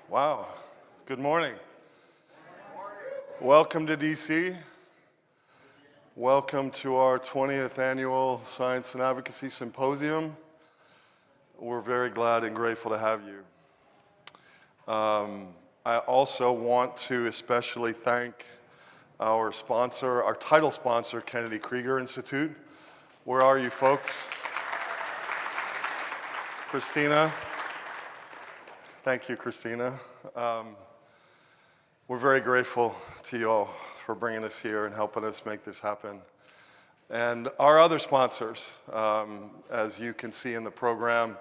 Wow. Good morning. Welcome to DC. Welcome to our 20th annual Science and Advocacy Symposium. We're very glad and grateful to have you. I also want to especially thank our sponsor, our title sponsor, Kennedy Krieger Institute. Where are you folks? Cristina. Thank you, Cristina. We're very grateful to you all for bringing us here and helping us make this happen. And our other sponsors, as you can see in the program,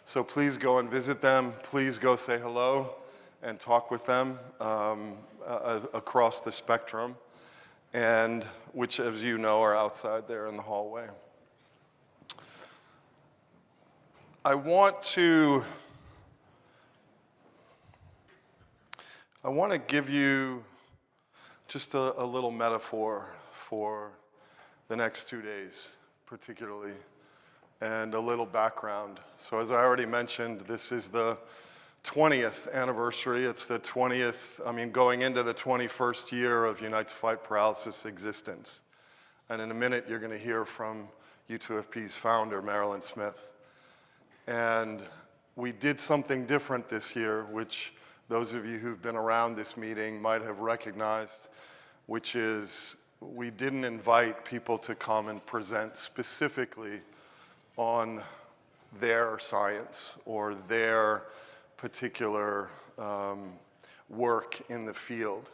so please go and visit them. Please go say hello and talk with them across the spectrum, and which, as you know, are outside there in the hallway. I want to give you just a little metaphor for the next 2 days, particularly, and a little background. So as I already mentioned, this is the 20th anniversary. It's the 20th, going into the 21st year of Unite to Fight Paralysis existence. And in a minute, you're going to hear from U2FP's founder, Marilyn Smith. And we did something different this year, which those of you who've been around this meeting might have recognized, which is we didn't invite people to come and present specifically on their science or their particular work in the field.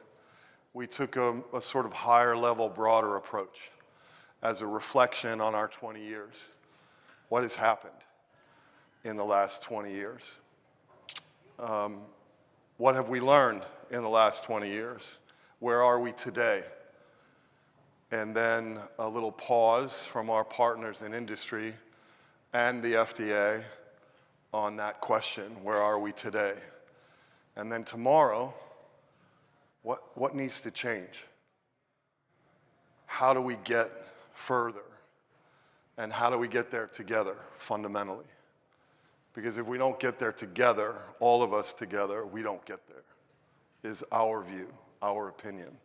We took a sort of higher level, broader approach as a reflection on our 20 years. What has happened in the last 20 years? What have we learned in the last 20 years? Where are we today? And then a little pause from our partners in industry and the FDA on that question, where are we today? And then tomorrow, what needs to change? How do we get further? And how do we get there together, fundamentally? Because if we don't get there together, all of us together, we don't get there, is our view, our opinion.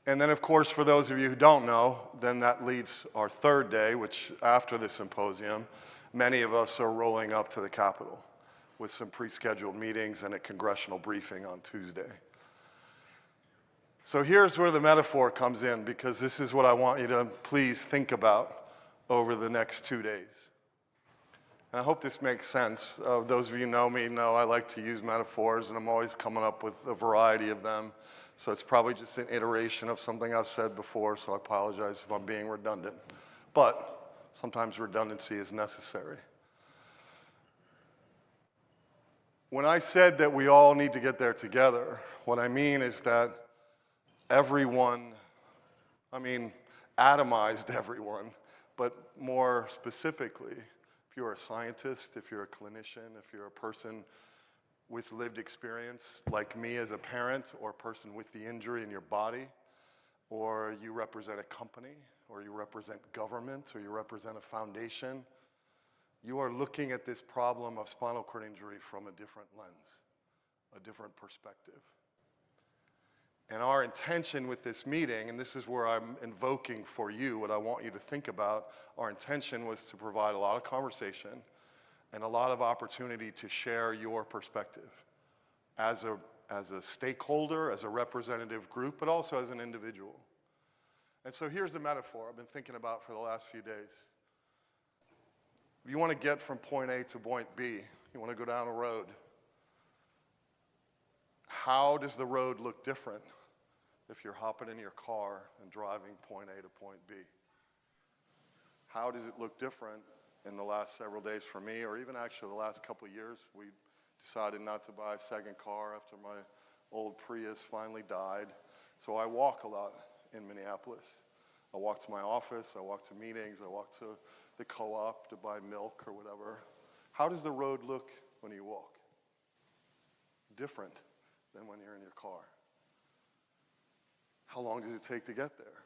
And then, of course, for those of you who don't know, then that leads our third day, which after the symposium, many of us are rolling up to the Capitol with some pre-scheduled meetings and a congressional briefing on Tuesday. So here's where the metaphor comes in, because this is what I want you to please think about over the next 2 days. And I hope this makes sense. Those of you who know me know I like to use metaphors, and I'm always coming up with a variety of them. So it's probably just an iteration of something I've said before, so I apologize if I'm being redundant. But sometimes redundancy is necessary. When I said that we all need to get there together, what I mean is that everyone, atomized everyone, but more specifically, if you're a scientist, if you're a clinician, if you're a person with lived experience, like me as a parent, or a person with the injury in your body, or you represent a company, or you represent government, or you represent a foundation, you are looking at this problem of spinal cord injury from a different lens, a different perspective. And our intention with this meeting, and this is where I'm invoking for you what I want you to think about, our intention was to provide a lot of conversation and a lot of opportunity to share your perspective as a stakeholder, as a representative group, but also as an individual. And so here's the metaphor I've been thinking about for the last few days. If you want to get from point A to point B, you want to go down a road. How does the road look different if you're hopping in your car and driving point A to point B? How does it look different in the last several days for me, or even actually the last couple of years? We decided not to buy a second car after my old Prius finally died. So I walk a lot in Minneapolis. I walk to my office, I walk to meetings, I walk to the co-op to buy milk or whatever. How does the road look when you walk? Different than when you're in your car. How long does it take to get there?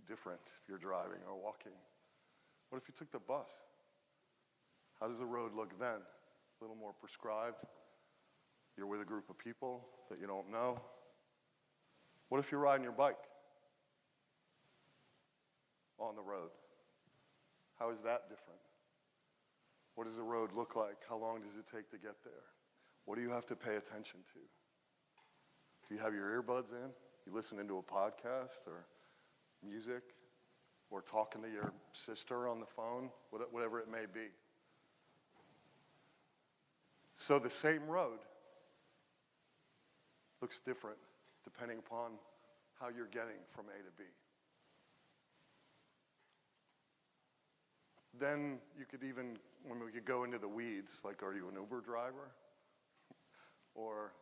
Different if you're driving or walking. What if you took the bus? How does the road look then? little more prescribed. You're with a group of people that you don't know. What if you're riding your bike on the road? How is that different? What does the road look like? How long does it take to get there? What do you have to pay attention to? Do you have your earbuds in? You listening to a podcast or music or talking to your sister on the phone, whatever it may be. So the same road looks different depending upon how you're getting from A to B. Then you could even, when we could go into the weeds, like, are you an Uber driver? Or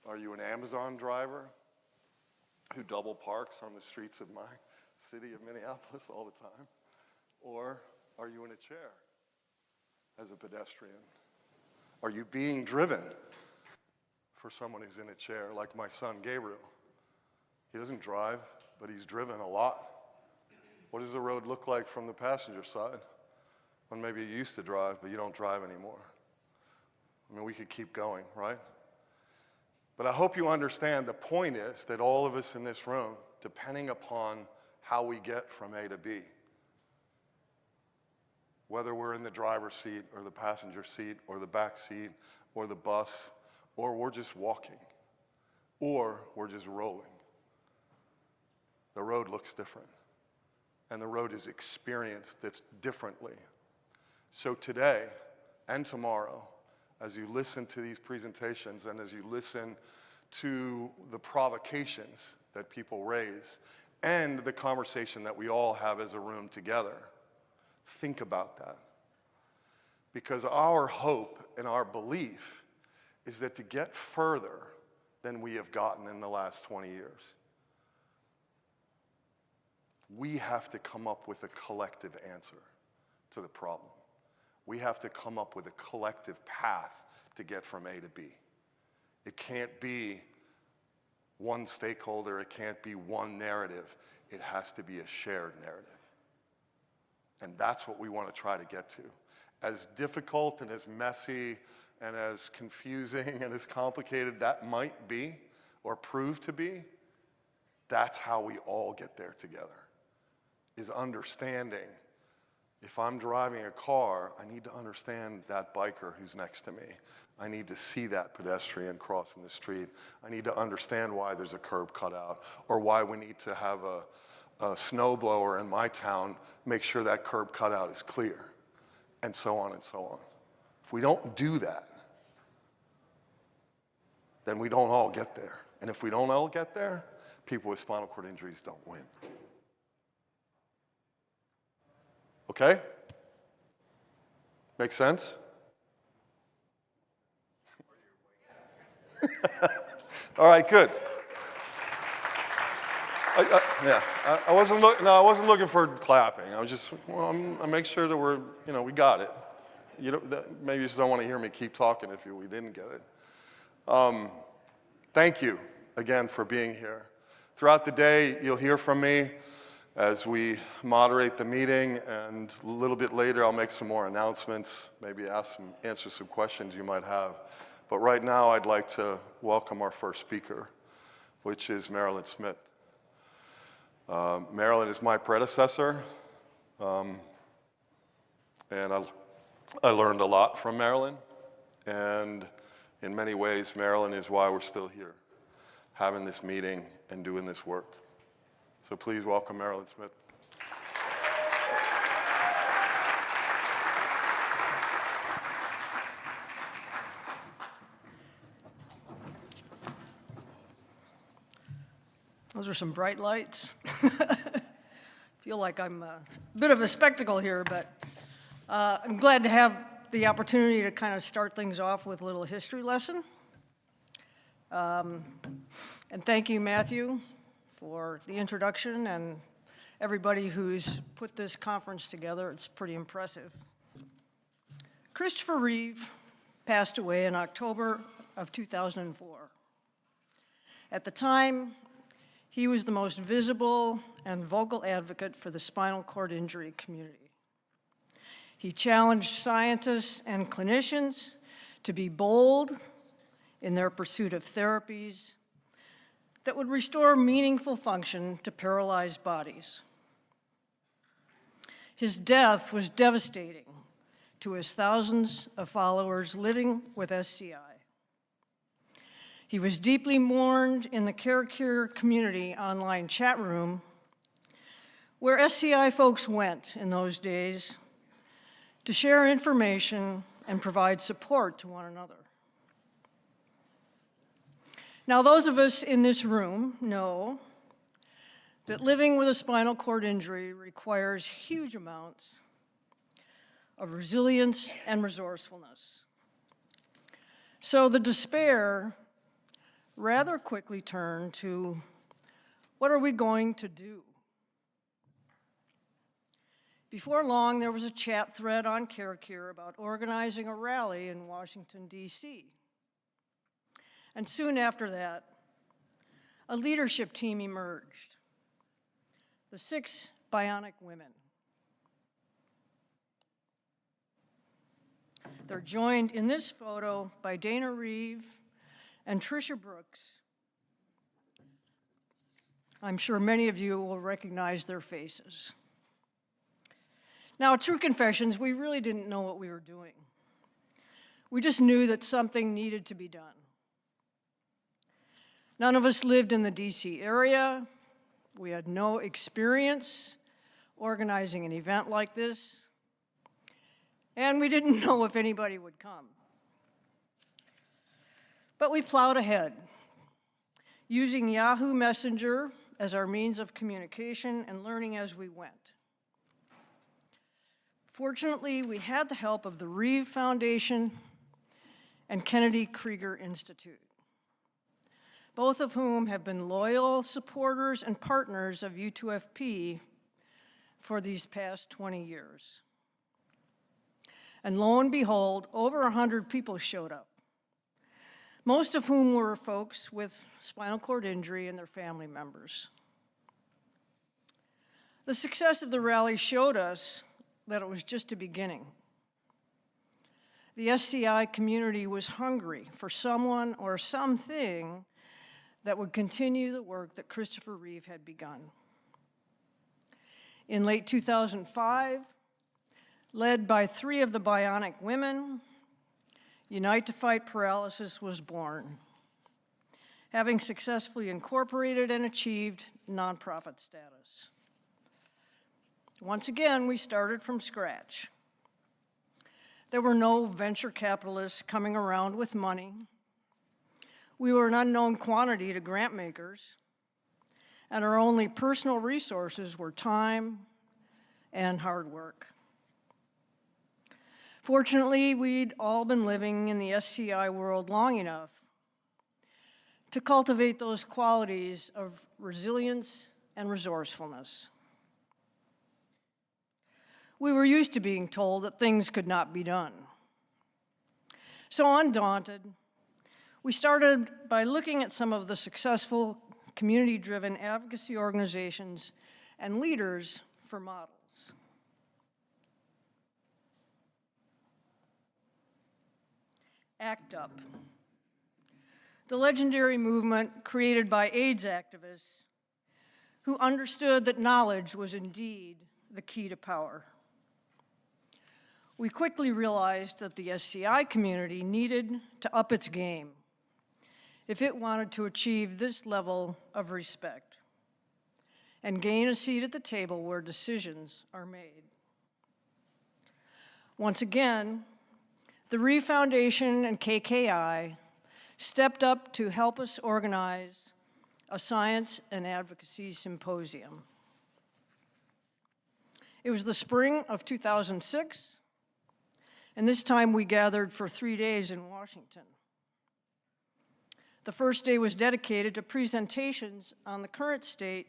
are you an Amazon driver who double parks on the streets of my city of Minneapolis all the time? Or are you in a chair as a pedestrian? Are you being driven for someone who's in a chair, like my son Gabriel? He doesn't drive, but he's driven a lot. What does the road look like from the passenger side? When maybe you used to drive, but you don't drive anymore. I mean, we could keep going, right? But I hope you understand the point is that all of us in this room, depending upon how we get from A to B, whether we're in the driver's seat or the passenger seat or the back seat or the bus, or we're just walking, or we're just rolling, the road looks different. And the road is experienced differently. So today and tomorrow, as you listen to these presentations and as you listen to the provocations that people raise and the conversation that we all have as a room together, think about that. Because our hope and our belief is that to get further than we have gotten in the last 20 years, we have to come up with a collective answer to the problem. We have to come up with a collective path to get from A to B. It can't be one stakeholder, it can't be one narrative. It has to be a shared narrative. And that's what we want to try to get to. As difficult and as messy and as confusing and as complicated that might be or prove to be, that's how we all get there together, is understanding. If I'm driving a car, I need to understand that biker who's next to me. I need to see that pedestrian crossing the street. I need to understand why there's a curb cut out, or why we need to have a snow blower in my town make sure that curb cutout is clear, and so on and so on. If we don't do that, then we don't all get there. And if we don't all get there, people with spinal cord injuries don't win. Okay? Make sense? All right, good. I wasn't looking for clapping. I was just, I make sure that we got it. Maybe you just don't want to hear me keep talking if we didn't get it. Thank you again for being here. Throughout the day, you'll hear from me as we moderate the meeting, and a little bit later I'll make some more announcements, maybe answer some questions you might have. But right now I'd like to welcome our first speaker, which is Marilyn Smith. Marilyn is my predecessor, and I learned a lot from Marilyn, and in many ways Marilyn is why we're still here, having this meeting and doing this work. So please welcome Marilyn Smith. Those are some bright lights. Feel like I'm a bit of a spectacle here, but I'm glad to have the opportunity to kind of start things off with a little history lesson. And thank you, Matthew, for the introduction, and everybody who's put this conference together. It's pretty impressive. Christopher Reeve passed away in October of 2004. At the time, he was the most visible and vocal advocate for the spinal cord injury community. He challenged scientists and clinicians to be bold in their pursuit of therapies that would restore meaningful function to paralyzed bodies. His death was devastating to his thousands of followers living with SCI. He was deeply mourned in the CareCure community online chat room, where SCI folks went in those days to share information and provide support to one another. Now, those of us in this room know that living with a spinal cord injury requires huge amounts of resilience and resourcefulness. So the despair rather quickly turned to, what are we going to do? Before long, there was a chat thread on CareCure about organizing a rally in Washington, D.C. And soon after that, a leadership team emerged, the 6 bionic women. They're joined in this photo by Dana Reeve and Tricia Brooks. I'm sure many of you will recognize their faces. Now, true confessions, we really didn't know what we were doing. We just knew that something needed to be done. None of us lived in the DC area. We had no experience organizing an event like this, and we didn't know if anybody would come. But we plowed ahead, using Yahoo Messenger as our means of communication and learning as we went. Fortunately, we had the help of the Reeve Foundation and Kennedy Krieger Institute, both of whom have been loyal supporters and partners of U2FP for these past 20 years. And lo and behold, over 100 people showed up, most of whom were folks with spinal cord injury and their family members. The success of the rally showed us that it was just a beginning. The SCI community was hungry for someone or something that would continue the work that Christopher Reeve had begun. In late 2005, led by 3 of the bionic women, Unite to Fight Paralysis was born, having successfully incorporated and achieved nonprofit status. Once again, we started from scratch. There were no venture capitalists coming around with money. We were an unknown quantity to grant makers, and our only personal resources were time and hard work. Fortunately, we'd all been living in the SCI world long enough to cultivate those qualities of resilience and resourcefulness. We were used to being told that things could not be done. So undaunted, we started by looking at some of the successful community-driven advocacy organizations and leaders for models. ACT UP, the legendary movement created by AIDS activists who understood that knowledge was indeed the key to power. We quickly realized that the SCI community needed to up its game if it wanted to achieve this level of respect and gain a seat at the table where decisions are made. Once again, the Reeve Foundation and KKI stepped up to help us organize a science and advocacy symposium. It was the spring of 2006, and this time we gathered for 3 days in Washington. The first day was dedicated to presentations on the current state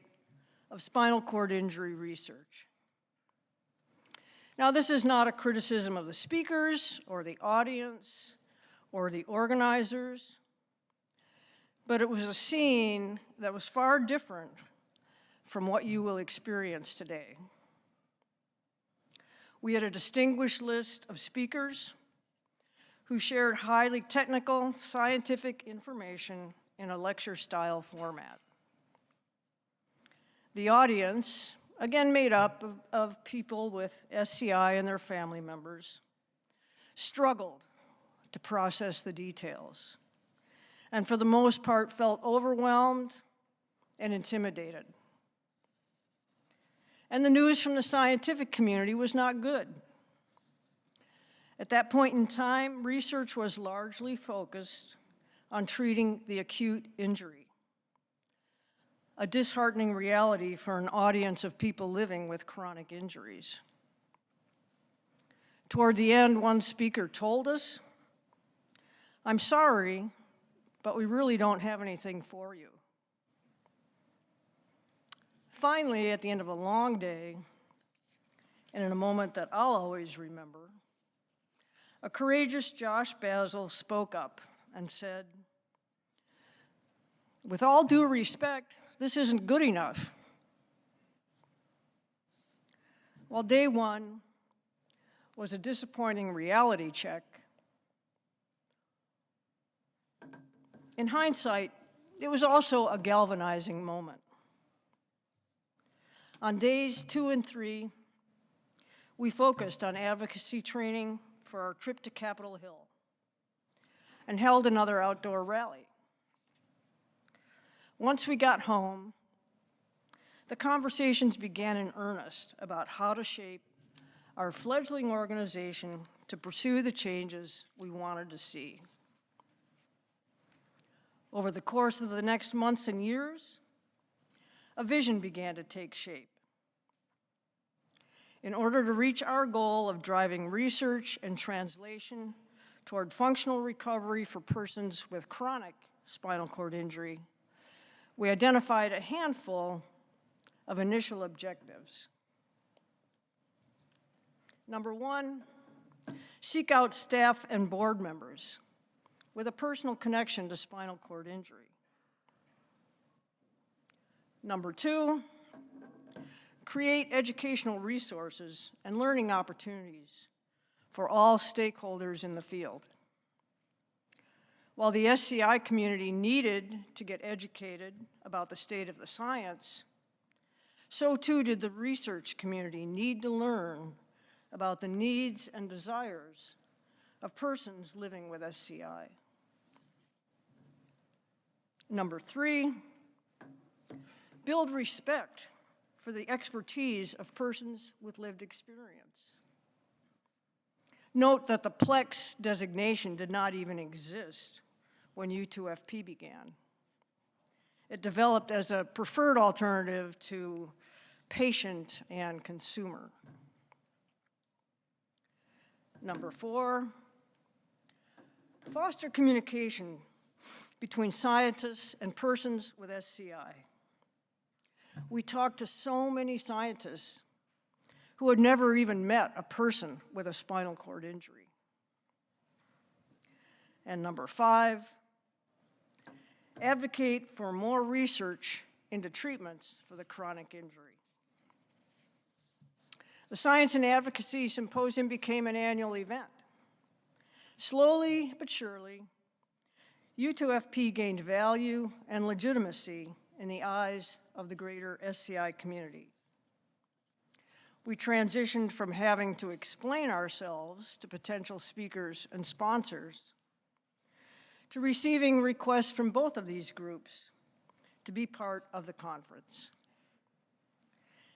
of spinal cord injury research. Now, this is not a criticism of the speakers or the audience or the organizers, but it was a scene that was far different from what you will experience today. We had a distinguished list of speakers who shared highly technical, scientific information in a lecture-style format. The audience, again made up of people with SCI and their family members, struggled to process the details, and for the most part felt overwhelmed and intimidated. And the news from the scientific community was not good. At that point in time, research was largely focused on treating the acute injury, a disheartening reality for an audience of people living with chronic injuries. Toward the end, one speaker told us, "I'm sorry, but we really don't have anything for you." Finally, at the end of a long day, and in a moment that I'll always remember, a courageous Josh Basile spoke up and said, "With all due respect, this isn't good enough." While day one was a disappointing reality check, in hindsight, it was also a galvanizing moment. On days 2 and 3, we focused on advocacy training for our trip to Capitol Hill and held another outdoor rally. Once we got home, the conversations began in earnest about how to shape our fledgling organization to pursue the changes we wanted to see. Over the course of the next months and years, a vision began to take shape. In order to reach our goal of driving research and translation toward functional recovery for persons with chronic spinal cord injury, we identified a handful of initial objectives. Number one, seek out staff and board members with a personal connection to spinal cord injury. Number two, create educational resources and learning opportunities for all stakeholders in the field. While the SCI community needed to get educated about the state of the science, so too did the research community need to learn about the needs and desires of persons living with SCI. Number three, build respect for the expertise of persons with lived experience. Note that the PLEX designation did not even exist when U2FP began. It developed as a preferred alternative to patient and consumer. Number four, foster communication between scientists and persons with SCI. We talked to so many scientists who had never even met a person with a spinal cord injury. And number five, advocate for more research into treatments for the chronic injury. The Science and Advocacy Symposium became an annual event. Slowly but surely, U2FP gained value and legitimacy in the eyes of the greater SCI community. We transitioned from having to explain ourselves to potential speakers and sponsors to receiving requests from both of these groups to be part of the conference.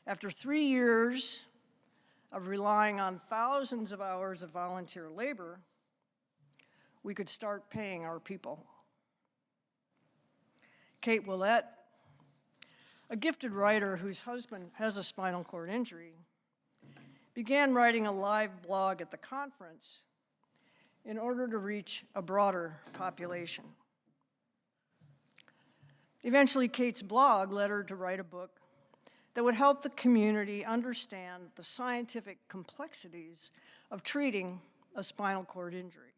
After 3 years of relying on thousands of hours of volunteer labor, we could start paying our people. Kate Willett, a gifted writer whose husband has a spinal cord injury, began writing a live blog at the conference in order to reach a broader population. Eventually, Kate's blog led her to write a book that would help the community understand the scientific complexities of treating a spinal cord injury.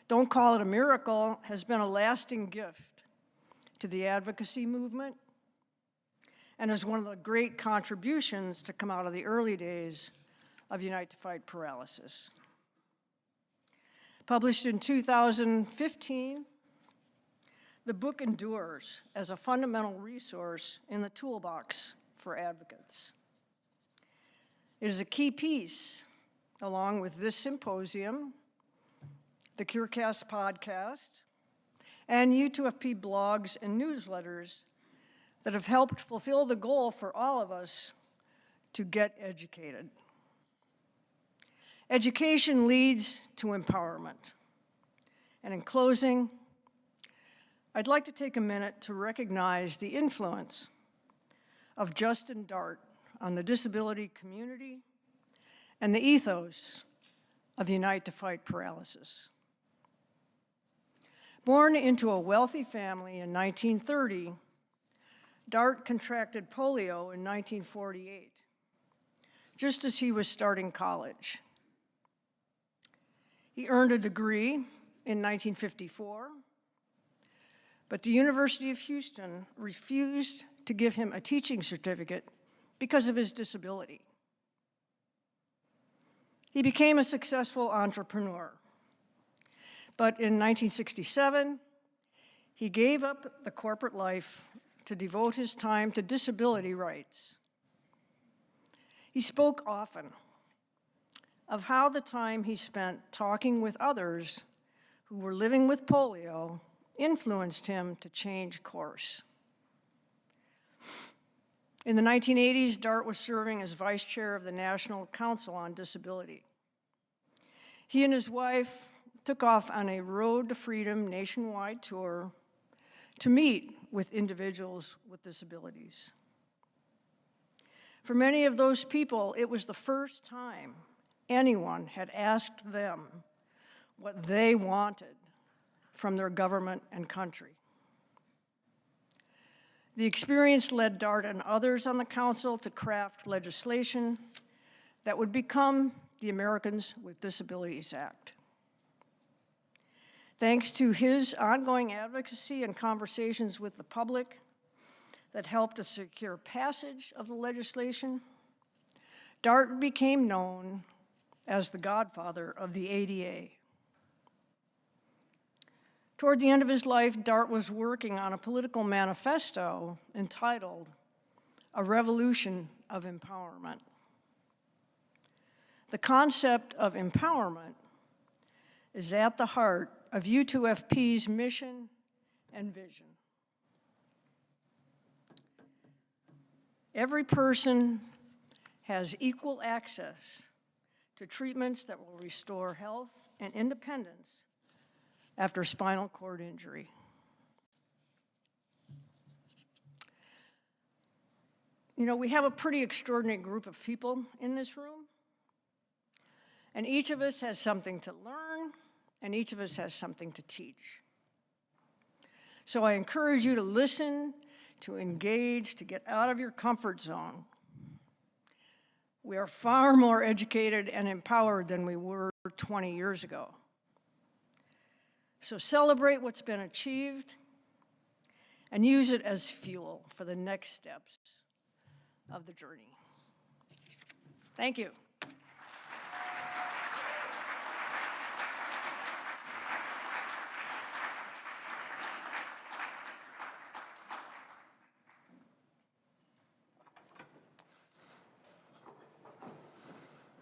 Don't Call It a Miracle has been a lasting gift to the advocacy movement and is one of the great contributions to come out of the early days of Unite to Fight Paralysis. Published in 2015, the book endures as a fundamental resource in the toolbox for advocates. It is a key piece, along with this symposium, the CureCast podcast, and U2FP blogs and newsletters that have helped fulfill the goal for all of us to get educated. Education leads to empowerment. And in closing, I'd like to take a minute to recognize the influence of Justin Dart on the disability community and the ethos of Unite to Fight Paralysis. Born into a wealthy family in 1930, Dart contracted polio in 1948, just as he was starting college. He earned a degree in 1954, but the University of Houston refused to give him a teaching certificate because of his disability. He became a successful entrepreneur, but in 1967, he gave up the corporate life to devote his time to disability rights. He spoke often of how the time he spent talking with others who were living with polio influenced him to change course. In the 1980s, Dart was serving as vice chair of the National Council on Disability. He and his wife took off on a Road to Freedom nationwide tour to meet with individuals with disabilities. For many of those people, it was the first time anyone had asked them what they wanted from their government and country. The experience led Dart and others on the council to craft legislation that would become the Americans with Disabilities Act. Thanks to his ongoing advocacy and conversations with the public that helped to secure passage of the legislation, Dart became known as the godfather of the ADA. Toward the end of his life, Dart was working on a political manifesto entitled A Revolution of Empowerment. The concept of empowerment is at the heart of U2FP's mission and vision. Every person has equal access to treatments that will restore health and independence after spinal cord injury. You know, we have a pretty extraordinary group of people in this room, and each of us has something to learn, and each of us has something to teach. So I encourage you to listen, to engage, to get out of your comfort zone. We are far more educated and empowered than we were 20 years ago. So celebrate what's been achieved and use it as fuel for the next steps of the journey. Thank you.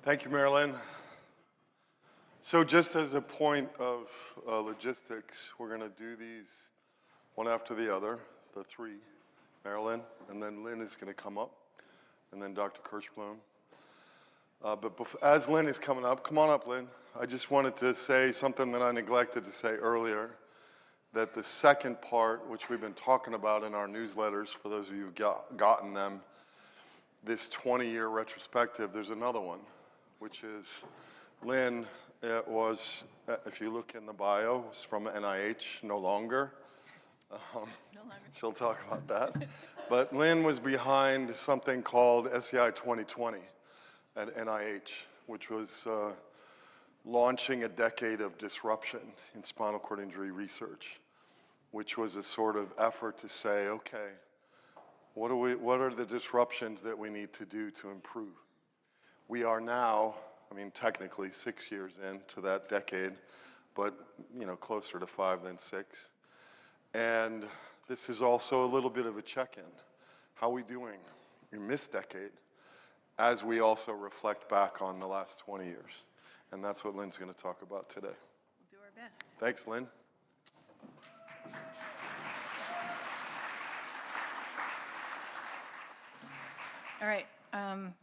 Thank you, Marilyn. So just as a point of logistics, we're going to do these one after the other, the three, Marilyn, and then Lynn is going to come up, and then Dr. Kirshblum. But as Lynn is coming up, come on up, Lynn. I just wanted to say something that I neglected to say earlier, that the second part, which we've been talking about in our newsletters, for those of you who've gotten them, this 20-year retrospective, there's another one, which is Lynn. It was, if you look in the bio, it's from NIH, no longer. She'll talk about that. But Lynn was behind something called SEI 2020 at NIH, which was launching a decade of disruption in spinal cord injury research, which was a sort of effort to say, okay, What are the disruptions that we need to do to improve? We are now, I mean, technically 6 years into that decade, but closer to 5 than 6. And this is also a little bit of a check-in. How are we doing in this decade as we also reflect back on the last 20 years? And that's what Lynn's going to talk about today. We'll do our best. Thanks, Lynn. All right.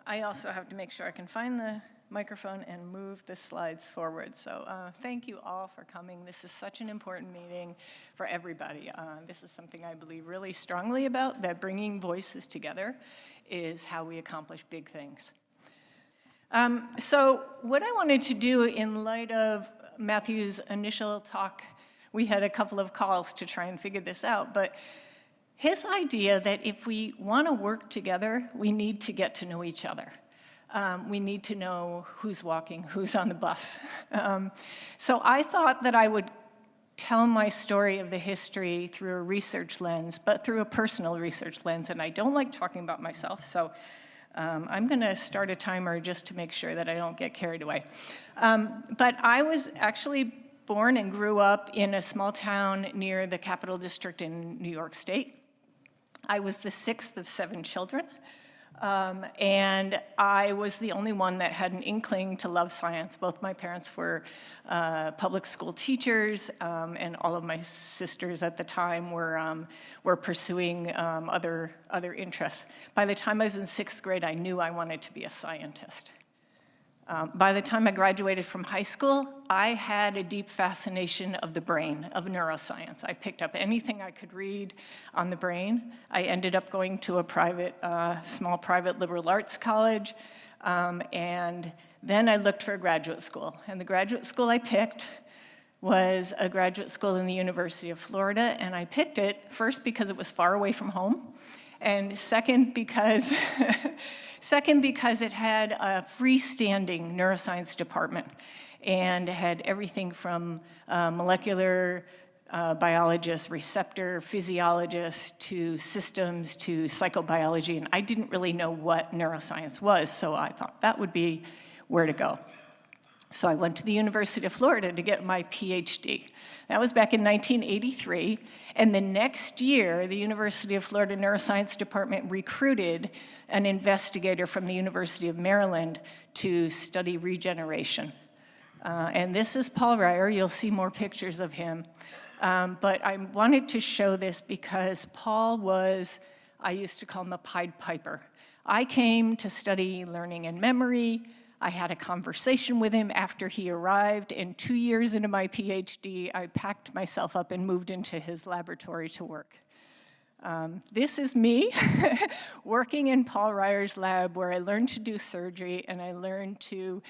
I also have to make sure I can find the microphone and move the slides forward. So thank you all for coming. This is such an important meeting for everybody. This is something I believe really strongly about, that bringing voices together is how we accomplish big things. So what I wanted to do in light of Matthew's initial talk, we had a couple of calls to try and figure this out, but his idea that if we want to work together, we need to get to know each other. We need to know who's walking, who's on the bus. So I thought that I would tell my story of the history through a research lens, but through a personal research lens, and I don't like talking about myself, so I'm going to start a timer just to make sure that I don't get carried away. But I was actually born and grew up in a small town near the Capital District in New York State. I was the 6th of 7 children, and I was the only one that had an inkling to love science. Both my parents were public school teachers, and all of my sisters at the time were pursuing other interests. By the time I was in 6th grade, I knew I wanted to be a scientist. By the time I graduated from high school, I had a deep fascination of the brain, of neuroscience. I picked up anything I could read on the brain. I ended up going to a small private liberal arts college, and then I looked for a graduate school. And the graduate school I picked was a graduate school in the University of Florida, and I picked it first because it was far away from home, and second because it had a freestanding neuroscience department and had everything from molecular biologists, receptor physiologists, to systems, to psychobiology, and I didn't really know what neuroscience was, so I thought that would be where to go. So I went to the University of Florida to get my PhD. That was back in 1983, and the next year, the University of Florida Neuroscience Department recruited an investigator from the University of Maryland to study regeneration. And this is Paul Reier. You'll see more pictures of him. But I wanted to show this because Paul was, I used to call him a Pied Piper. I came to study learning and memory. I had a conversation with him after he arrived, and 2 years into my PhD, I packed myself up and moved into his laboratory to work. This is me working in Paul Reier's lab, where I learned to do surgery, and I learned to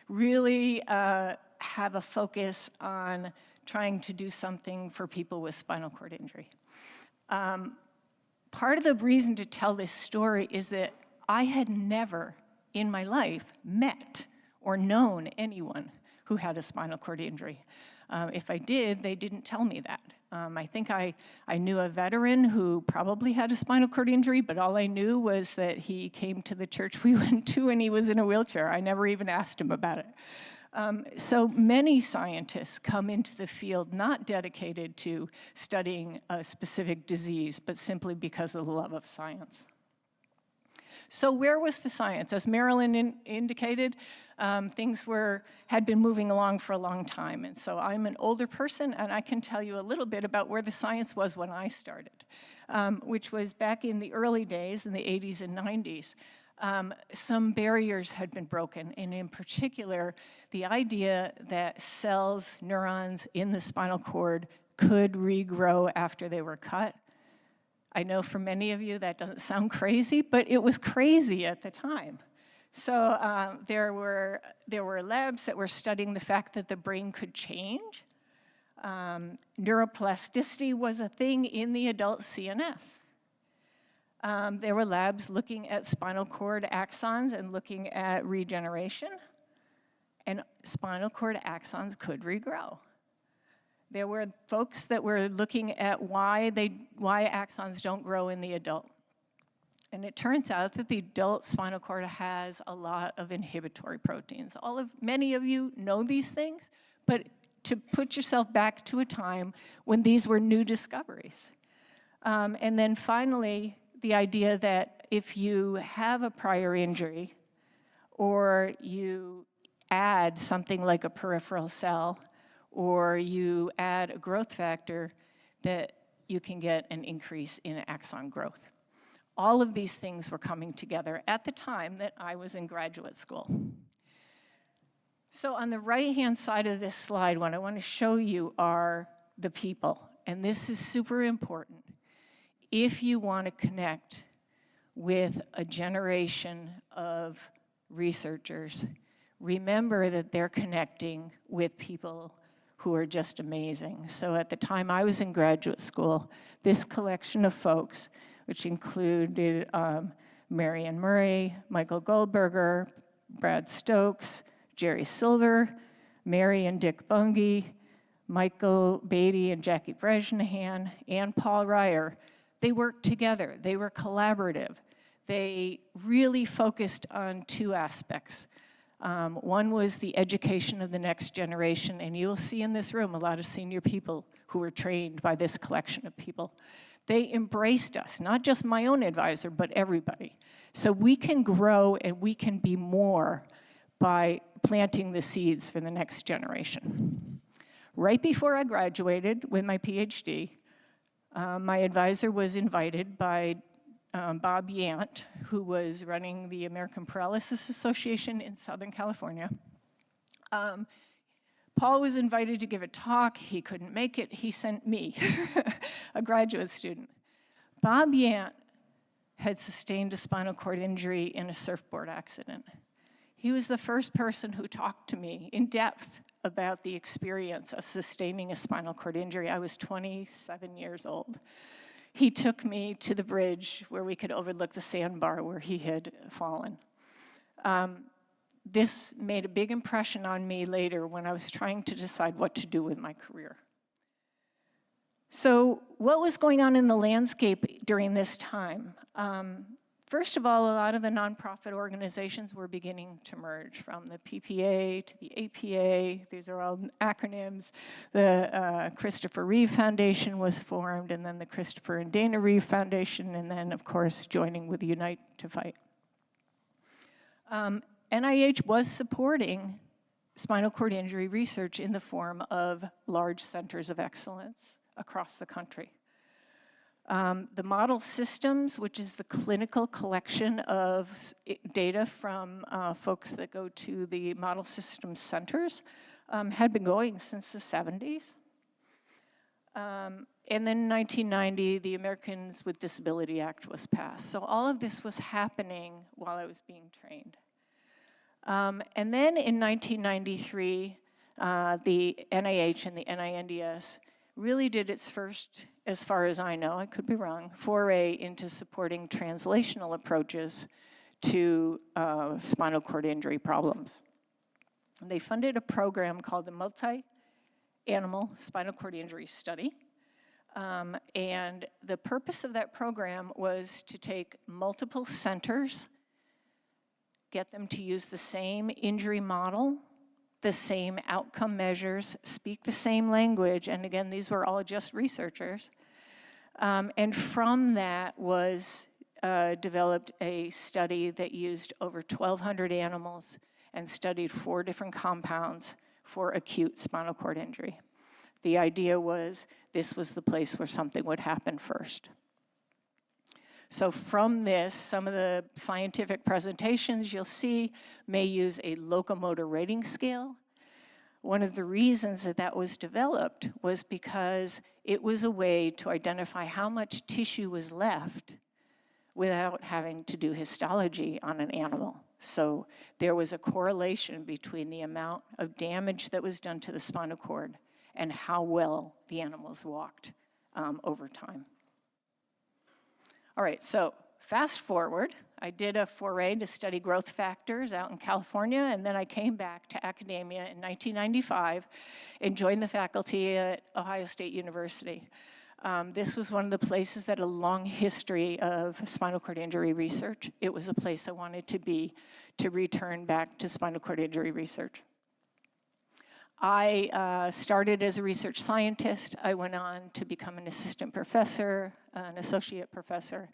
really have a focus on trying to do something for people with spinal cord injury. Part of the reason to tell this story is that I had never in my life met or known anyone who had a spinal cord injury. If I did, they didn't tell me that. I think I knew a veteran who probably had a spinal cord injury, but all I knew was that he came to the church we went to and he was in a wheelchair. I never even asked him about it. So many scientists come into the field not dedicated to studying a specific disease, but simply because of the love of science. So where was the science? As Marilyn indicated, things had been moving along for a long time. And so I'm an older person, and I can tell you a little bit about where the science was when I started, which was back in the early days, in the 80s and 90s. Some barriers had been broken, and in particular, the idea that cells, neurons in the spinal cord could regrow after they were cut. I know for many of you that doesn't sound crazy, but it was crazy at the time. So there were labs that were studying the fact that the brain could change. Neuroplasticity was a thing in the adult CNS. There were labs looking at spinal cord axons and looking at regeneration, and spinal cord axons could regrow. There were folks that were looking at why axons don't grow in the adult. And it turns out that the adult spinal cord has a lot of inhibitory proteins. Many of you know these things, but to put yourself back to a time when these were new discoveries. And then finally, the idea that if you have a prior injury or you add something like a peripheral cell or you add a growth factor, that you can get an increase in axon growth. All of these things were coming together at the time that I was in graduate school. So on the right-hand side of this slide, what I want to show you are the people. And this is super important. If you want to connect with a generation of researchers, remember that they're connecting with people who are just amazing. So at the time I was in graduate school, this collection of folks, which included Marianne Murray, Michael Goldberger, Brad Stokes, Jerry Silver, Mary and Dick Bunge, Michael Beatty and Jackie Bresnahan, and Paul Ryer, they worked together. They were collaborative. They really focused on two aspects. One was the education of the next generation, and you'll see in this room a lot of senior people who were trained by this collection of people. They embraced us, not just my own advisor, but everybody. So we can grow and we can be more by planting the seeds for the next generation. Right before I graduated with my PhD, my advisor was invited by Bob Yant, who was running the American Paralysis Association in Southern California. Paul was invited to give a talk. He couldn't make it. He sent me, a graduate student. Bob Yant had sustained a spinal cord injury in a surfboard accident. He was the first person who talked to me in depth about the experience of sustaining a spinal cord injury. I was 27 years old. He took me to the bridge where we could overlook the sandbar where he had fallen. This made a big impression on me later when I was trying to decide what to do with my career. So what was going on in the landscape during this time? First of all, a lot of the nonprofit organizations were beginning to merge, from the PPA to the APA. These are all acronyms. The Christopher Reeve Foundation was formed, and then the Christopher and Dana Reeve Foundation, and then, of course, joining with Unite to Fight. NIH was supporting spinal cord injury research in the form of large centers of excellence across the country. The model systems, which is the clinical collection of data from folks that go to the model systems centers, had been going since the 70s. And then in 1990, the Americans with Disability Act was passed. So all of this was happening while I was being trained. And then in 1993, the NIH and the NINDS really did its first, as far as I know, I could be wrong, foray into supporting translational approaches to spinal cord injury problems. And they funded a program called the Multi-Animal Spinal Cord Injury Study. And the purpose of that program was to take multiple centers, get them to use the same injury model, the same outcome measures, speak the same language, and again, these were all just researchers. And from that was developed a study that used over 1,200 animals and studied 4 different compounds for acute spinal cord injury. The idea was this was the place where something would happen first. So from this, some of the scientific presentations you'll see may use a locomotor rating scale. One of the reasons that that was developed was because it was a way to identify how much tissue was left without having to do histology on an animal. So there was a correlation between the amount of damage that was done to the spinal cord and how well the animals walked over time. All right, so fast forward, I did a foray to study growth factors out in California, and then I came back to academia in 1995 and joined the faculty at Ohio State University. This was one of the places that had a long history of spinal cord injury research. It was a place I wanted to be, to return back to spinal cord injury research. I started as a research scientist. I went on to become an assistant professor, an associate professor,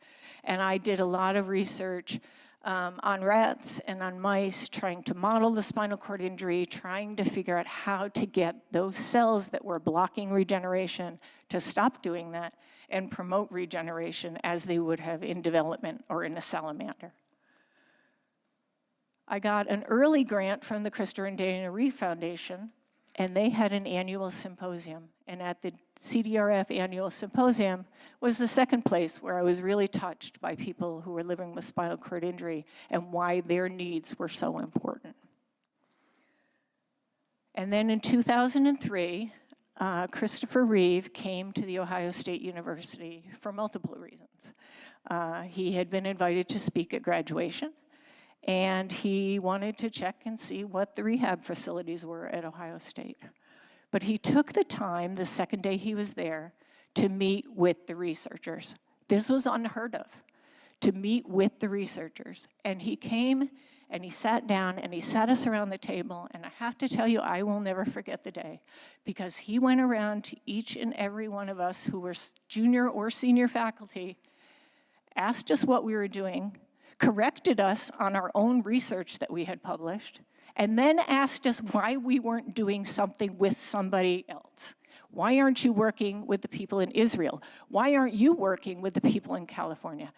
and I did a lot of research on rats and on mice, trying to model the spinal cord injury, trying to figure out how to get those cells that were blocking regeneration to stop doing that and promote regeneration as they would have in development or in a salamander. I got an early grant from the Christopher and Dana Reeve Foundation, and they had an annual symposium. And at the CDRF annual symposium was the second place where I was really touched by people who were living with spinal cord injury and why their needs were so important. And then in 2003, Christopher Reeve came to The Ohio State University for multiple reasons. He had been invited to speak at graduation, and he wanted to check and see what the rehab facilities were at Ohio State. But he took the time, the second day he was there, to meet with the researchers. This was unheard of, to meet with the researchers. And he came and he sat down and he sat us around the table, and I have to tell you, I will never forget the day, because he went around to each and every one of us who were junior or senior faculty, asked us what we were doing, corrected us on our own research that we had published, and then asked us why we weren't doing something with somebody else. Why aren't you working with the people in Israel? Why aren't you working with the people in California?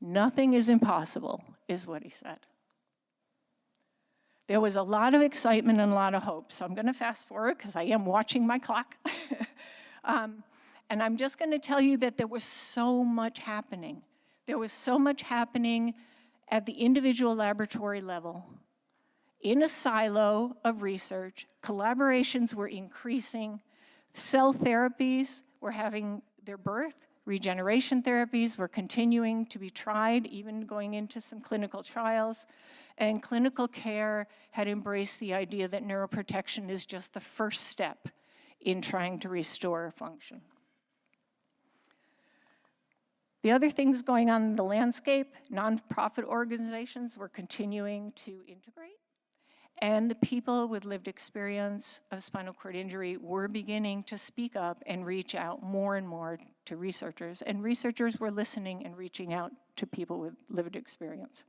Nothing is impossible, is what he said. There was a lot of excitement and a lot of hope. So I'm going to fast forward because I am watching my clock. And I'm just going to tell you that there was so much happening. There was so much happening at the individual laboratory level. In a silo of research, collaborations were increasing. Cell therapies were having their birth. Regeneration therapies were continuing to be tried, even going into some clinical trials. And clinical care had embraced the idea that neuroprotection is just the first step in trying to restore function. The other things going on in the landscape, nonprofit organizations were continuing to integrate. And the people with lived experience of spinal cord injury were beginning to speak up and reach out more and more to researchers. And researchers were listening and reaching out to people with lived experience.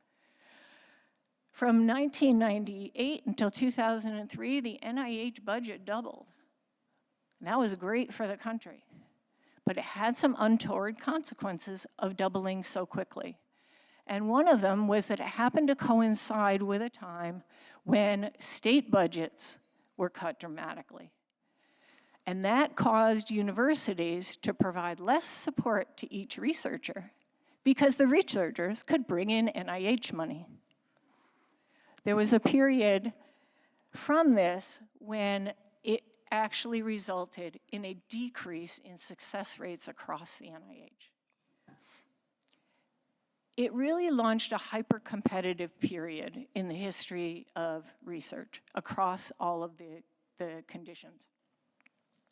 From 1998 until 2003, the NIH budget doubled. And that was great for the country. But it had some untoward consequences of doubling so quickly. And one of them was that it happened to coincide with a time when state budgets were cut dramatically. And that caused universities to provide less support to each researcher because the researchers could bring in NIH money. There was a period from this when it actually resulted in a decrease in success rates across the NIH. It really launched a hyper-competitive period in the history of research across all of the conditions.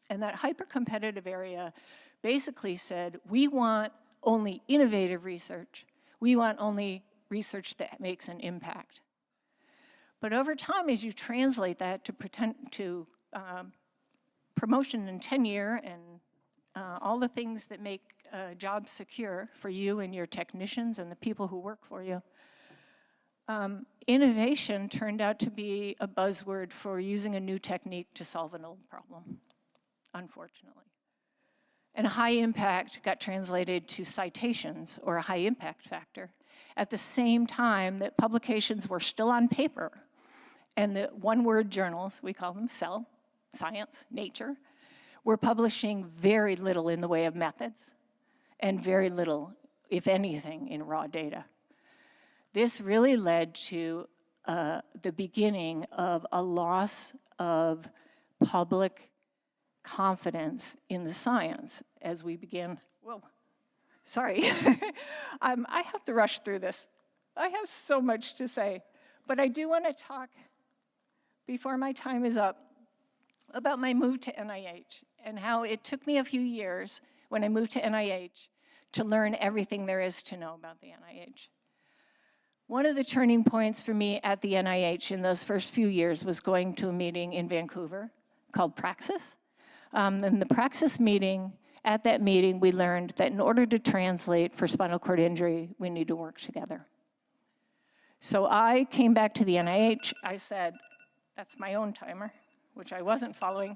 And that hyper-competitive area basically said, we want only innovative research. We want only research that makes an impact. But over time, as you translate that to promotion and tenure and all the things that make jobs secure for you and your technicians and the people who work for you, innovation turned out to be a buzzword for using a new technique to solve an old problem, unfortunately. And high impact got translated to citations or a high impact factor at the same time that publications were still on paper. And the one-word journals, we call them Cell, Science, Nature, were publishing very little in the way of methods and very little, if anything, in raw data. This really led to the beginning of a loss of public confidence in the science as we began. Whoa, sorry. I have to rush through this. I have so much to say, but I do want to talk, before my time is up, about my move to NIH and how it took me a few years when I moved to NIH to learn everything there is to know about the NIH. One of the turning points for me at the NIH in those first few years was going to a meeting in Vancouver called Praxis. In the Praxis meeting, at that meeting, we learned that in order to translate for spinal cord injury, we need to work together. So I came back to the NIH. I said, that's my own timer, which I wasn't following.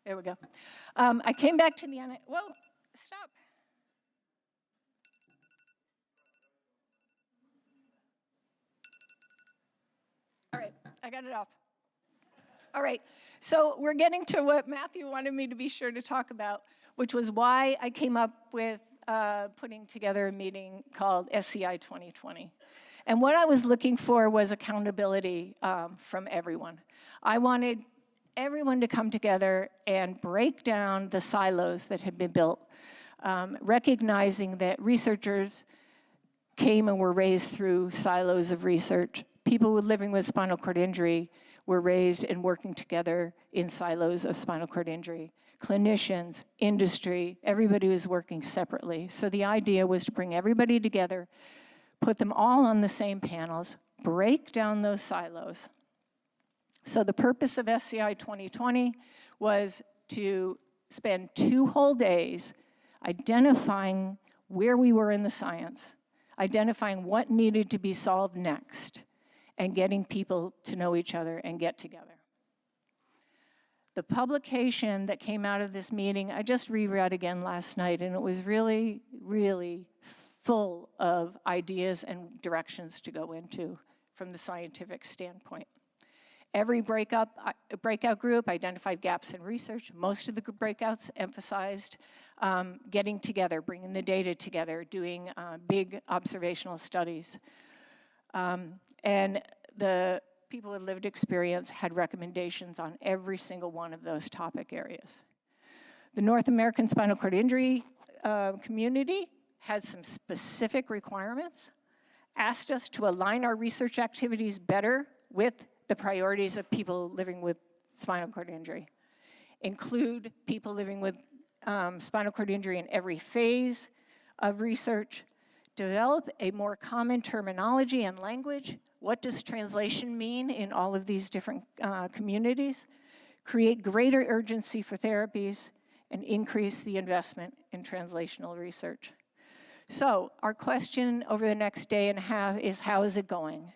There we go. I came back to the NIH. Whoa, stop. All right, I got it off. All right, so we're getting to what Matthew wanted me to be sure to talk about, which was why I came up with putting together a meeting called SCI 2020. And what I was looking for was accountability from everyone. I wanted everyone to come together and break down the silos that had been built, recognizing that researchers came and were raised through silos of research. People living with spinal cord injury were raised and working together in silos of spinal cord injury. Clinicians, industry, everybody was working separately. So the idea was to bring everybody together, put them all on the same panels, break down those silos. So the purpose of SCI 2020 was to spend 2 whole days identifying where we were in the science, identifying what needed to be solved next, and getting people to know each other and get together. The publication that came out of this meeting, I just reread again last night, and it was really, really full of ideas and directions to go into from the scientific standpoint. Every breakout group identified gaps in research. Most of the breakouts emphasized getting together, bringing the data together, doing big observational studies. And the people with lived experience had recommendations on every single one of those topic areas. The North American spinal cord injury community had some specific requirements, asked us to align our research activities better with the priorities of people living with spinal cord injury. Include people living with spinal cord injury in every phase of research, develop a more common terminology and language. What does translation mean in all of these different communities? Create greater urgency for therapies and increase the investment in translational research. So our question over the next day and a half is, how is it going?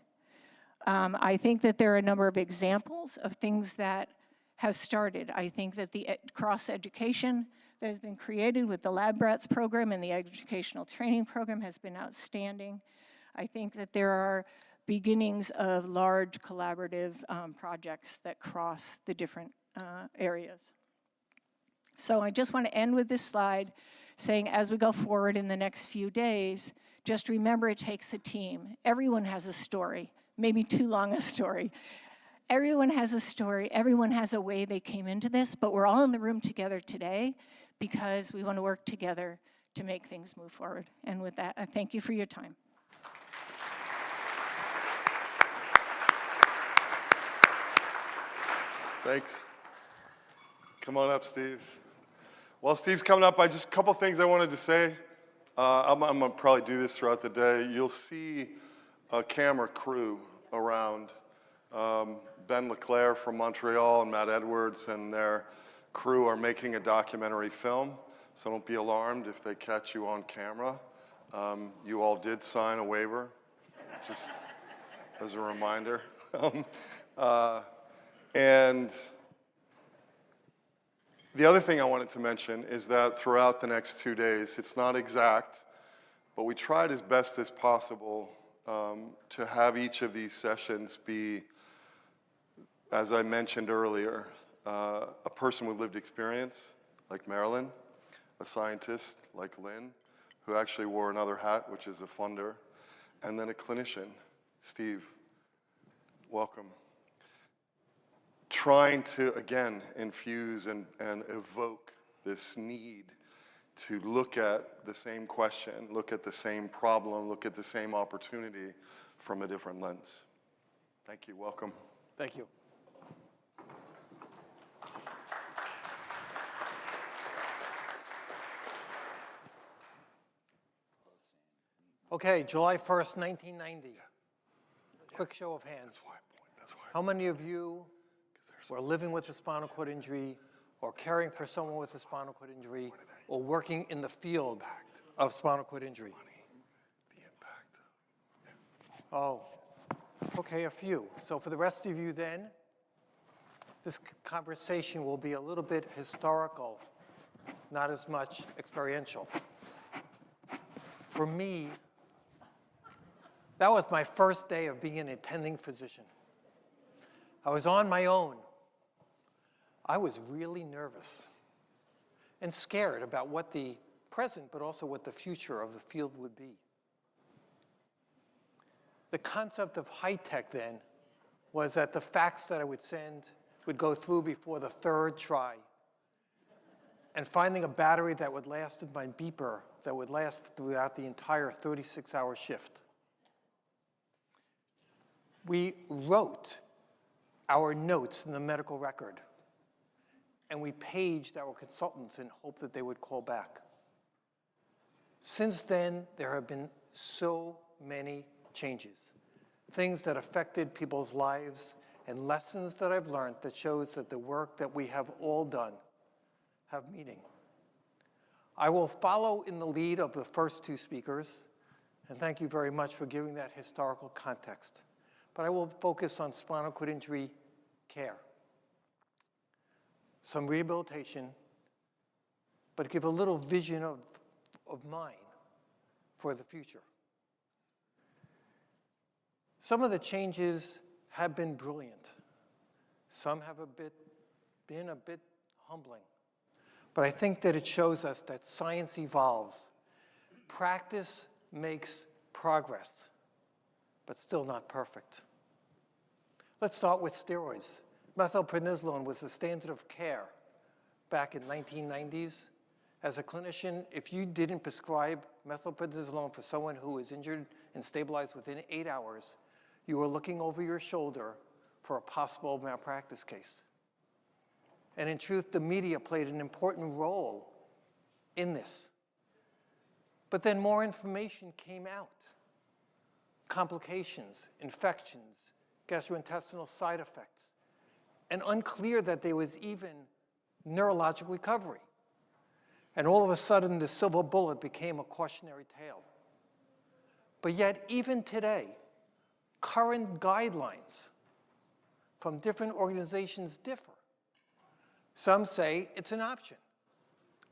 I think that there are a number of examples of things that have started. I think that the cross-education that has been created with the Lab Rats program and the educational training program has been outstanding. I think that there are beginnings of large collaborative projects that cross the different areas. So I just want to end with this slide saying, as we go forward in the next few days, just remember it takes a team. Everyone has a story. Maybe too long a story. Everyone has a story. Everyone has a way they came into this, but we're all in the room together today because we want to work together to make things move forward. And with that, I thank you for your time. Thanks. Come on up, Steve. While Steve's coming up, just a couple things I wanted to say. I'm going to probably do this throughout the day. You'll see a camera crew around. Ben Leclerc from Montreal and Matt Edwards and their crew are making a documentary film, so don't be alarmed if they catch you on camera. You all did sign a waiver, just as a reminder. And the other thing I wanted to mention is that throughout the next 2 days, it's not exact, but we tried as best as possible to have each of these sessions be, as I mentioned earlier, a person with lived experience, like Marilyn, a scientist, like Lynn, who actually wore another hat, which is a funder, and then a clinician, Steve. Welcome. Trying to, again, infuse and evoke this need to look at the same question, look at the same problem, look at the same opportunity from a different lens. Thank you. Welcome. Thank you. Okay, July 1st, 1990. Quick show of hands. How many of you were living with a spinal cord injury or caring for someone with a spinal cord injury or working in the field of spinal cord injury? Oh, okay, a few. So for the rest of you then, this conversation will be a little bit historical, not as much experiential. For me, that was my first day of being an attending physician. I was on my own. I was really nervous and scared about what the present, but also what the future of the field would be. The concept of high-tech then was that the fax that I would send would go through before the third try, and finding a battery that would last in my beeper that would last throughout the entire 36-hour shift. We wrote our notes in the medical record, and we paged our consultants in hope that they would call back. Since then, there have been so many changes, things that affected people's lives and lessons that I've learned that shows that the work that we have all done have meaning. I will follow in the lead of the first two speakers, and thank you very much for giving that historical context. But I will focus on spinal cord injury care, some rehabilitation, but give a little vision of mine for the future. Some of the changes have been brilliant. Some have been a bit humbling. But I think that it shows us that science evolves. Practice makes progress, but still not perfect. Let's start with steroids. Methylprednisolone was the standard of care back in 1990s. As a clinician, if you didn't prescribe methylprednisolone for someone who was injured and stabilized within 8 hours, you were looking over your shoulder for a possible malpractice case. And in truth, the media played an important role in this. But then more information came out. Complications, infections, gastrointestinal side effects, and unclear that there was even neurologic recovery. And all of a sudden, the silver bullet became a cautionary tale. But yet, even today, current guidelines from different organizations differ. Some say it's an option.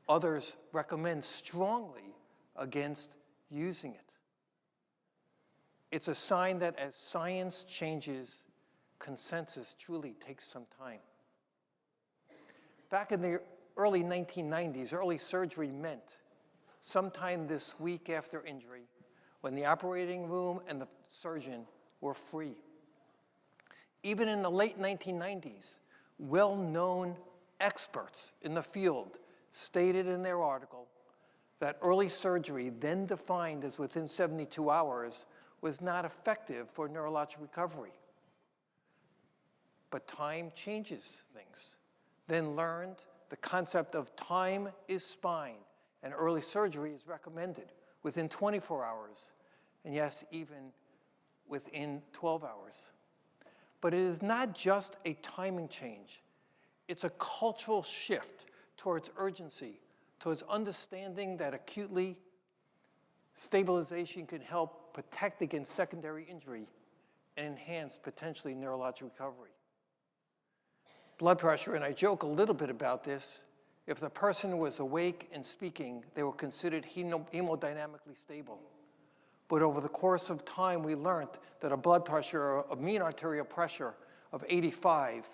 Others recommend strongly against using it. It's a sign that as science changes, consensus truly takes some time. Back in the early 1990s, early surgery meant sometime this week after injury, when the operating room and the surgeon were free. Even in the late 1990s, well-known experts in the field stated in their article that early surgery, then defined as within 72 hours, was not effective for neurologic recovery. But time changes things. Then learned the concept of time is spine, and early surgery is recommended within 24 hours, and yes, even within 12 hours. But it is not just a timing change. It's a cultural shift towards urgency, towards understanding that acutely stabilization can help protect against secondary injury and enhance potentially neurologic recovery. Blood pressure, and I joke a little bit about this, if the person was awake and speaking, they were considered hemodynamically stable. But over the course of time, we learned that a blood pressure, a mean arterial pressure of 85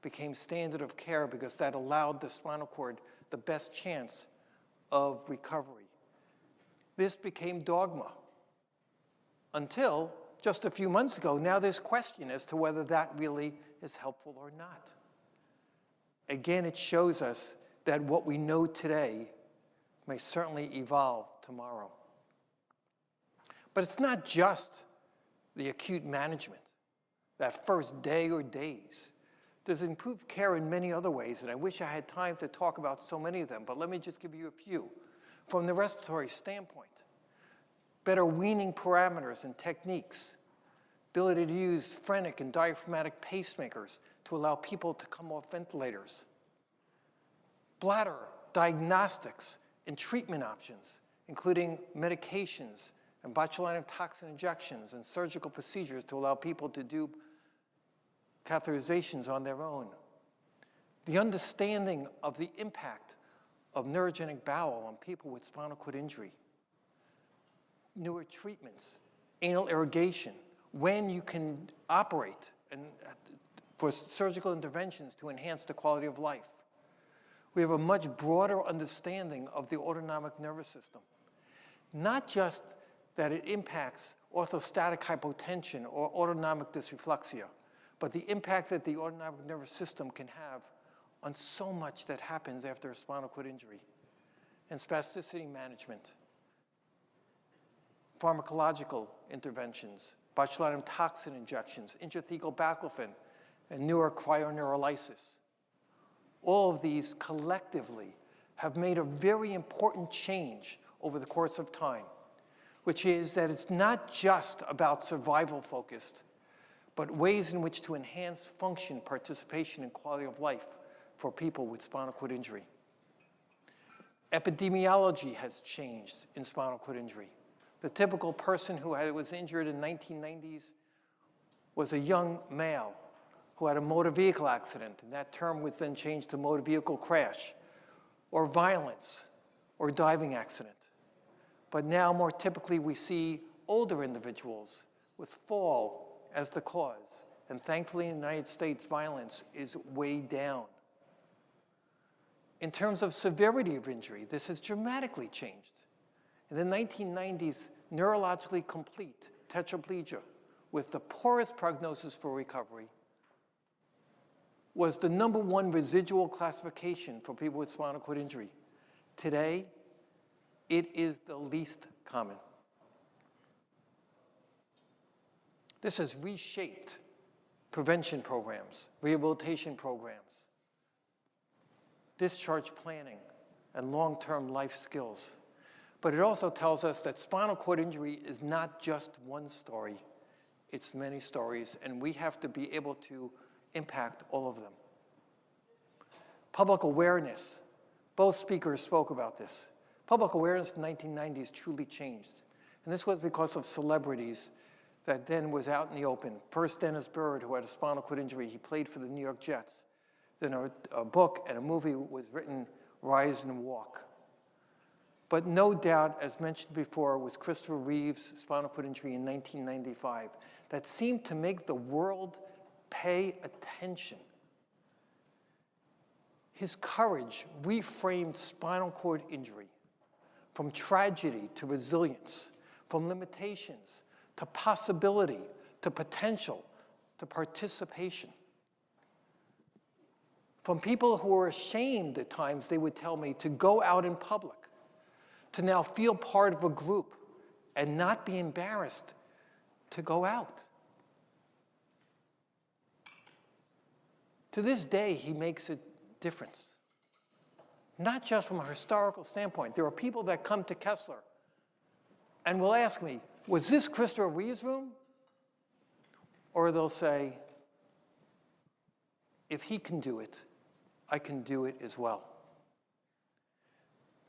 became standard of care because that allowed the spinal cord the best chance of recovery. This became dogma until just a few months ago. Now there's question as to whether that really is helpful or not. Again, it shows us that what we know today may certainly evolve tomorrow. But it's not just the acute management. that first day or days. There's improved care in many other ways, and I wish I had time to talk about so many of them, but let me just give you a few. From the respiratory standpoint, better weaning parameters and techniques, ability to use phrenic and diaphragmatic pacemakers to allow people to come off ventilators, bladder diagnostics and treatment options, including medications and botulinum toxin injections and surgical procedures to allow people to do catheterizations on their own. The understanding of the impact of neurogenic bowel on people with spinal cord injury. Newer treatments, anal irrigation, when you can operate and for surgical interventions to enhance the quality of life. We have a much broader understanding of the autonomic nervous system. Not just that it impacts orthostatic hypotension or autonomic dysreflexia, but the impact that the autonomic nervous system can have on so much that happens after a spinal cord injury. And spasticity management, pharmacological interventions, botulinum toxin injections, intrathecal baclofen, and newer cryoneurolysis. All of these collectively have made a very important change over the course of time, which is that it's not just about survival focused, but ways in which to enhance function, participation, and quality of life for people with spinal cord injury. Epidemiology has changed in spinal cord injury. The typical person who was injured in the 1990s was a young male who had a motor vehicle accident, and that term was then changed to motor vehicle crash, or violence, or diving accident. But now, more typically, we see older individuals with fall as the cause. And thankfully, in the United States, violence is way down. In terms of severity of injury, this has dramatically changed. In the 1990s, neurologically complete tetraplegia with the poorest prognosis for recovery was the #1 residual classification for people with spinal cord injury. Today, it is the least common. This has reshaped prevention programs, rehabilitation programs, discharge planning, and long-term life skills. But it also tells us that spinal cord injury is not just one story, it's many stories, and we have to be able to impact all of them. Public awareness, both speakers spoke about this. Public awareness in the 1990s truly changed. And this was because of celebrities that then was out in the open. First, Dennis Bird, who had a spinal cord injury. He played for the New York Jets. Then a book and a movie was written, Rise and Walk. But no doubt, as mentioned before, was Christopher Reeve's spinal cord injury in 1995 that seemed to make the world pay attention. His courage reframed spinal cord injury from tragedy to resilience, from limitations to possibility, to potential, to participation. From people who were ashamed at times, they would tell me, to go out in public, to now feel part of a group and not be embarrassed to go out. To this day, he makes a difference. Not just from a historical standpoint. There are people that come to Kessler and will ask me, was this Christopher Reeve's room? Or they'll say, if he can do it, I can do it as well.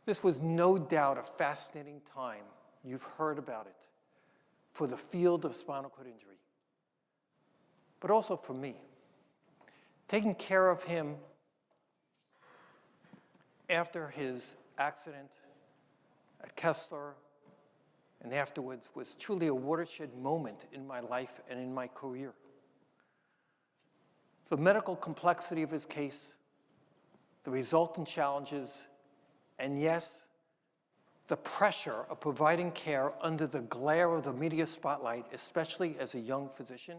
This was no doubt a fascinating time. You've heard about it for the field of spinal cord injury, but also for me. Taking care of him after his accident at Kessler and afterwards was truly a watershed moment in my life and in my career. The medical complexity of his case, the resultant challenges, and yes, the pressure of providing care under the glare of the media spotlight, especially as a young physician,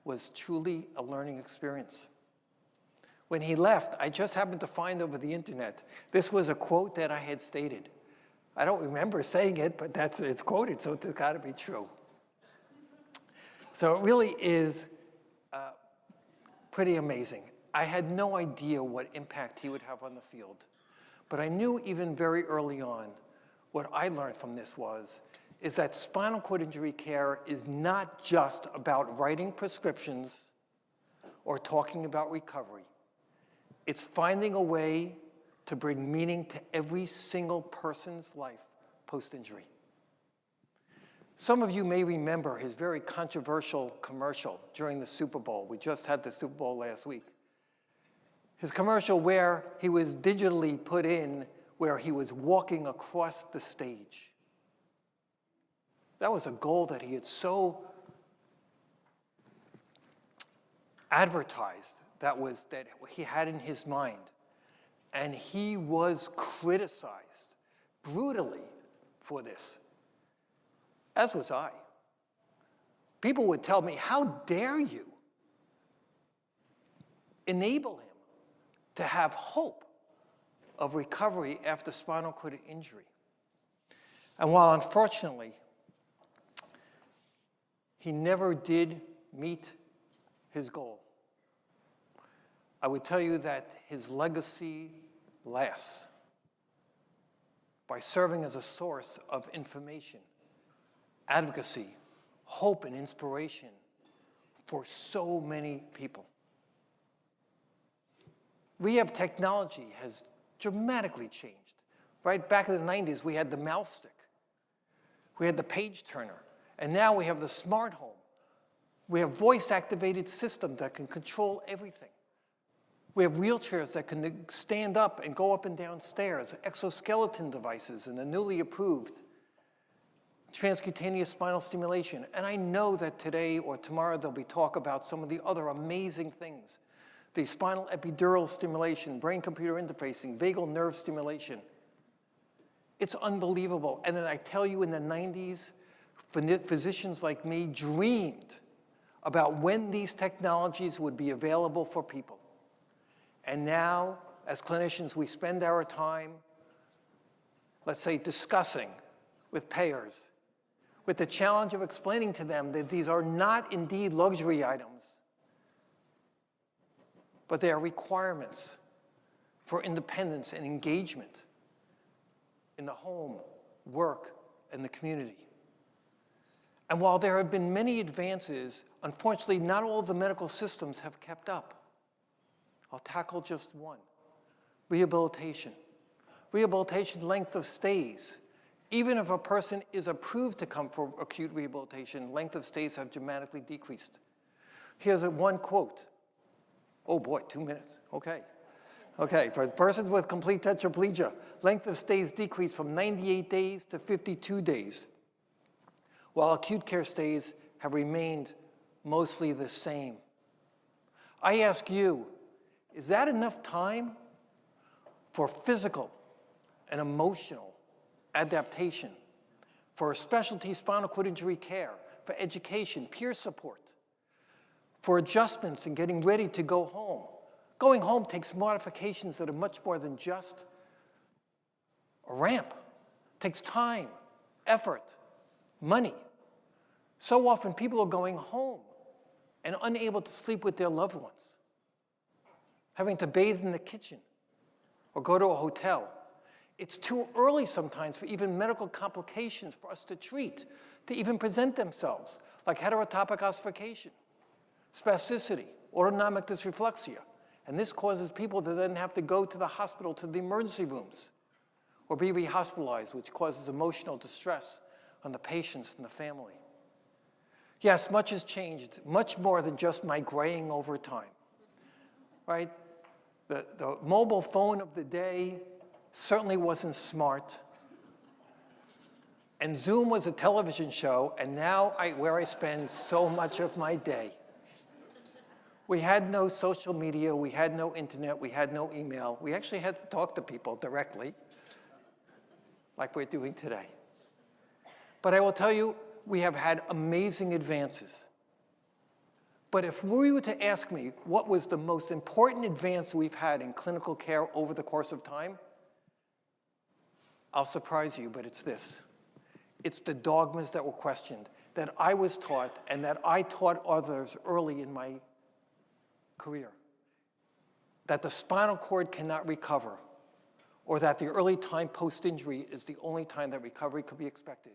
was truly a learning experience. When he left, I just happened to find over the internet, this was a quote that I had stated. I don't remember saying it, but it's quoted, so it's got to be true. So it really is Pretty amazing. I had no idea what impact he would have on the field. But I knew even very early on, what I learned from this is that spinal cord injury care is not just about writing prescriptions or talking about recovery. It's finding a way to bring meaning to every single person's life post-injury. Some of you may remember his very controversial commercial during the Super Bowl. We just had the Super Bowl last week. His commercial where he was digitally put in where he was walking across the stage. That was a goal that he had so advertised that he had in his mind. And he was criticized brutally for this, as was I. People would tell me, how dare you enable him to have hope of recovery after spinal cord injury? And while unfortunately, he never did meet his goal, I would tell you that his legacy lasts by serving as a source of information, advocacy, hope, and inspiration for so many people. Rehab technology has dramatically changed. Right back in the 90s, we had the mouse stick. We had the page turner. And now we have the smart home. We have voice-activated systems that can control everything. We have wheelchairs that can stand up and go up and down stairs, exoskeleton devices, and the newly approved transcutaneous spinal stimulation. And I know that today or tomorrow there'll be talk about some of the other amazing things. The spinal epidural stimulation, brain-computer interfacing, vagal nerve stimulation. It's unbelievable. And then I tell you, in the 90s, physicians like me dreamed about when these technologies would be available for people. And now, as clinicians, we spend our time, let's say, discussing with payers, with the challenge of explaining to them that these are not indeed luxury items, but they are requirements for independence and engagement in the home, work, and the community. And while there have been many advances, unfortunately, not all the medical systems have kept up. I'll tackle just one: rehabilitation. Rehabilitation length of stays. Even if a person is approved to come for acute rehabilitation, length of stays have dramatically decreased. Here's one quote. Oh boy, 2 minutes, okay. Okay, for persons with complete tetraplegia, length of stays decreased from 98 days to 52 days, while acute care stays have remained mostly the same. I ask you, is that enough time for physical and emotional adaptation, for specialty spinal cord injury care, for education, peer support, for adjustments and getting ready to go home? Going home takes modifications that are much more than just a ramp. It takes time, effort, money. So often people are going home and unable to sleep with their loved ones, having to bathe in the kitchen or go to a hotel. It's too early sometimes for even medical complications for us to treat, to even present themselves, like heterotopic ossification, spasticity, autonomic dysreflexia. And this causes people to then have to go to the hospital, to the emergency rooms, or be rehospitalized, which causes emotional distress on the patients and the family. Yes, much has changed, much more than just my graying over time, right? The mobile phone of the day certainly wasn't smart. And Zoom was a television show, and now where I spend so much of my day. We had no social media, we had no internet, we had no email. We actually had to talk to people directly, like we're doing today. But I will tell you, we have had amazing advances. But if we were to ask me what was the most important advance we've had in clinical care over the course of time, I'll surprise you, but it's this. It's the dogmas that were questioned, that I was taught and that I taught others early in my career, that the spinal cord cannot recover, or that the early time post-injury is the only time that recovery could be expected.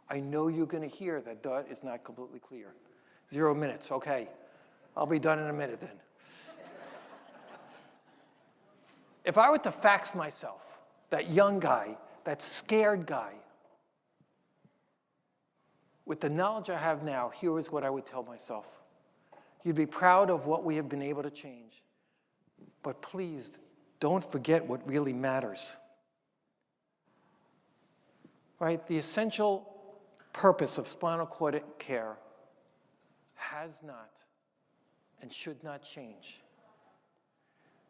I know you're going to hear that that is not completely clear. 0 minutes, okay. I'll be done in a minute then. If I were to fax myself, that young guy, that scared guy, with the knowledge I have now, here is what I would tell myself. You'd be proud of what we have been able to change, but please don't forget what really matters. Right? The essential purpose of spinal cord care has not and should not change.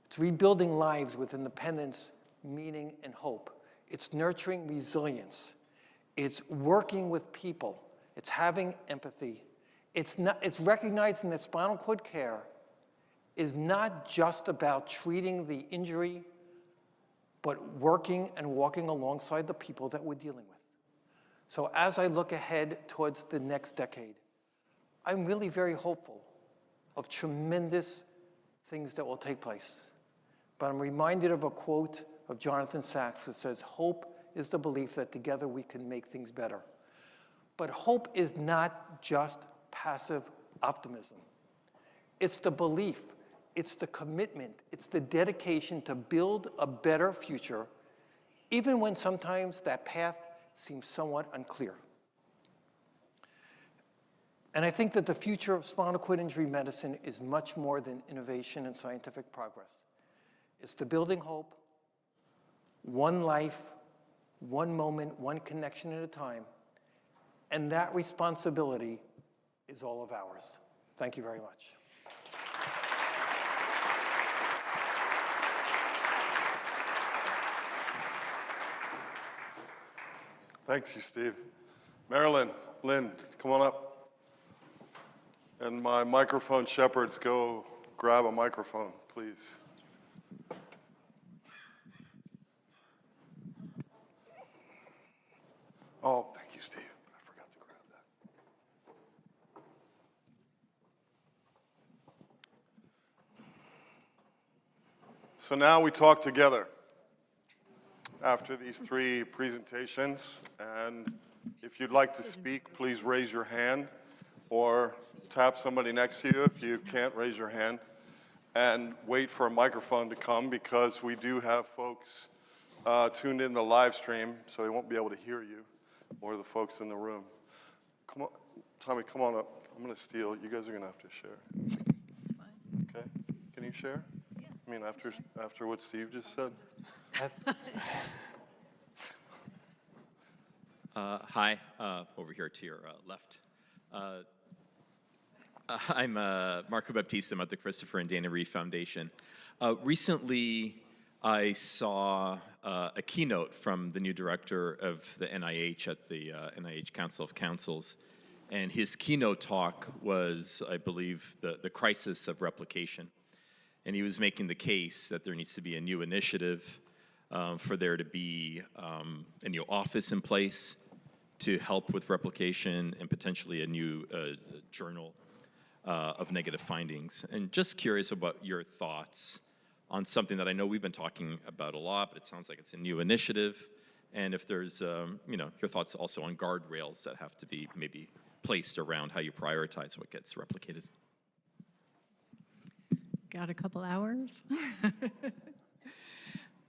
It's rebuilding lives with independence, meaning, and hope. It's nurturing resilience. It's working with people. It's having empathy. It's recognizing that spinal cord care is not just about treating the injury, but working and walking alongside the people that we're dealing with. So as I look ahead towards the next decade, I'm really very hopeful of tremendous things that will take place. But I'm reminded of a quote of Jonathan Sachs that says, "Hope is the belief that together we can make things better." But hope is not just passive optimism. It's the belief, it's the commitment, it's the dedication to build a better future, even when sometimes that path seems somewhat unclear. And I think that the future of spinal cord injury medicine is much more than innovation and scientific progress. It's the building hope, one life, one moment, one connection at a time. And that responsibility is all of ours. Thank you very much. Thanks you, Steve. Marilyn, Lynn, come on up. And my microphone shepherds, go grab a microphone, please. Oh, thank you, Steve. I forgot to grab that. So now we talk together after these 3 presentations. And if you'd like to speak, please raise your hand or tap somebody next to you if you can't raise your hand. And wait for a microphone to come, because we do have folks tuned in the live stream, so they won't be able to hear you or the folks in the room. Come on, Tommy, come on up. I'm going to steal. You guys are going to have to share. That's fine. Okay? Can you share? Yeah. I mean, after what Steve just said. Hi, over here to your left. I'm Marco Baptiste. I'm at the Christopher and Dana Reeve Foundation. Recently, I saw a keynote from the new director of the NIH at the NIH Council of Councils. And his keynote talk was, I believe, the crisis of replication. And he was making the case that there needs to be a new initiative for there to be a new office in place to help with replication, and potentially a new journal of negative findings. And just curious about your thoughts on something that I know we've been talking about a lot, but it sounds like it's a new initiative. And if there's, your thoughts also on guardrails that have to be maybe placed around how you prioritize what gets replicated. Got a couple hours?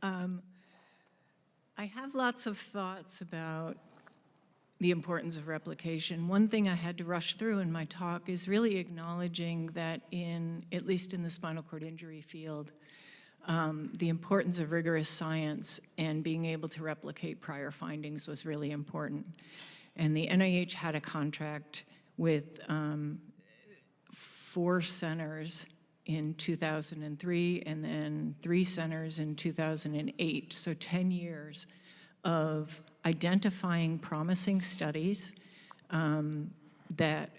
I have lots of thoughts about the importance of replication. One thing I had to rush through in my talk is really acknowledging that at least in the spinal cord injury field, the importance of rigorous science and being able to replicate prior findings was really important. And the NIH had a contract with 4 centers in 2003, and then 3 centers in 2008. So 10 years of identifying promising studies that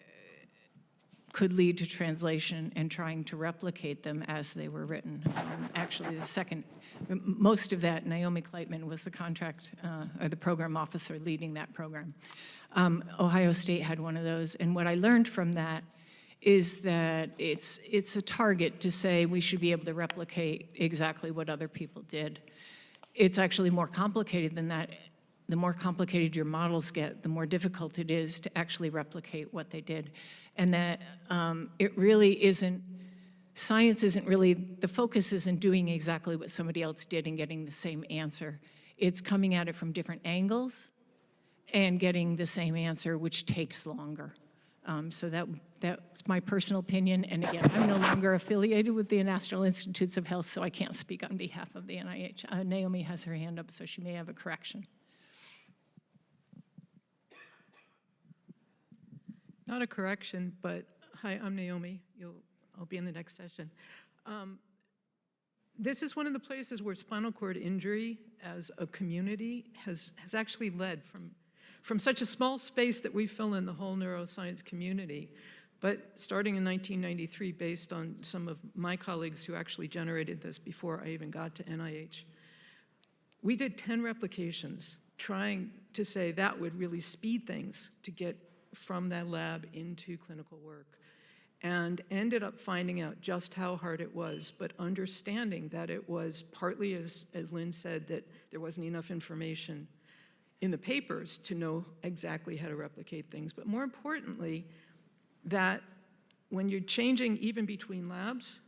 could lead to translation and trying to replicate them as they were written. Actually, most of that, Naomi Kleitman was the or the program officer leading that program. Ohio State had one of those, and what I learned from that is that it's a target to say we should be able to replicate exactly what other people did. It's actually more complicated than that. The more complicated your models get, the more difficult it is to actually replicate what they did. And that it really isn't, science isn't really, the focus isn't doing exactly what somebody else did and getting the same answer. It's coming at it from different angles and getting the same answer, which takes longer. So that's my personal opinion. And again, I'm no longer affiliated with the National Institutes of Health, so I can't speak on behalf of the NIH. Naomi has her hand up, so she may have a correction. Not a correction, but hi, I'm Naomi. I'll be in the next session. This is one of the places where spinal cord injury as a community has actually led from such a small space that we fill in the whole neuroscience community. But starting in 1993, based on some of my colleagues who actually generated this before I even got to NIH, we did 10 replications trying to say that would really speed things to get from that lab into clinical work, and ended up finding out just how hard it was, but understanding that it was partly, as Lynn said, that there wasn't enough information in the papers to know exactly how to replicate things, but more importantly, that when you're changing even between labs,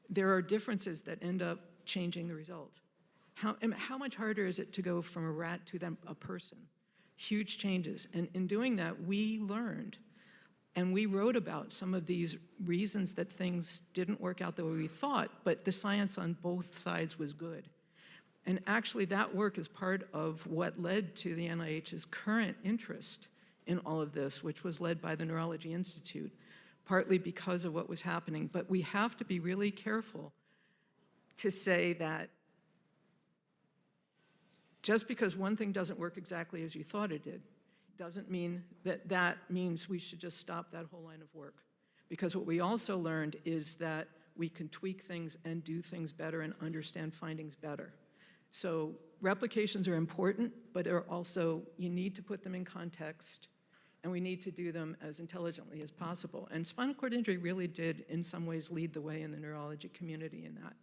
there are differences that end up changing the result. How much harder is it to go from a rat to a person? Huge changes. And in doing that, we learned, and we wrote about some of these reasons that things didn't work out the way we thought, but the science on both sides was good. And actually, that work is part of what led to the NIH's current interest in all of this, which was led by the Neurology Institute, partly because of what was happening. But we have to be really careful to say that just because one thing doesn't work exactly as you thought it did, doesn't mean that that means we should just stop that whole line of work. Because what we also learned is that we can tweak things and do things better and understand findings better. So replications are important, but they're also, you need to put them in context, and we need to do them as intelligently as possible. And spinal cord injury really did, in some ways, lead the way in the neurology community in that.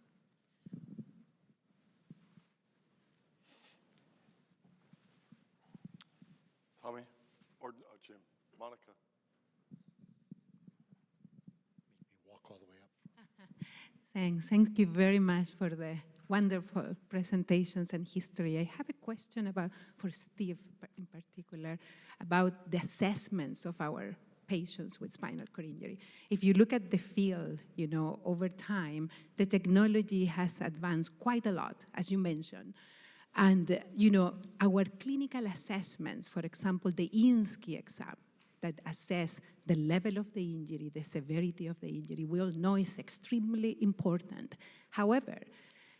Tommy or Jim? Monica? Make me walk all the way up. Thanks. Thank you very much for the wonderful presentations and history. I have a question for Steve in particular, about the assessments of our patients with spinal cord injury. If you look at the field, over time, the technology has advanced quite a lot, as you mentioned. And, our clinical assessments, for example, the INSCI exam that assess the level of the injury, the severity of the injury, we all know is extremely important. However,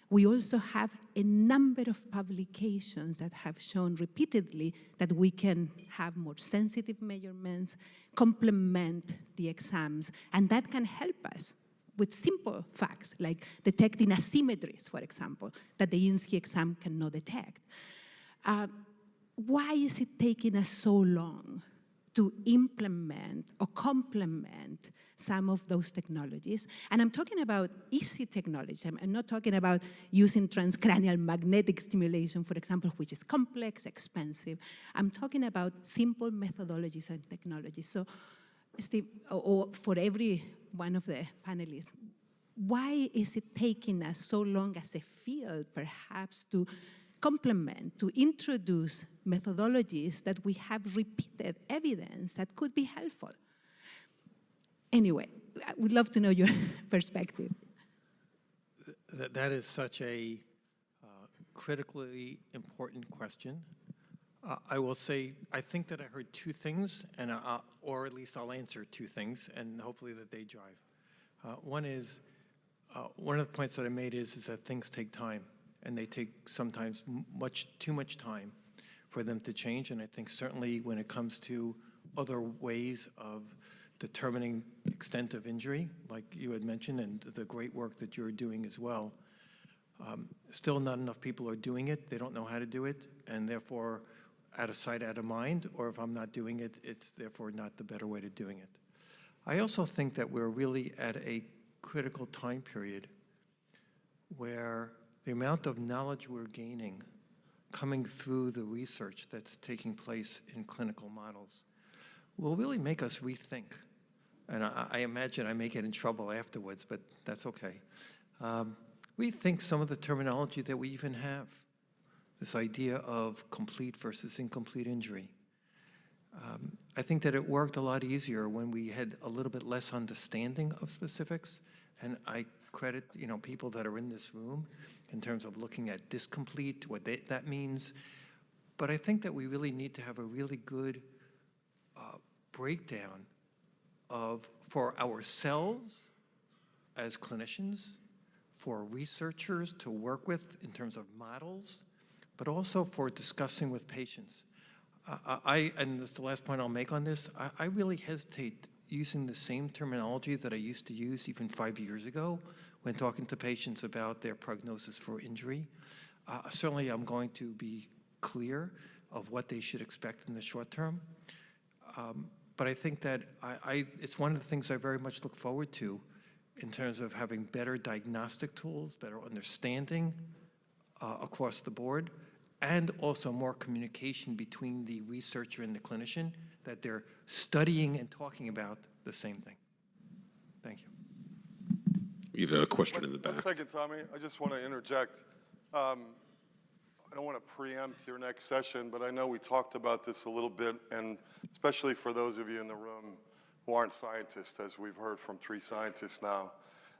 we also have a number of publications that have shown repeatedly that we can have more sensitive measurements, complement the exams, and that can help us with simple facts, like detecting asymmetries, for example, that the INSCI exam cannot detect. Why is it taking us so long to implement or complement some of those technologies? And I'm talking about easy technology. I'm not talking about using transcranial magnetic stimulation, for example, which is complex, expensive. I'm talking about simple methodologies and technologies. So, Steve, or for every one of the panelists, why is it taking us so long as a field, perhaps, to complement, to introduce methodologies that we have repeated evidence that could be helpful? Anyway, I would love to know your perspective. That is such a critically important question. I will say, I think that I heard two things, and or at least I'll answer two things, and hopefully that they drive. One is, one of the points that I made is that things take time, and they take sometimes too much time for them to change, and I think certainly when it comes to other ways of determining extent of injury, like you had mentioned, and the great work that you're doing as well, still not enough people are doing it. They don't know how to do it, and therefore, out of sight, out of mind, or if I'm not doing it, it's therefore not the better way to doing it. I also think that we're really at a critical time period where the amount of knowledge we're gaining coming through the research that's taking place in clinical models will really make us rethink. And I imagine I may get in trouble afterwards, but that's okay. Rethink some of the terminology that we even have. This idea of complete versus incomplete injury. I think that it worked a lot easier when we had a little bit less understanding of specifics, and I credit people that are in this room in terms of looking at discomplete, what that means. But I think that we really need to have a really good breakdown for ourselves as clinicians, for researchers to work with in terms of models, but also for discussing with patients. And this is the last point I'll make on this, I really hesitate using the same terminology that I used to use even 5 years ago when talking to patients about their prognosis for injury. Certainly I'm going to be clear of what they should expect in the short term. But I think that it's one of the things I very much look forward to in terms of having better diagnostic tools, better understanding across the board, and also more communication between the researcher and the clinician, that they're studying and talking about the same thing. Thank you. We have a question in the back. 1 second, Tommy. I just want to interject. I don't want to preempt your next session, but I know we talked about this a little bit, and especially for those of you in the room who aren't scientists, as we've heard from 3 scientists now,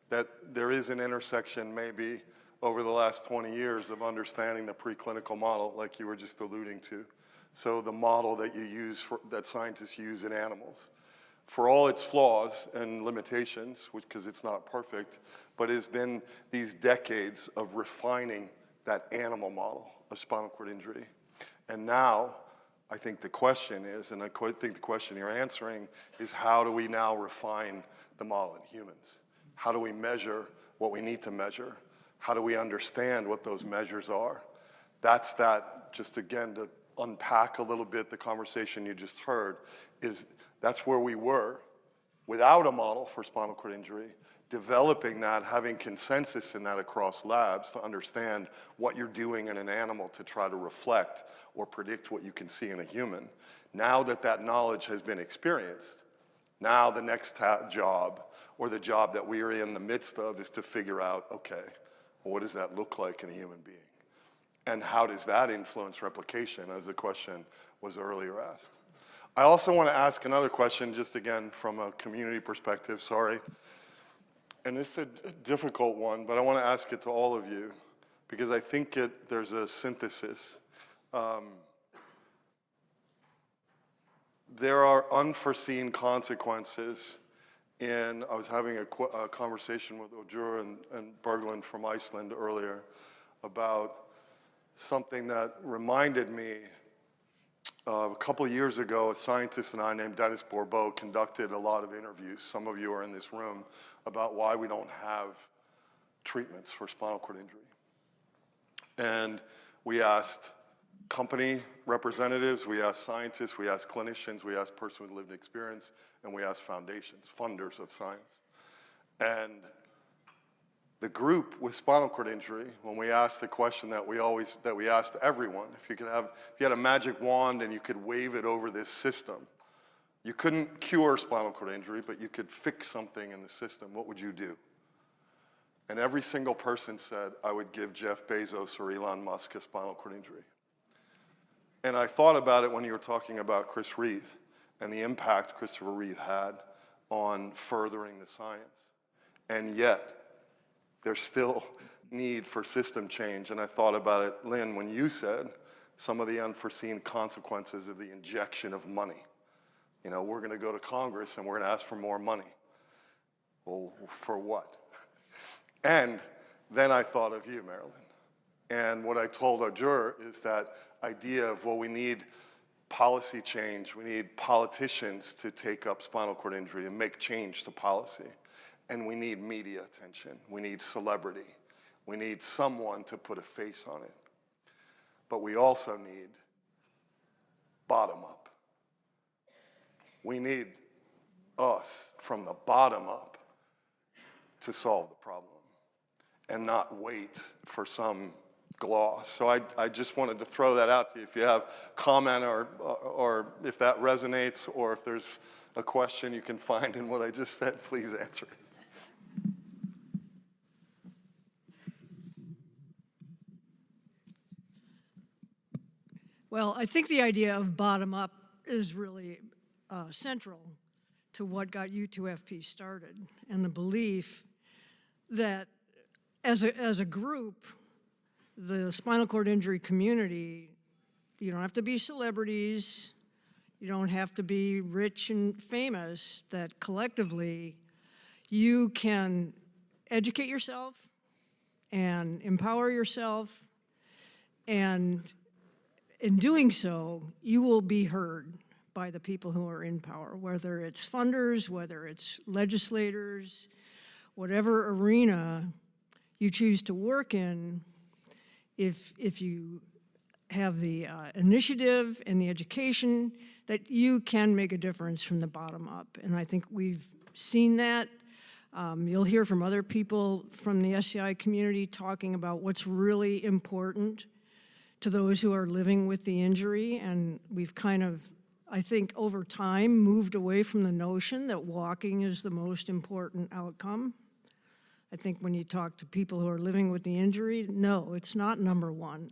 that there is an intersection maybe over the last 20 years of understanding the preclinical model, like you were just alluding to. So the model that you use, that scientists use in animals. For all its flaws and limitations, because it's not perfect, but it's been these decades of refining that animal model of spinal cord injury. And now, I think the question is, and I think the question you're answering, is how do we now refine the model in humans? How do we measure what we need to measure? How do we understand what those measures are? That's that, just again, to unpack a little bit the conversation you just heard, is that's where we were without a model for spinal cord injury, developing that, having consensus in that across labs to understand what you're doing in an animal to try to reflect or predict what you can see in a human. Now that that knowledge has been experienced, now the next job, or the job that we are in the midst of, is to figure out, okay, well, what does that look like in a human being? And how does that influence replication, as the question was earlier asked? I also want to ask another question, just again from a community perspective, sorry. And it's a difficult one, but I want to ask it to all of you, because I think there's a synthesis. There are unforeseen consequences I was having a conversation with Ojur and Berglund from Iceland earlier about something that reminded me a couple of years ago, a scientist and I named Dennis Bourbeau conducted a lot of interviews, some of you are in this room, about why we don't have treatments for spinal cord injury. And we asked company representatives, we asked scientists, we asked clinicians, we asked person with lived experience, and we asked foundations, funders of science. And the group with spinal cord injury, when we asked the question that we asked everyone, if you had a magic wand and you could wave it over this system, you couldn't cure spinal cord injury, but you could fix something in the system, what would you do? And every single person said, I would give Jeff Bezos or Elon Musk a spinal cord injury. And I thought about it when you were talking about Chris Reeve and the impact Christopher Reeve had on furthering the science. And yet, there's still need for system change. And I thought about it, Lynn, when you said some of the unforeseen consequences of the injection of money. You know, we're going to go to Congress and we're going to ask for more money. Well, for what? And then I thought of you, Marilyn. And what I told Ojur is that idea of, well, we need policy change. We need politicians to take up spinal cord injury and make change to policy. And we need media attention. We need celebrity. We need someone to put a face on it. But we also need bottom up. We need us from the bottom up to solve the problem and not wait for some gloss. So I just wanted to throw that out to you. If you have comment or if that resonates, or if there's a question you can find in what I just said, please answer it. Well, I think the idea of bottom-up is really central to what got U2FP started, and the belief that as a group, the spinal cord injury community, you don't have to be celebrities, you don't have to be rich and famous, that collectively you can educate yourself and empower yourself, and in doing so, you will be heard by the people who are in power, whether it's funders, whether it's legislators, whatever arena you choose to work in. If you have the initiative and the education, that you can make a difference from the bottom up. And I think we've seen that. You'll hear from other people from the SCI community talking about what's really important to those who are living with the injury. And we've kind of, I think, over time, moved away from the notion that walking is the most important outcome. I think when you talk to people who are living with the injury, no, it's not number one.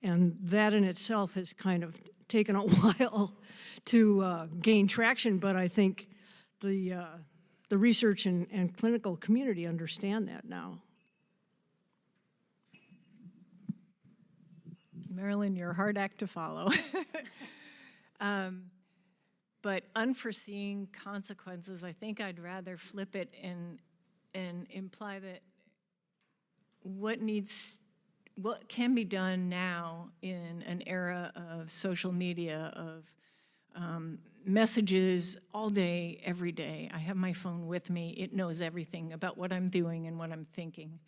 And that in itself has kind of taken a while to gain traction, but I think the research and clinical community understand that now. Marilyn, you're a hard act to follow. But unforeseen consequences, I think I'd rather flip it and imply that what can be done now in an era of social media, of messages all day, every day. I have my phone with me. It knows everything about what I'm doing and what I'm thinking.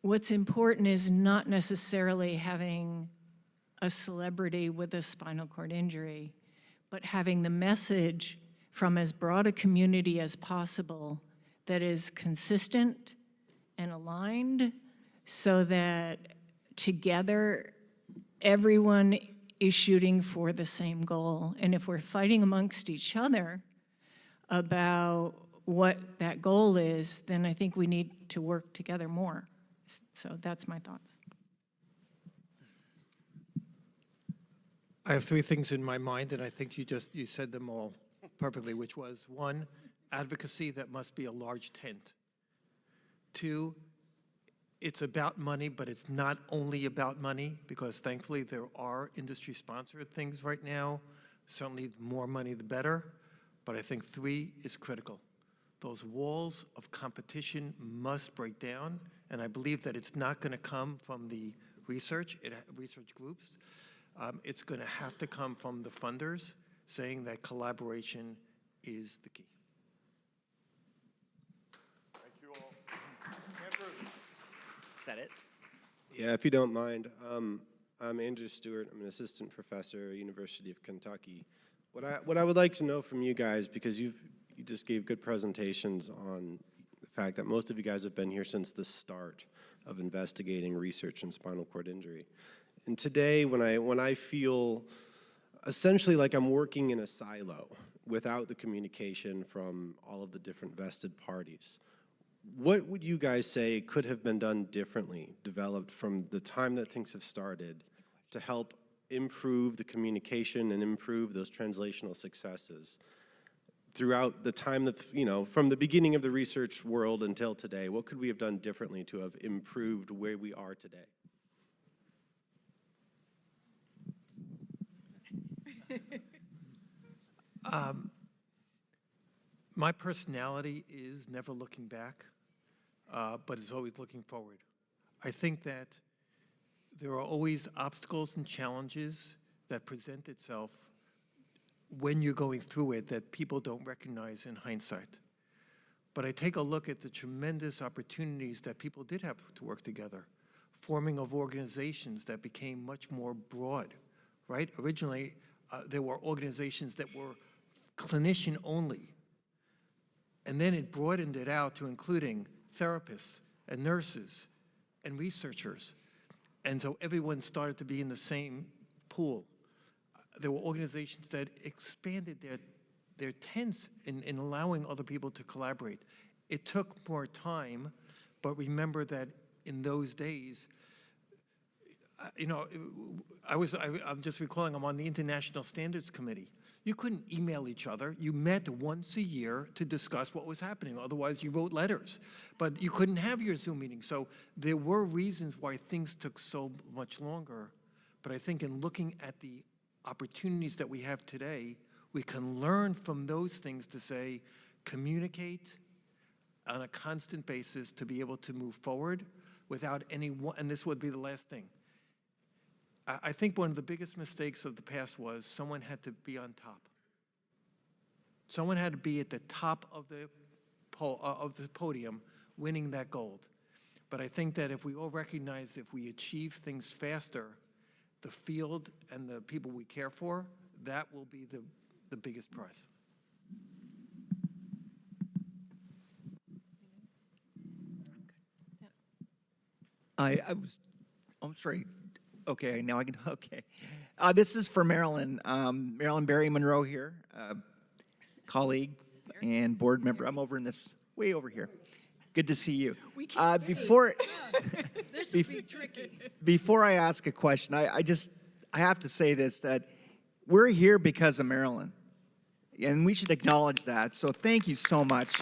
What's important is not necessarily having a celebrity with a spinal cord injury, but having the message from as broad a community as possible that is consistent and aligned, so that together everyone is shooting for the same goal. And if we're fighting amongst each other about what that goal is, then I think we need to work together more. So that's my thoughts. I have three things in my mind, and I think you said them all perfectly, which was, one, advocacy that must be a large tent. Two, it's about money, but it's not only about money, because thankfully there are industry-sponsored things right now. Certainly the more money, the better. But I think three is critical. Those walls of competition must break down, and I believe that it's not going to come from the research groups. It's going to have to come from the funders saying that collaboration is the key. Thank you all. Andrew. Is that it? Yeah, if you don't mind. I'm Andrew Stewart. I'm an assistant professor at University of Kentucky. What I would like to know from you guys, because you just gave good presentations on the fact that most of you guys have been here since the start of investigating research in spinal cord injury. And today, when I feel essentially like I'm working in a silo without the communication from all of the different vested parties, what would you guys say could have been done differently, developed from the time that things have started, to help improve the communication and improve those translational successes throughout the time that, from the beginning of the research world until today? What could we have done differently to have improved where we are today? My personality is never looking back, but is always looking forward. I think that there are always obstacles and challenges that present itself when you're going through it that people don't recognize in hindsight. But I take a look at the tremendous opportunities that people did have to work together, forming of organizations that became much more broad, right? Originally, there were organizations that were clinician only. And then it broadened it out to including therapists and nurses and researchers. And so everyone started to be in the same pool. There were organizations that expanded their tents in allowing other people to collaborate. It took more time, but remember that in those days, you know, I'm just recalling, I'm on the International Standards Committee. You couldn't email each other. You met once a year to discuss what was happening. Otherwise, you wrote letters. But you couldn't have your Zoom meeting. So there were reasons why things took so much longer. But I think in looking at the opportunities that we have today, we can learn from those things to say, communicate on a constant basis to be able to move forward without any one, and this would be the last thing. I think one of the biggest mistakes of the past was someone had to be on top. Someone had to be at the top of the podium winning that gold. But I think that if we all recognize if we achieve things faster, the field and the people we care for, that will be the biggest prize. I'm sorry. Okay, now I can, okay. This is for Marilyn. Marilyn Barry Monroe here, colleague and board member. I'm over in this, way over here. Good to see you. Before, This would be tricky. before I ask a question, I have to say this, that we're here because of Marilyn. And we should acknowledge that. So thank you so much.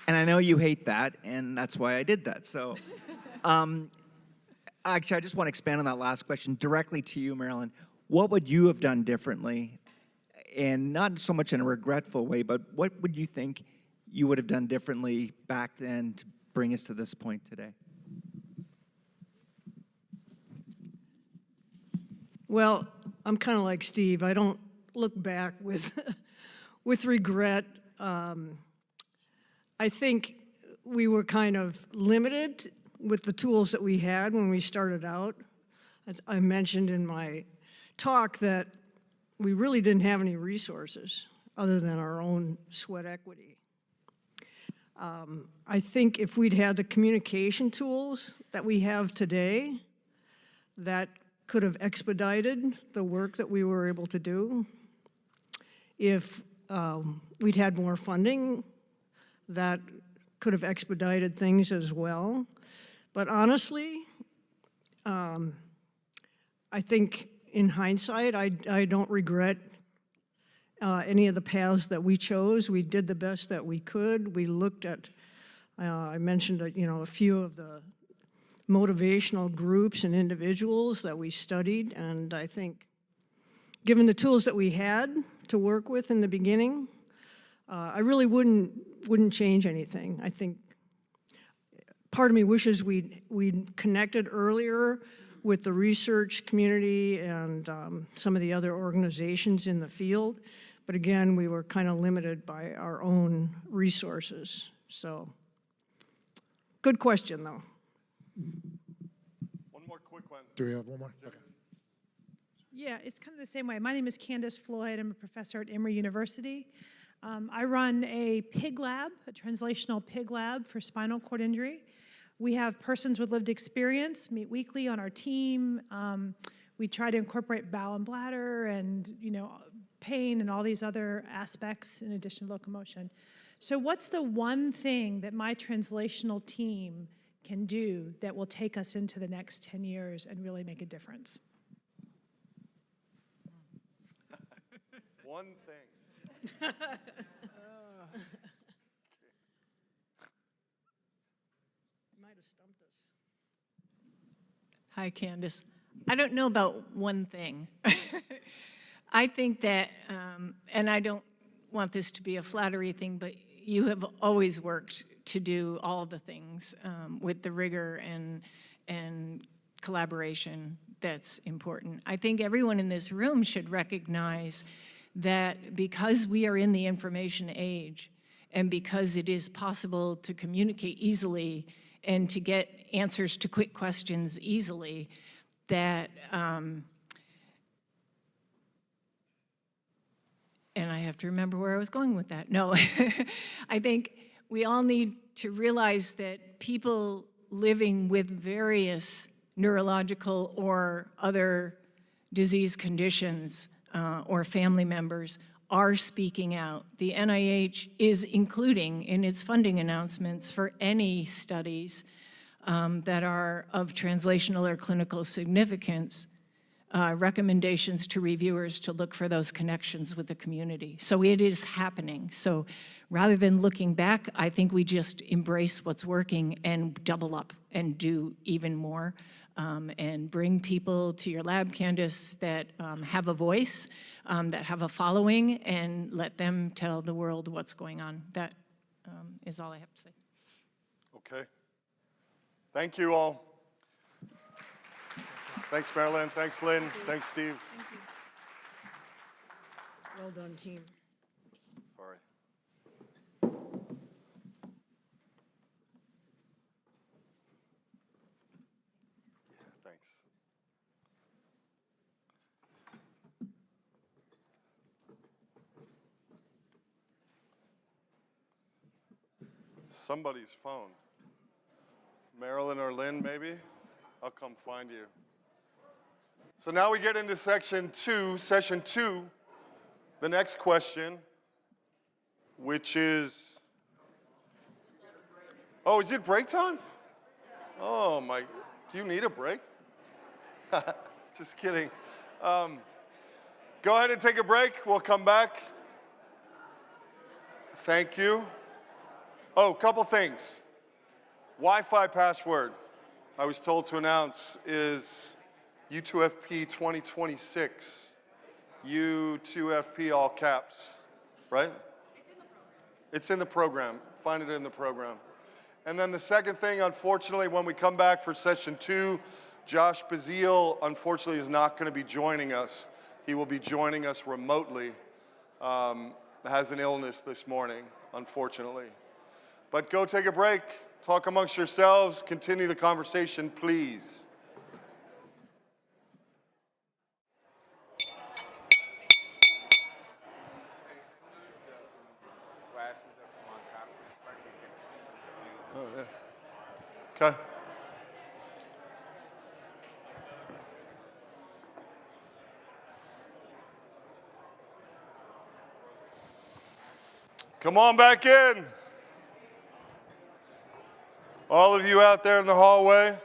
And I know you hate that, and that's why I did that. So, actually, I just want to expand on that last question directly to you, Marilyn. What would you have done differently? And not so much in a regretful way, but what would you think you would have done differently back then to bring us to this point today? Well, I'm kind of like Steve. I don't look back with, with regret. I think we were kind of limited with the tools that we had when we started out. I mentioned in my talk that we really didn't have any resources other than our own sweat equity. I think if we'd had the communication tools that we have today, that could have expedited the work that we were able to do. If we'd had more funding, that could have expedited things as well. But honestly, I think in hindsight, I don't regret any of the paths that we chose. We did the best that we could. We looked at, I mentioned, a few of the motivational groups and individuals that we studied, and I think given the tools that we had to work with in the beginning, I really wouldn't change anything. I think part of me wishes we'd connected earlier with the research community and some of the other organizations in the field. But again, we were kind of limited by our own resources. So, good question though. One more quick one. Do we have one more? Okay. Yeah, it's kind of the same way. My name is Candace Floyd. I'm a professor at Emory University. I run a PIG lab, a translational PIG lab for spinal cord injury. We have persons with lived experience meet weekly on our team. We try to incorporate bowel and bladder and, pain and all these other aspects in addition to locomotion. So what's the one thing that my translational team can do that will take us into the next 10 years and really make a difference? One thing. You might have stumped us. Hi, Candace. I don't know about one thing. I think that, and I don't want this to be a flattery thing, but you have always worked to do all the things with the rigor and collaboration that's important. I think everyone in this room should recognize that because we are in the information age and because it is possible to communicate easily and to get answers to quick questions easily, that have to remember where I was going with that. No, I think we all need to realize that people living with various neurological or other disease conditions or family members are speaking out. The NIH is including in its funding announcements for any studies that are of translational or clinical significance, recommendations to reviewers to look for those connections with the community. So it is happening. So rather than looking back, I think we just embrace what's working and double up and do even more and bring people to your lab, Candace, that have a voice, that have a following, and let them tell the world what's going on. That is all I have to say. Okay. Thank you all. Thanks, Marilyn. Thanks, Lynn. Thanks, Steve. Thank you. Well done, team. Sorry. Yeah, thanks. Somebody's phone. Marilyn or Lynn, maybe? I'll come find you. So now we get into session two, the next question, which is, oh, is it break time? Oh my, do you need a break? Just kidding. Go ahead and take a break, we'll come back. Thank you. Oh, couple things. Wi-Fi password, I was told to announce, is U2FP 2026. U2FP all caps, right? It's in the program. Find it in the program. And then the second thing, unfortunately, when we come back for session 2, Josh Basile, unfortunately, is not going to be joining us. He will be joining us remotely. Has an illness this morning, unfortunately. But go take a break. Talk amongst yourselves. Continue the conversation, please. Oh, yeah. Okay. Come on back in. All of you out there in the hallway.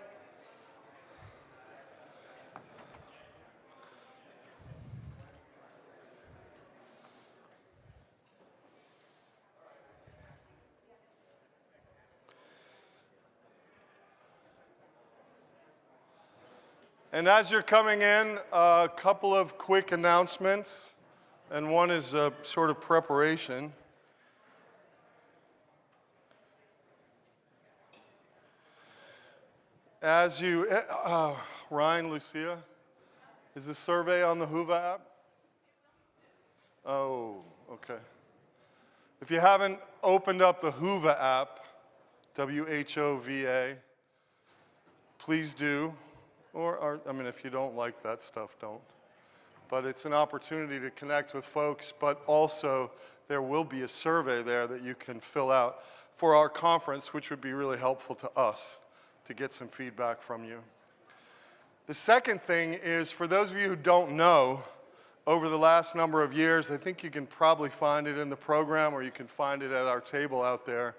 And as you're coming in, a couple of quick announcements, and one is a sort of preparation. As you, Ryan, Lucia, is the survey on the Whova app? Oh, okay. If you haven't opened up the Whova app, W-H-O-V-A, please do. Or, I mean, if you don't like that stuff, don't. But it's an opportunity to connect with folks, but also there will be a survey there that you can fill out for our conference, which would be really helpful to us to get some feedback from you. The second thing is, for those of you who don't know, over the last number of years, I think you can probably find it in the program or you can find it at our table out there,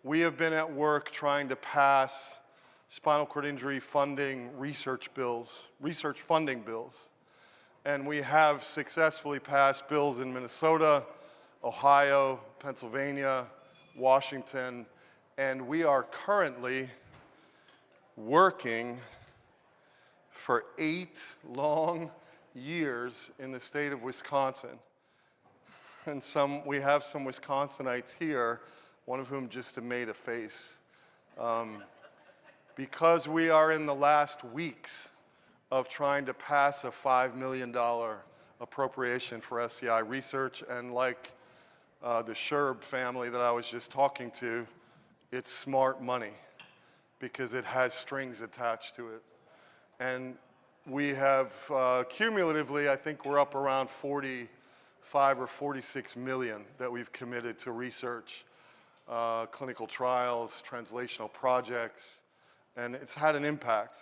we have been at work trying to pass spinal cord injury funding research funding bills. And we have successfully passed bills in Minnesota, Ohio, Pennsylvania, Washington, and we are currently working for 8 long years in the state of Wisconsin. And we have some Wisconsinites here, one of whom just made a face. Because we are in the last weeks of trying to pass a $5 million appropriation for SCI research, and like the Sherb family that I was just talking to, it's smart money because it has strings attached to it. And we have cumulatively, I think we're up around 40 or 46 million that we've committed to research, clinical trials, translational projects, and it's had an impact.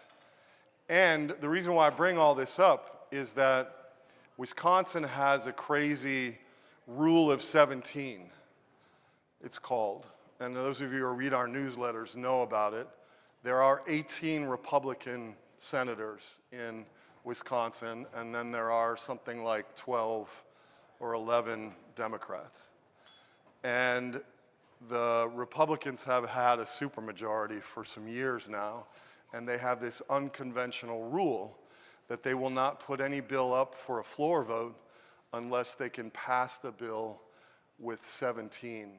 And the reason why I bring all this up is that Wisconsin has a crazy rule of 17, it's called. And those of you who read our newsletters know about it. There are 18 Republican senators in Wisconsin, and then there are something like 12 or 11 Democrats. And the Republicans have had a supermajority for some years now, and they have this unconventional rule that they will not put any bill up for a floor vote unless they can pass the bill with 17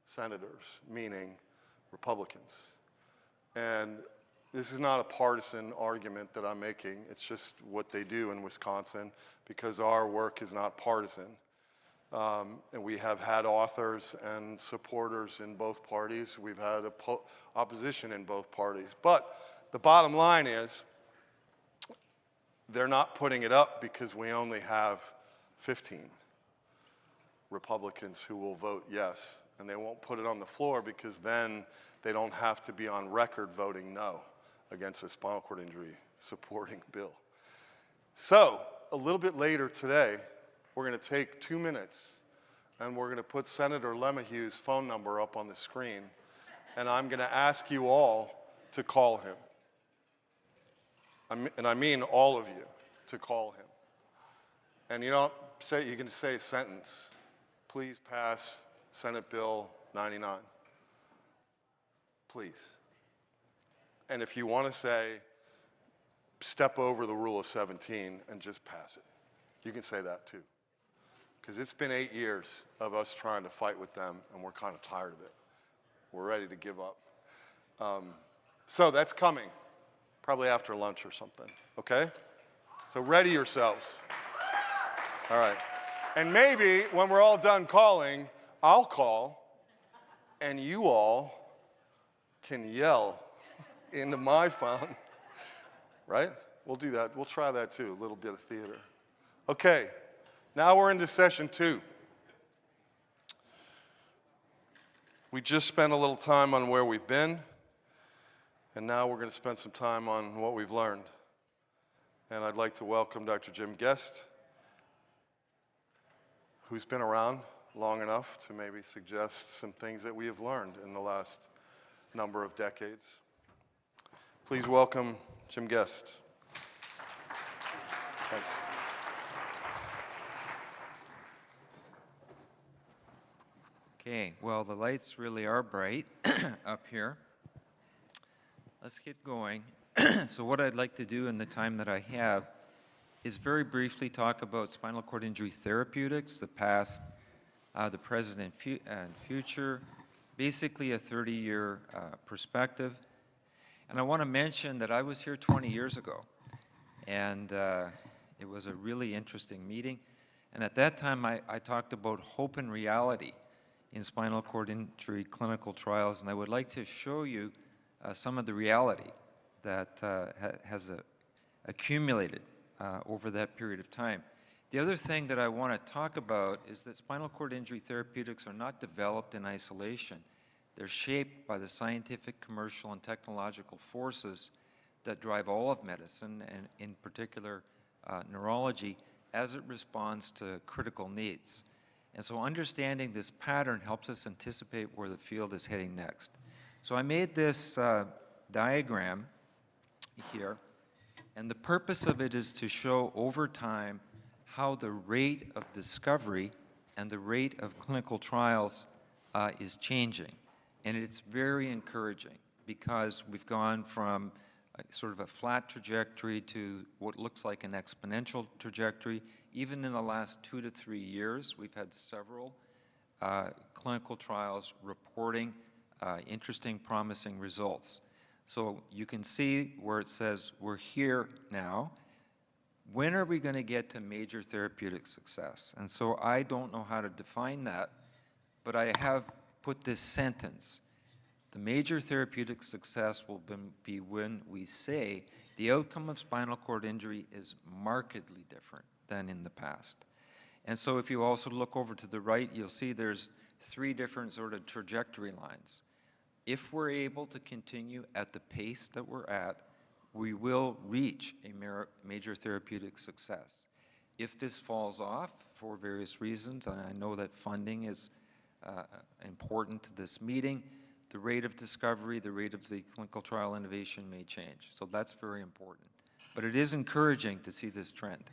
senators, meaning Republicans. And this is not a partisan argument that I'm making. It's just what they do in Wisconsin because our work is not partisan. And we have had authors and supporters in both parties. We've had opposition in both parties. But the bottom line is they're not putting it up because we only have 15 Republicans who will vote yes. And they won't put it on the floor because then they don't have to be on record voting no against a spinal cord injury supporting bill. So a little bit later today, we're going to take 2 minutes and we're going to put Senator Lemahieu's phone number up on the screen, and I'm going to ask you all to call him. And I mean all of you to call him. And you don't say, you can say a sentence. Please pass Senate Bill 99. Please. And if you want to say, step over the rule of 17 and just pass it, you can say that too. Because it's been 8 years of us trying to fight with them, and we're kind of tired of it. We're ready to give up. So that's coming, probably after lunch or something, okay? So ready yourselves. All right. And maybe when we're all done calling, I'll call, and you all can yell into my phone, right? We'll do that. We'll try that too, a little bit of theater. Okay, now we're into session 2. We just spent a little time on where we've been, and now we're going to spend some time on what we've learned. And I'd like to welcome Dr. Jim Guest, who's been around long enough to maybe suggest some things that we have learned in the last number of decades. Please welcome Jim Guest. Thanks. Okay, well, the lights really are bright up here. Let's get going. So what I'd like to do in the time that I have is very briefly talk about spinal cord injury therapeutics, the past, the present, and future, basically a 30-year perspective. And I want to mention that I was here 20 years ago, and it was a really interesting meeting. And at that time, I talked about hope and reality in spinal cord injury clinical trials, and I would like to show you some of the reality that has accumulated over that period of time. The other thing that I want to talk about is that spinal cord injury therapeutics are not developed in isolation. They're shaped by the scientific, commercial, and technological forces that drive all of medicine, and in particular neurology, as it responds to critical needs. And so understanding this pattern helps us anticipate where the field is heading next. So I made this diagram here, and the purpose of it is to show over time how the rate of discovery and the rate of clinical trials is changing. And it's very encouraging because we've gone from sort of a flat trajectory to what looks like an exponential trajectory. Even in the last 2 to 3 years, we've had several clinical trials reporting interesting, promising results. So you can see where it says we're here now. When are we going to get to major therapeutic success? And so I don't know how to define that, but I have put this sentence. The major therapeutic success will be when we say the outcome of spinal cord injury is markedly different than in the past. And so if you also look over to the right, you'll see there's 3 different sort of trajectory lines. If we're able to continue at the pace that we're at, we will reach a major therapeutic success. If this falls off for various reasons, and I know that funding is important to this meeting, the rate of discovery, the rate of the clinical trial innovation may change. So that's very important. But it is encouraging to see this trend.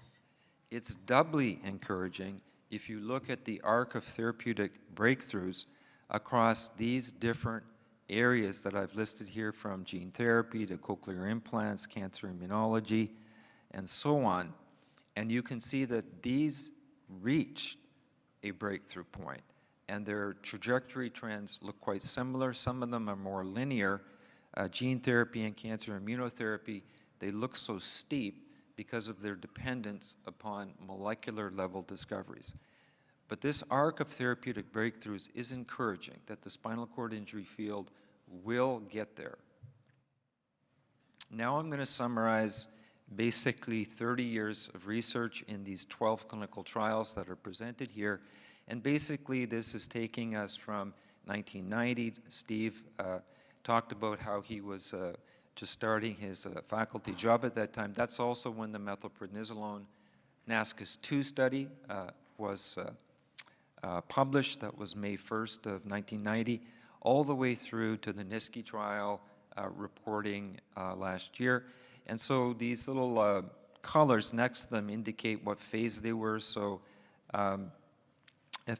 It's doubly encouraging if you look at the arc of therapeutic breakthroughs across these different areas that I've listed here, from gene therapy to cochlear implants, cancer immunology, and so on. And you can see that these reached a breakthrough point, and their trajectory trends look quite similar. Some of them are more linear. Gene therapy and cancer immunotherapy, they look so steep because of their dependence upon molecular level discoveries. But this arc of therapeutic breakthroughs is encouraging that the spinal cord injury field will get there. Now I'm going to summarize basically 30 years of research in these 12 clinical trials that are presented here. And basically this is taking us from 1990. Steve talked about how he was just starting his faculty job at that time. That's also when the methylprednisolone NASCUS-2 study was published. That was May 1st of 1990, all the way through to the NISCI trial reporting last year. And so these little colors next to them indicate what phase they were. So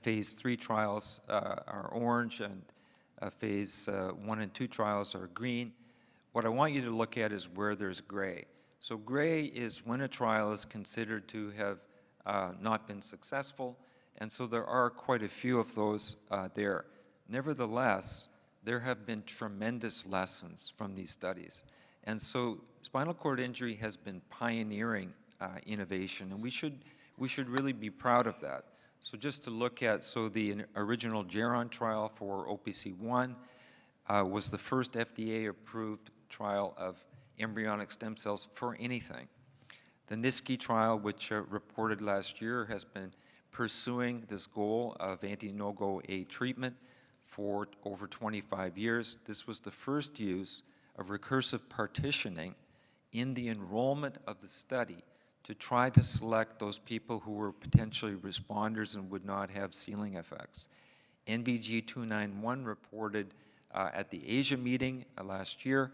phase 3 trials are orange, and phase 1 and 2 trials are green. What I want you to look at is where there's gray. So gray is when a trial is considered to have not been successful, and so there are quite a few of those there. Nevertheless, there have been tremendous lessons from these studies. And so spinal cord injury has been pioneering innovation, and we should really be proud of that. So just to look at, so the original Geron trial for OPC1 was the first FDA-approved trial of embryonic stem cells for anything. The NISCI trial, which reported last year, has been pursuing this goal of anti-no-go-A treatment for over 25 years. This was the first use of recursive partitioning in the enrollment of the study to try to select those people who were potentially responders and would not have ceiling effects. NBG 291 reported at the Asia meeting last year,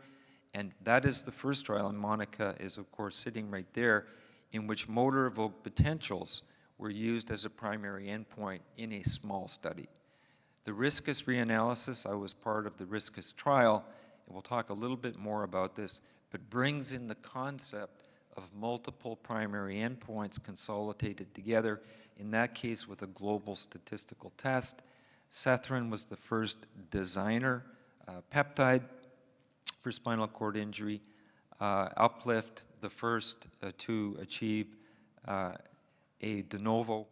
and that is the first trial, and Monica is of course sitting right there, in which motor evoked potentials were used as a primary endpoint in a small study. The RISCUS reanalysis, I was part of the RISCUS trial, and we'll talk a little bit more about this, but brings in the concept of multiple primary endpoints consolidated together, in that case with a global statistical test. Sethrin was the first designer peptide for spinal cord injury. Uplift, the first to achieve a de novo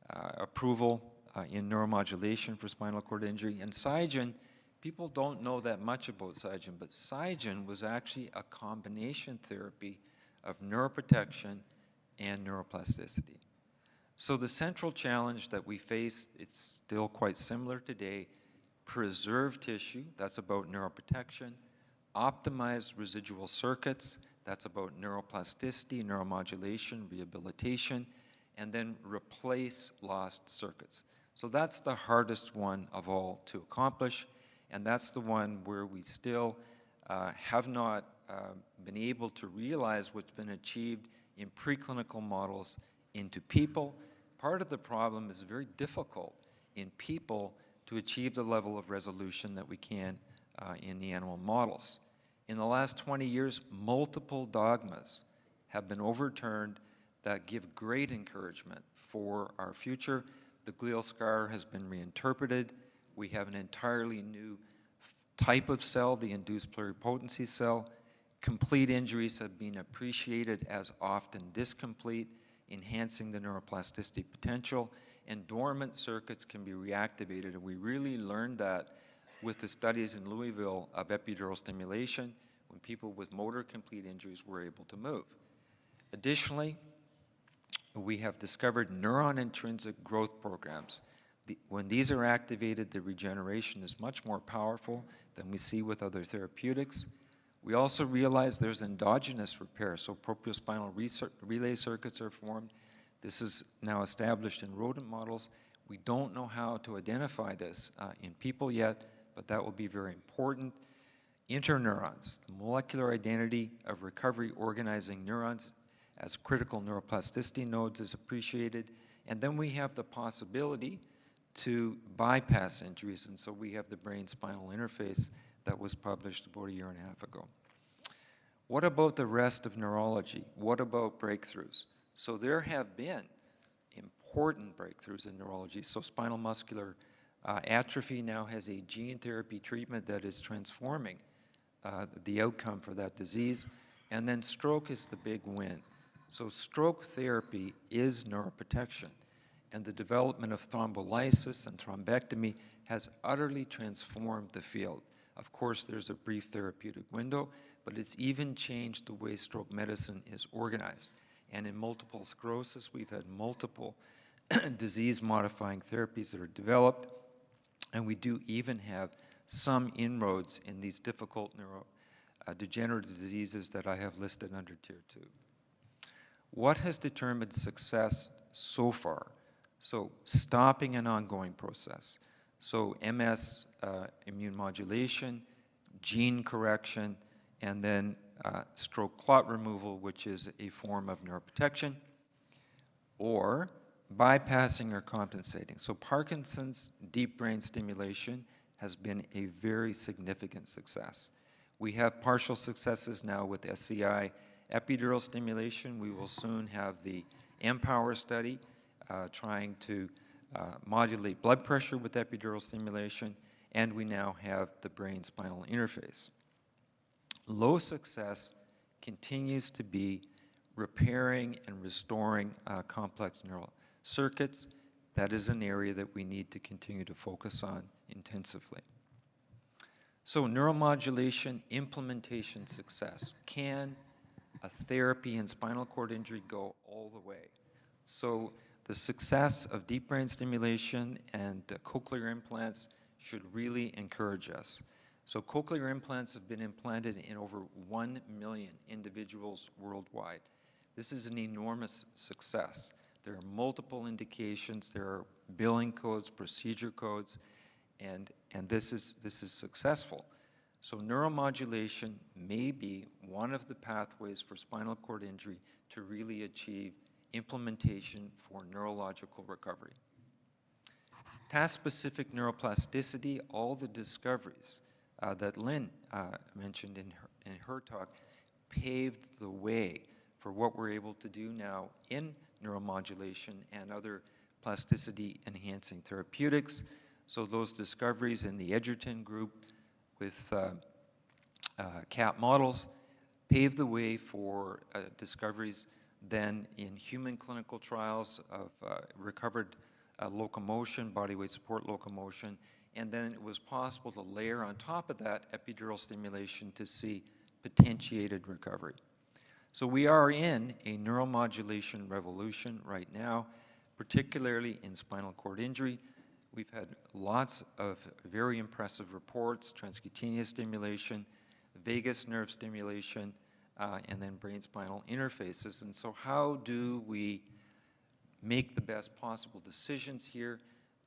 approval in neuromodulation for spinal cord injury. And Cygen, people don't know that much about Cygen, but Cygen was actually a combination therapy of neuroprotection and neuroplasticity. So the central challenge that we face, it's still quite similar today: preserve tissue, that's about neuroprotection; optimize residual circuits, that's about neuroplasticity, neuromodulation, rehabilitation; and then replace lost circuits. So that's the hardest one of all to accomplish, and that's the one where we still have not been able to realize what's been achieved in preclinical models into people. Part of the problem is very difficult in people to achieve the level of resolution that we can in the animal models. In the last 20 years, multiple dogmas have been overturned that give great encouragement for our future. The glial scar has been reinterpreted. We have an entirely new type of cell, the induced pluripotency cell. Complete injuries have been appreciated as often discomplete, enhancing the neuroplasticity potential, and dormant circuits can be reactivated. And we really learned that with the studies in Louisville of epidural stimulation, when people with motor complete injuries were able to move. Additionally, we have discovered neuron intrinsic growth programs. When these are activated, the regeneration is much more powerful than we see with other therapeutics. We also realize there's endogenous repair, so propriospinal relay circuits are formed. This is now established in rodent models. We don't know how to identify this in people yet, but that will be very important. Interneurons, the molecular identity of recovery organizing neurons as critical neuroplasticity nodes is appreciated. And then we have the possibility to bypass injuries, and so we have the brain-spinal interface that was published about 1.5 years ago. What about the rest of neurology? What about breakthroughs? So there have been important breakthroughs in neurology. So spinal muscular atrophy now has a gene therapy treatment that is transforming the outcome for that disease. And then stroke is the big win. So stroke therapy is neuroprotection. And the development of thrombolysis and thrombectomy has utterly transformed the field. Of course, there's a brief therapeutic window, but it's even changed the way stroke medicine is organized. And in multiple sclerosis, we've had multiple disease-modifying therapies that are developed, and we do even have some inroads in these difficult neurodegenerative diseases that I have listed under Tier 2. What has determined success so far? So stopping an ongoing process. So MS immune modulation, gene correction, and then stroke clot removal, which is a form of neuroprotection, or bypassing or compensating. So Parkinson's deep brain stimulation has been a very significant success. We have partial successes now with SCI epidural stimulation. We will soon have the Empower study trying to modulate blood pressure with epidural stimulation, and we now have the brain-spinal interface. Low success continues to be repairing and restoring complex neural circuits. That is an area that we need to continue to focus on intensively. So neuromodulation implementation success. Can a therapy in spinal cord injury go all the way? So the success of deep brain stimulation and cochlear implants should really encourage us. So cochlear implants have been implanted in over 1 million individuals worldwide. This is an enormous success. There are multiple indications, there are billing codes, procedure codes, and this is successful. So neuromodulation may be one of the pathways for spinal cord injury to really achieve implementation for neurological recovery. Task-specific neuroplasticity, all the discoveries that Lynn mentioned in her talk, paved the way for what we're able to do now in neuromodulation and other plasticity-enhancing therapeutics. So those discoveries in the Edgerton group with cat models paved the way for discoveries then in human clinical trials of recovered locomotion, body weight support locomotion, and then it was possible to layer on top of that epidural stimulation to see potentiated recovery. So we are in a neuromodulation revolution right now, particularly in spinal cord injury. We've had lots of very impressive reports, transcutaneous stimulation, vagus nerve stimulation, and then brain-spinal interfaces. And so how do we make the best possible decisions here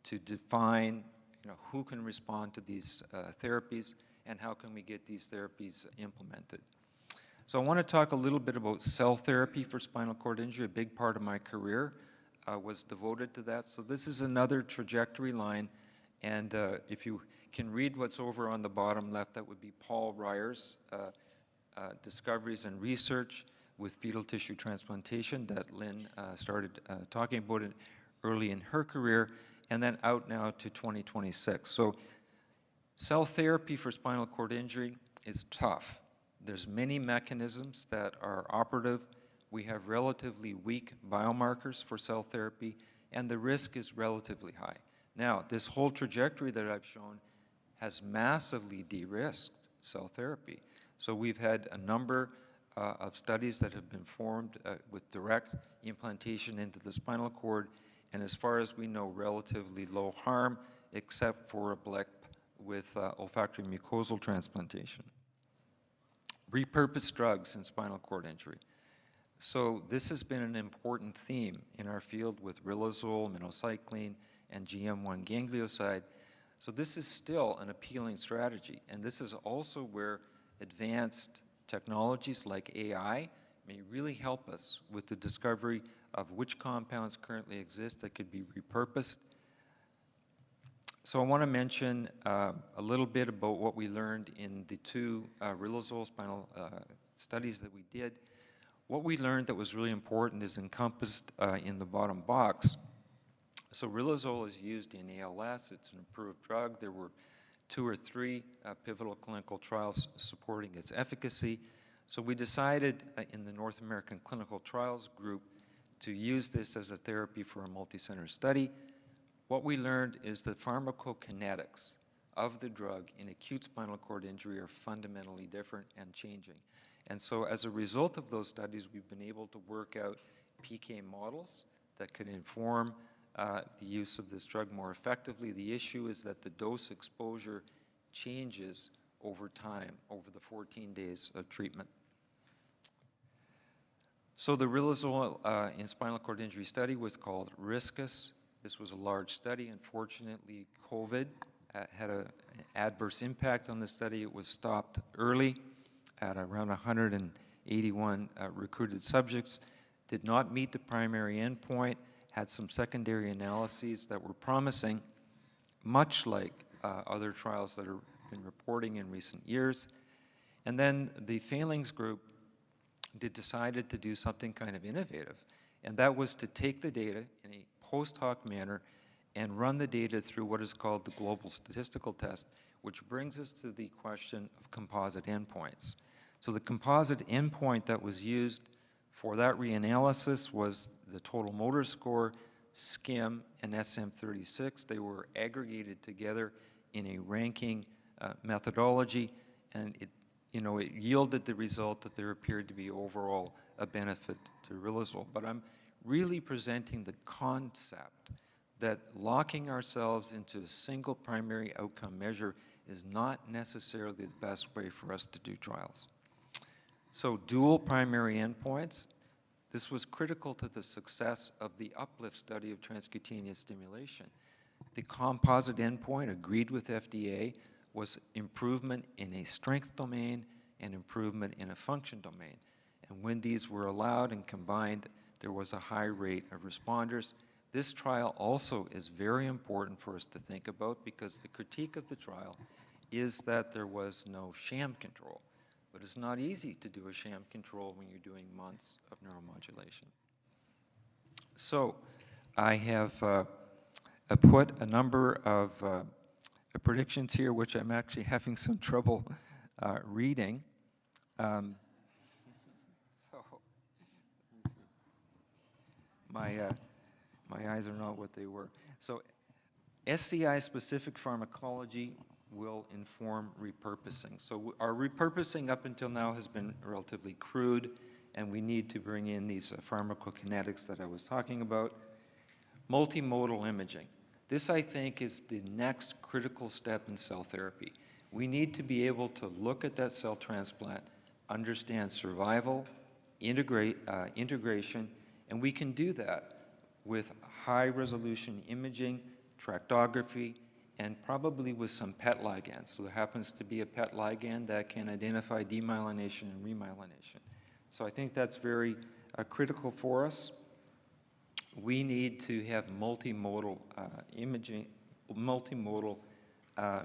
to define who can respond to these therapies and how can we get these therapies implemented? So I want to talk a little bit about cell therapy for spinal cord injury. A big part of my career was devoted to that. So this is another trajectory line, and if you can read what's over on the bottom left, that would be Paul Ryer's discoveries and research with fetal tissue transplantation that Lynn started talking about it early in her career, and then out now to 2026. So cell therapy for spinal cord injury is tough. There's many mechanisms that are operative. We have relatively weak biomarkers for cell therapy, and the risk is relatively high. Now, this whole trajectory that I've shown has massively de-risked cell therapy. So we've had a number of studies that have been formed with direct implantation into the spinal cord, and as far as we know, relatively low harm, except for a blip with olfactory mucosal transplantation. Repurposed drugs in spinal cord injury. So this has been an important theme in our field with riluzole, minocycline, and GM1 ganglioside. So this is still an appealing strategy, and this is also where advanced technologies like AI may really help us with the discovery of which compounds currently exist that could be repurposed. So I want to mention a little bit about what we learned in the two riluzole spinal studies that we did. What we learned that was really important is encompassed in the bottom box. So riluzole is used in ALS. It's an approved drug. There were 2 or 3 pivotal clinical trials supporting its efficacy. So we decided in the North American Clinical Trials Group to use this as a therapy for a multi-center study. What we learned is the pharmacokinetics of the drug in acute spinal cord injury are fundamentally different and changing. And so as a result of those studies, we've been able to work out PK models that could inform the use of this drug more effectively. The issue is that the dose exposure changes over time, over the 14 days of treatment. So the riluzole in spinal cord injury study was called RISCUS. This was a large study. Unfortunately, COVID had an adverse impact on the study. It was stopped early at around 181 recruited subjects, did not meet the primary endpoint, had some secondary analyses that were promising, much like other trials that have been reporting in recent years. And then the failings group decided to do something kind of innovative, and that was to take the data in a post hoc manner and run the data through what is called the global statistical test, which brings us to the question of composite endpoints. So the composite endpoint that was used for that reanalysis was the total motor score, SCIM, and SM36. They were aggregated together in a ranking methodology, and it yielded the result that there appeared to be overall a benefit to riluzole. But I'm really presenting the concept that locking ourselves into a single primary outcome measure is not necessarily the best way for us to do trials. So dual primary endpoints, this was critical to the success of the UPLIFT study of transcutaneous stimulation. The composite endpoint agreed with FDA was improvement in a strength domain and improvement in a function domain. And when these were allowed and combined, there was a high rate of responders. This trial also is very important for us to think about because the critique of the trial is that there was no sham control. But it's not easy to do a sham control when you're doing months of neuromodulation. So I have put a number of predictions here, which I'm actually having some trouble reading. My eyes are not what they were. So SCI-specific pharmacology will inform repurposing. So our repurposing up until now has been relatively crude, and we need to bring in these pharmacokinetics that I was talking about. Multimodal imaging. This, I think, is the next critical step in cell therapy. We need to be able to look at that cell transplant, understand survival, integration, and we can do that with high-resolution imaging, tractography, and probably with some PET ligands. So there happens to be a PET ligand that can identify demyelination and remyelination. So I think that's very critical for us. We need to have multimodal imaging, multimodal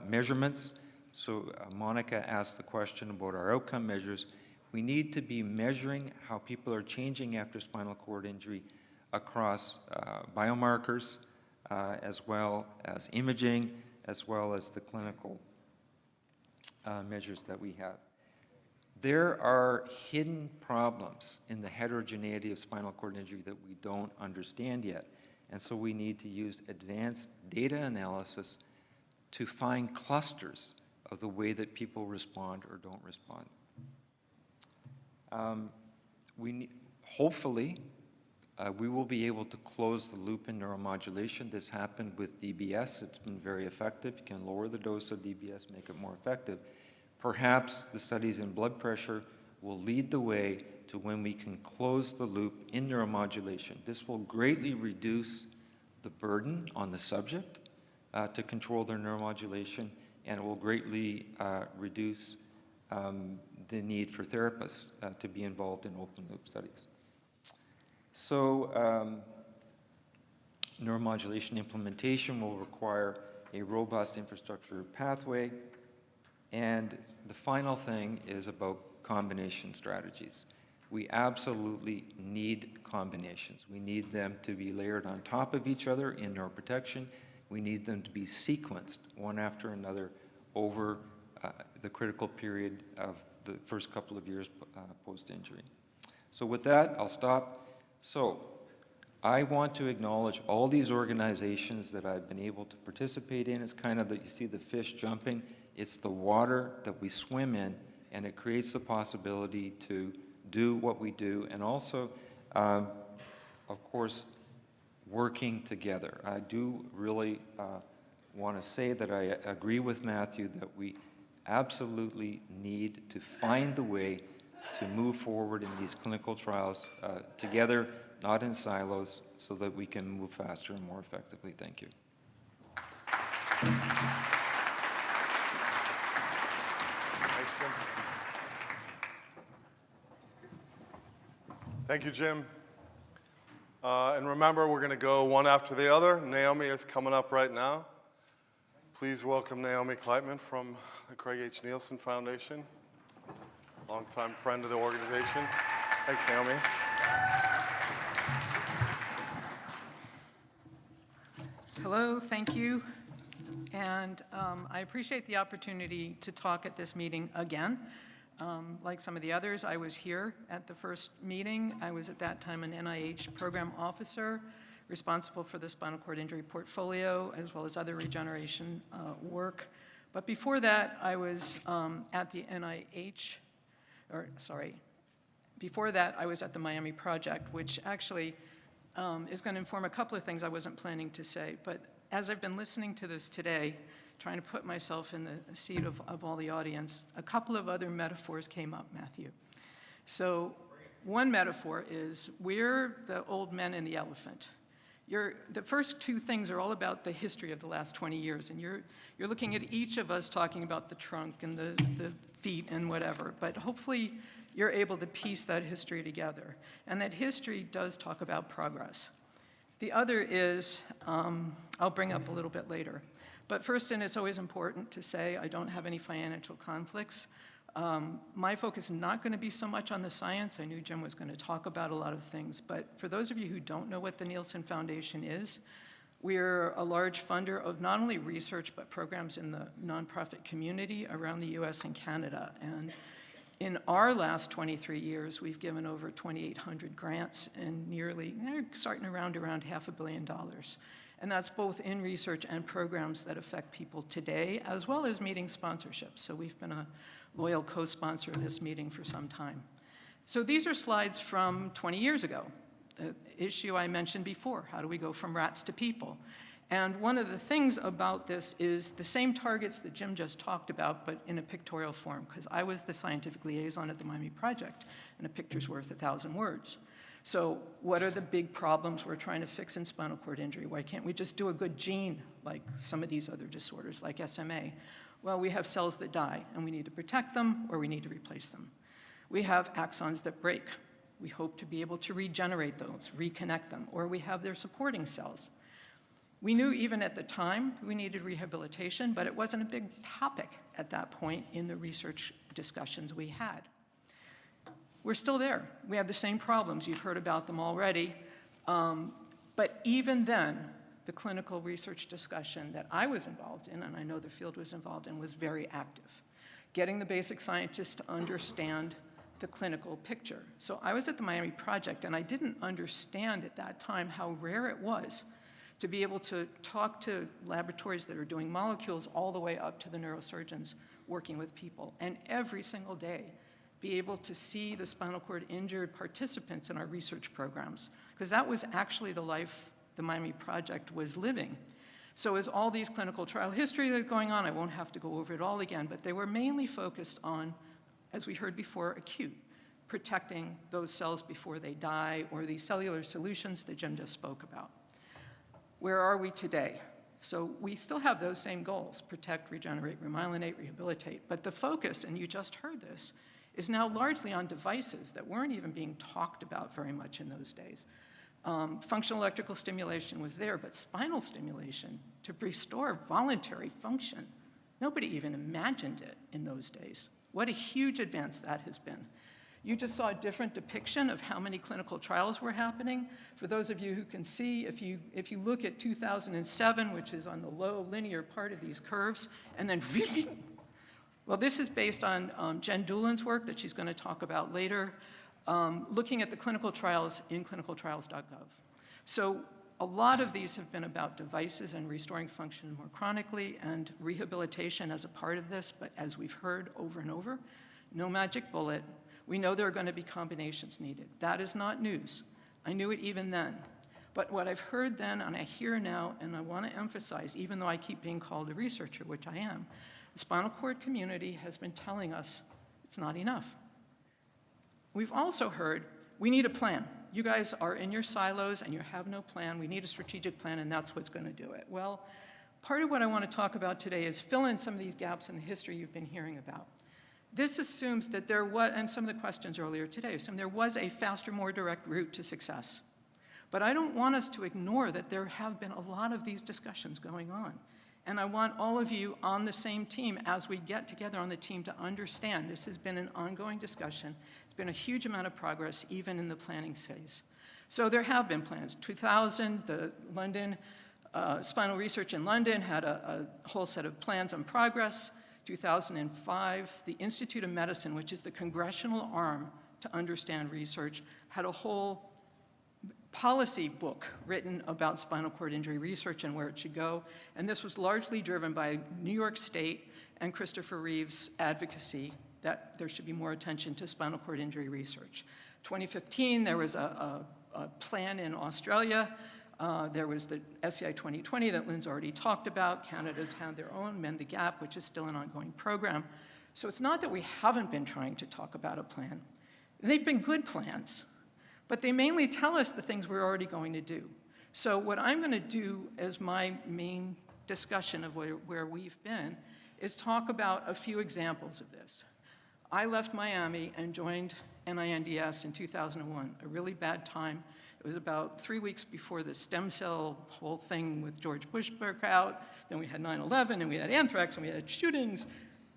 measurements. So Monica asked the question about our outcome measures. We need to be measuring how people are changing after spinal cord injury across biomarkers, as well as imaging, as well as the clinical measures that we have. There are hidden problems in the heterogeneity of spinal cord injury that we don't understand yet. And so we need to use advanced data analysis to find clusters of the way that people respond or don't respond. Hopefully, we will be able to close the loop in neuromodulation. This happened with DBS. It's been very effective. You can lower the dose of DBS, make it more effective. Perhaps the studies in blood pressure will lead the way to when we can close the loop in neuromodulation. This will greatly reduce the burden on the subject to control their neuromodulation, and it will greatly reduce the need for therapists to be involved in open loop studies. So neuromodulation implementation will require a robust infrastructure pathway. And the final thing is about combination strategies. We absolutely need combinations. We need them to be layered on top of each other in neuroprotection. We need them to be sequenced one after another over the critical period of the first couple of years post-injury. So with that, I'll stop. So I want to acknowledge all these organizations that I've been able to participate in. It's kind of that you see the fish jumping. It's the water that we swim in, and it creates the possibility to do what we do, and also, of course, working together. I do really want to say that I agree with Matthew that we absolutely need to find the way to move forward in these clinical trials together, not in silos, so that we can move faster and more effectively. Thank you. Thanks, Jim. Thank you, Jim. And remember, we're going to go one after the other. Naomi is coming up right now. Please welcome Naomi Kleitman from the Craig H. Nielsen Foundation, longtime friend of the organization. Thanks, Naomi. Hello, thank you. And I appreciate the opportunity to talk at this meeting again. Like some of the others, I was here at the first meeting. I was at that time an NIH program officer responsible for the spinal cord injury portfolio as well as other regeneration work. But before that, I was at the before that, I was at the Miami Project, which actually is going to inform a couple of things I wasn't planning to say. But as I've been listening to this today, trying to put myself in the seat of all the audience, a couple of other metaphors came up, Matthew. So one metaphor is we're the old men and the elephant. The first two things are all about the history of the last 20 years, and you're looking at each of us talking about the trunk and the feet and whatever, but hopefully you're able to piece that history together. And that history does talk about progress. The other is, I'll bring up a little bit later. But first, and it's always important to say, I don't have any financial conflicts. My focus is not going to be so much on the science. I knew Jim was going to talk about a lot of things. But for those of you who don't know what the Nielsen Foundation is, we're a large funder of not only research, but programs in the nonprofit community around the US and Canada. And in our last 23 years, we've given over 2,800 grants and nearly, starting around $500 million. And that's both in research and programs that affect people today, as well as meeting sponsorships. So we've been a loyal co-sponsor of this meeting for some time. So these are slides from 20 years ago. The issue I mentioned before, how do we go from rats to people? And one of the things about this is the same targets that Jim just talked about, but in a pictorial form, because I was the scientific liaison at the Miami Project, and a picture's worth 1,000 words. So what are the big problems we're trying to fix in spinal cord injury? Why can't we just do a good gene like some of these other disorders like SMA? Well, we have cells that die, and we need to protect them or we need to replace them. We have axons that break. We hope to be able to regenerate those, reconnect them, or we have their supporting cells. We knew even at the time we needed rehabilitation, but it wasn't a big topic at that point in the research discussions we had. We're still there. We have the same problems. You've heard about them already. But even then, the clinical research discussion that I was involved in, and I know the field was involved in, was very active. Getting the basic scientists to understand the clinical picture. So I was at the Miami Project, and I didn't understand at that time how rare it was to be able to talk to laboratories that are doing molecules all the way up to the neurosurgeons working with people. And every single day, be able to see the spinal cord injured participants in our research programs, because that was actually the life the Miami Project was living. So as all these clinical trial history that are going on, I won't have to go over it all again, but they were mainly focused on, as we heard before, acute, protecting those cells before they die, or these cellular solutions that Jim just spoke about. Where are we today? So we still have those same goals: protect, regenerate, remyelinate, rehabilitate. But the focus, and you just heard this, is now largely on devices that weren't even being talked about very much in those days. Functional electrical stimulation was there, but spinal stimulation to restore voluntary function, nobody even imagined it in those days. What a huge advance that has been. You just saw a different depiction of how many clinical trials were happening. For those of you who can see, if you look at 2007, which is on the low linear part of these curves, and then well, this is based on Jen Doolan's work that she's going to talk about later, looking at the clinical trials in clinicaltrials.gov. So a lot of these have been about devices and restoring function more chronically, and rehabilitation as a part of this, but as we've heard over and over, no magic bullet. We know there are going to be combinations needed. That is not news. I knew it even then. But what I've heard then, and I hear now, and I want to emphasize, even though I keep being called a researcher, which I am, the spinal cord community has been telling us it's not enough. We've also heard we need a plan. You guys are in your silos and you have no plan. We need a strategic plan, and that's what's going to do it. Well, part of what I want to talk about today is fill in some of these gaps in the history you've been hearing about. This assumes that there was, and some of the questions earlier today, assume there was a faster, more direct route to success. But I don't want us to ignore that there have been a lot of these discussions going on. And I want all of you on the same team as we get together on the team to understand this has been an ongoing discussion. It's been a huge amount of progress, even in the planning phase. So there have been plans. 2000, the London Spinal Research in London had a whole set of plans on progress. 2005, the Institute of Medicine, which is the congressional arm to understand research, had a whole policy book written about spinal cord injury research and where it should go. And this was largely driven by New York State and Christopher Reeve's advocacy that there should be more attention to spinal cord injury research. 2015, there was a plan in Australia. There was the SCI 2020 that Lynn's already talked about. Canada's had their own, Mend the Gap, which is still an ongoing program. So it's not that we haven't been trying to talk about a plan. They've been good plans, but they mainly tell us the things we're already going to do. So what I'm going to do as my main discussion of where we've been is talk about a few examples of this. I left Miami and joined NINDS in 2001, a really bad time. It was about 3 weeks before the stem cell whole thing with George Bush broke out. Then we had 9/11, and we had anthrax, and we had shootings.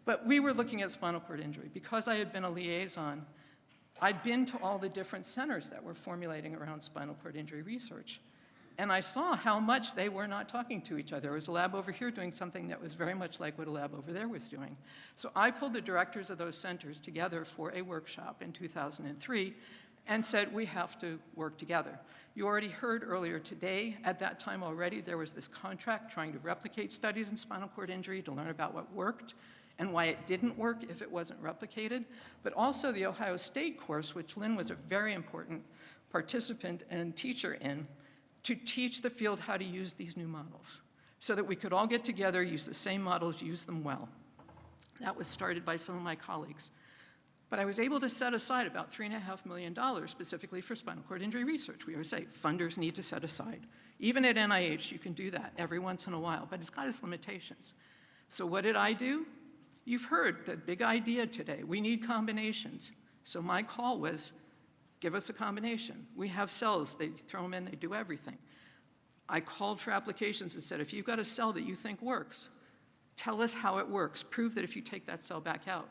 But we were looking at spinal cord injury. Because I had been a liaison, I'd been to all the different centers that were formulating around spinal cord injury research. And I saw how much they were not talking to each other. There was a lab over here doing something that was very much like what a lab over there was doing. So I pulled the directors of those centers together for a workshop in 2003 and said, we have to work together. You already heard earlier today, at that time already, there was this contract trying to replicate studies in spinal cord injury to learn about what worked and why it didn't work if it wasn't replicated, but also the Ohio State course, which Lynn was a very important participant and teacher in, to teach the field how to use these new models so that we could all get together, use the same models, use them well. That was started by some of my colleagues. But I was able to set aside about $3.5 million specifically for spinal cord injury research. We always say funders need to set aside. Even at NIH, you can do that every once in a while, but it's got its limitations. So what did I do? You've heard the big idea today. We need combinations. So my call was, give us a combination. We have cells. They throw them in. They do everything. I called for applications and said, if you've got a cell that you think works, tell us how it works. Prove that if you take that cell back out,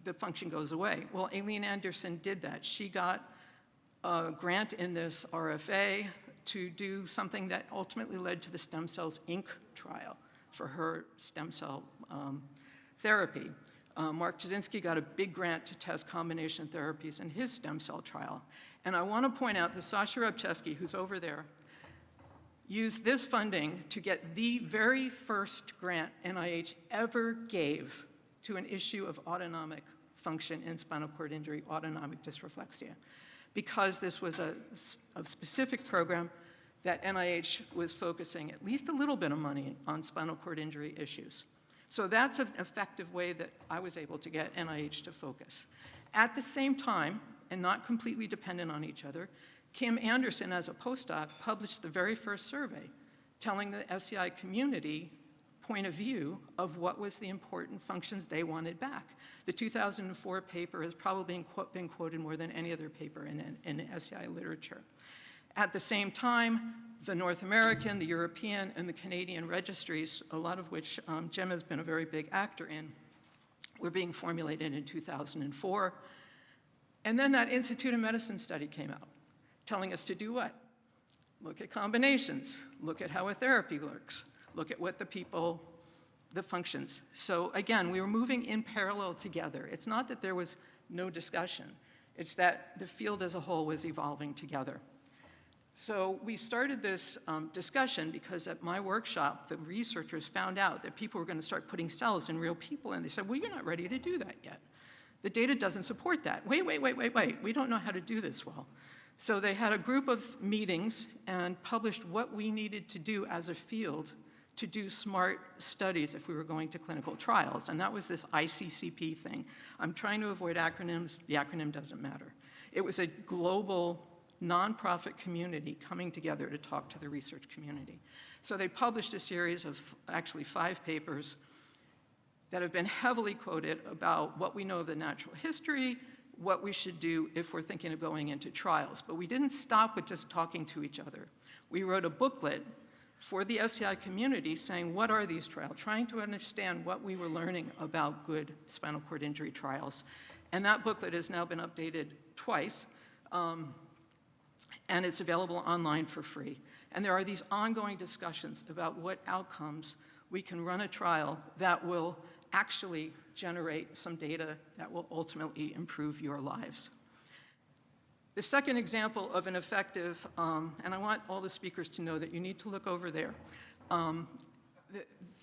the function goes away. Well, Aileen Anderson did that. She got a grant in this RFA to do something that ultimately led to the Stem Cells Inc. trial for her stem cell therapy. Mark Jasinski got a big grant to test combination therapies in his stem cell trial. And I want to point out that Sasha Rabchevsky, who's over there, used this funding to get the very first grant NIH ever gave to an issue of autonomic function in spinal cord injury autonomic dysreflexia, because this was a specific program that NIH was focusing at least a little bit of money on spinal cord injury issues. So that's an effective way that I was able to get NIH to focus. At the same time, and not completely dependent on each other, Kim Anderson, as a postdoc, published the very first survey telling the SCI community point of view of what was the important functions they wanted back. The 2004 paper has probably been quoted more than any other paper in SCI literature. At the same time, the North American, the European, and the Canadian registries, a lot of which Jim has been a very big actor in, were being formulated in 2004. And then that Institute of Medicine study came out, telling us to do what? Look at combinations, look at how a therapy works, look at what the functions. So again, we were moving in parallel together. It's not that there was no discussion, it's that the field as a whole was evolving together. So we started this discussion because at my workshop, the researchers found out that people were going to start putting cells in real people, and they said, well, you're not ready to do that yet. The data doesn't support that. Wait, we don't know how to do this well. So they had a group of meetings and published what we needed to do as a field to do smart studies if we were going to clinical trials, and that was this ICCP thing. I'm trying to avoid acronyms. The acronym doesn't matter. It was a global nonprofit community coming together to talk to the research community. So they published a series of actually 5 papers that have been heavily quoted about what we know of the natural history, what we should do if we're thinking of going into trials. But we didn't stop with just talking to each other. We wrote a booklet for the SCI community saying, what are these trials? Trying to understand what we were learning about good spinal cord injury trials. And that booklet has now been updated twice, and it's available online for free. And there are these ongoing discussions about what outcomes we can run a trial that will actually generate some data that will ultimately improve your lives. The second example of an effective, and I want all the speakers to know that you need to look over there.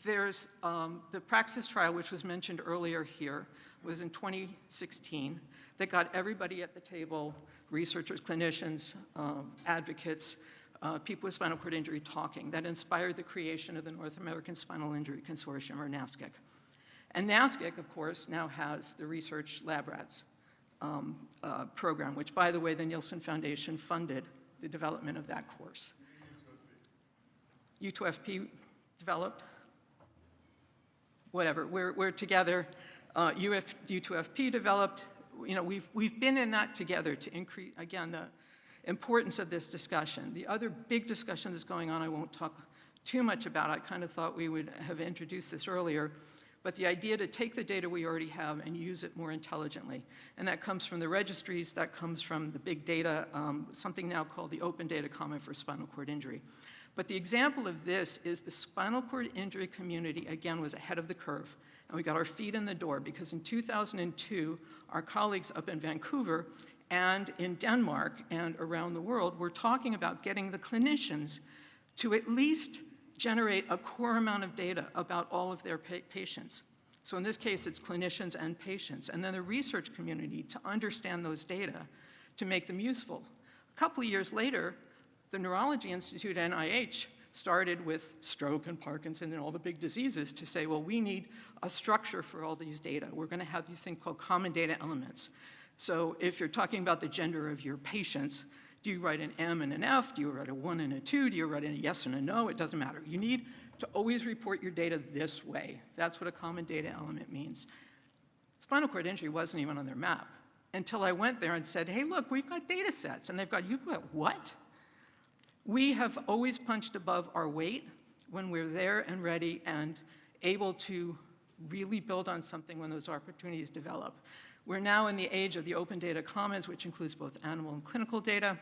There's the Praxis trial, which was mentioned earlier here, was in 2016, that got everybody at the table, researchers, clinicians, advocates, people with spinal cord injury talking, that inspired the creation of the North American Spinal Injury Consortium, or NASCIC. And NASCIC, of course, now has the Research Lab Rats program, which, by the way, the Nielsen Foundation funded the development of that course. U2FP developed? Whatever, we're together. U2FP developed. You know, we've been in that together to increase, again, the importance of this discussion. The other big discussion that's going on, I won't talk too much about. I kind of thought we would have introduced this earlier. But the idea to take the data we already have and use it more intelligently. And that comes from the registries, that comes from the big data, something now called the Open Data Common for Spinal Cord Injury. But the example of this is the spinal cord injury community, again, was ahead of the curve. And we got our feet in the door because in 2002, our colleagues up in Vancouver and in Denmark and around the world were talking about getting the clinicians to at least generate a core amount of data about all of their patients. So in this case, it's clinicians and patients, and then the research community to understand those data to make them useful. A couple of years later, the Neurology Institute at NIH started with stroke and Parkinson and all the big diseases to say, well, we need a structure for all these data. We're going to have these things called common data elements. So if you're talking about the gender of your patients, do you write an M and an F? Do you write a 1 and a 2? Do you write a yes and a no? It doesn't matter. You need to always report your data this way. That's what a common data element means. Spinal cord injury wasn't even on their map until I went there and said, hey, look, we've got data sets. And they've got, you've got what? We have always punched above our weight when we're there and ready and able to really build on something when those opportunities develop. We're now in the age of the open data commons, which includes both animal and clinical data.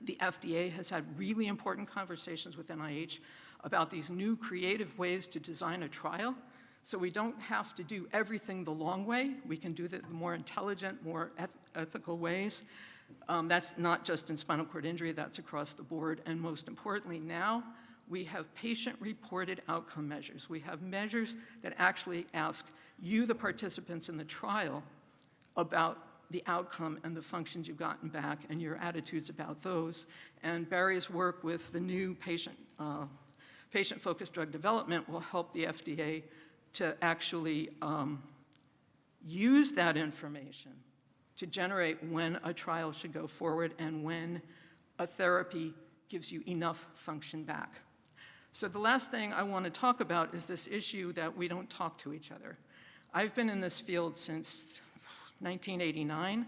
The FDA has had really important conversations with NIH about these new creative ways to design a trial. So we don't have to do everything the long way. We can do the more intelligent, more ethical ways. That's not just in spinal cord injury, that's across the board. And most importantly now, we have patient-reported outcome measures. We have measures that actually ask you, the participants in the trial, about the outcome and the functions you've gotten back and your attitudes about those. And Barry's work with the new patient-focused drug development will help the FDA to actually use that information to generate when a trial should go forward and when a therapy gives you enough function back. So the last thing I want to talk about is this issue that we don't talk to each other. I've been in this field since 1989,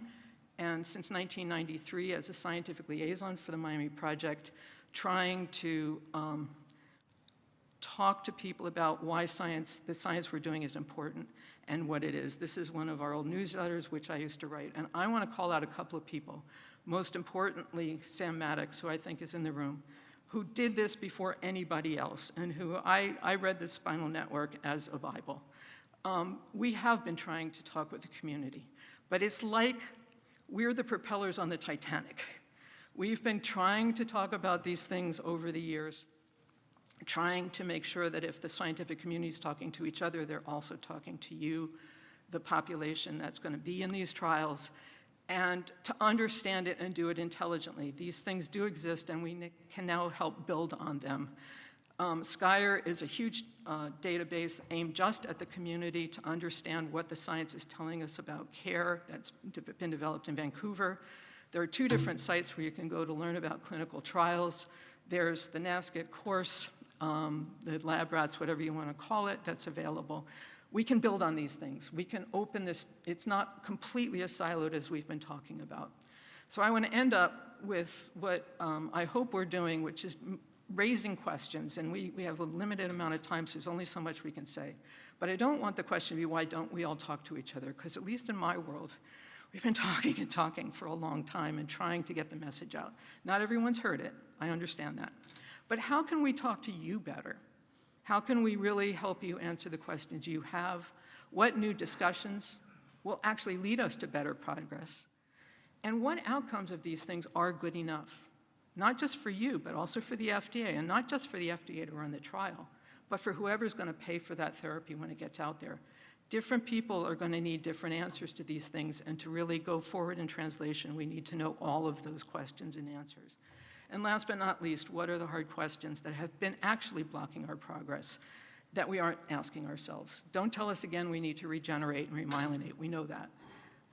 and since 1993 as a scientific liaison for the Miami Project, trying to talk to people about why the science we're doing is important and what it is. This is one of our old newsletters, which I used to write, and I want to call out a couple of people. Most importantly, Sam Maddox, who I think is in the room, who did this before anybody else, and who I read the Spinal Network as a Bible. We have been trying to talk with the community, but it's like we're the propellers on the Titanic. We've been trying to talk about these things over the years, trying to make sure that if the scientific community is talking to each other, they're also talking to you, the population that's going to be in these trials, and to understand it and do it intelligently. These things do exist, and we can now help build on them. SCIRE is a huge database aimed just at the community to understand what the science is telling us about care that's been developed in Vancouver. There are 2 different sites where you can go to learn about clinical trials. There's the NASCET course, the lab rats, whatever you want to call it, that's available. We can build on these things. We can open this. It's not completely as siloed as we've been talking about. So I want to end up with what I hope we're doing, which is raising questions, and we have a limited amount of time, so there's only so much we can say. But I don't want the question to be, why don't we all talk to each other? Because at least in my world, we've been talking and talking for a long time and trying to get the message out. Not everyone's heard it, I understand that. But how can we talk to you better? How can we really help you answer the questions you have? What new discussions will actually lead us to better progress? And what outcomes of these things are good enough? Not just for you, but also for the FDA, and not just for the FDA to run the trial, but for whoever's going to pay for that therapy when it gets out there. Different people are going to need different answers to these things, and to really go forward in translation, we need to know all of those questions and answers. And last but not least, what are the hard questions that have been actually blocking our progress that we aren't asking ourselves? Don't tell us again we need to regenerate and remyelinate, we know that.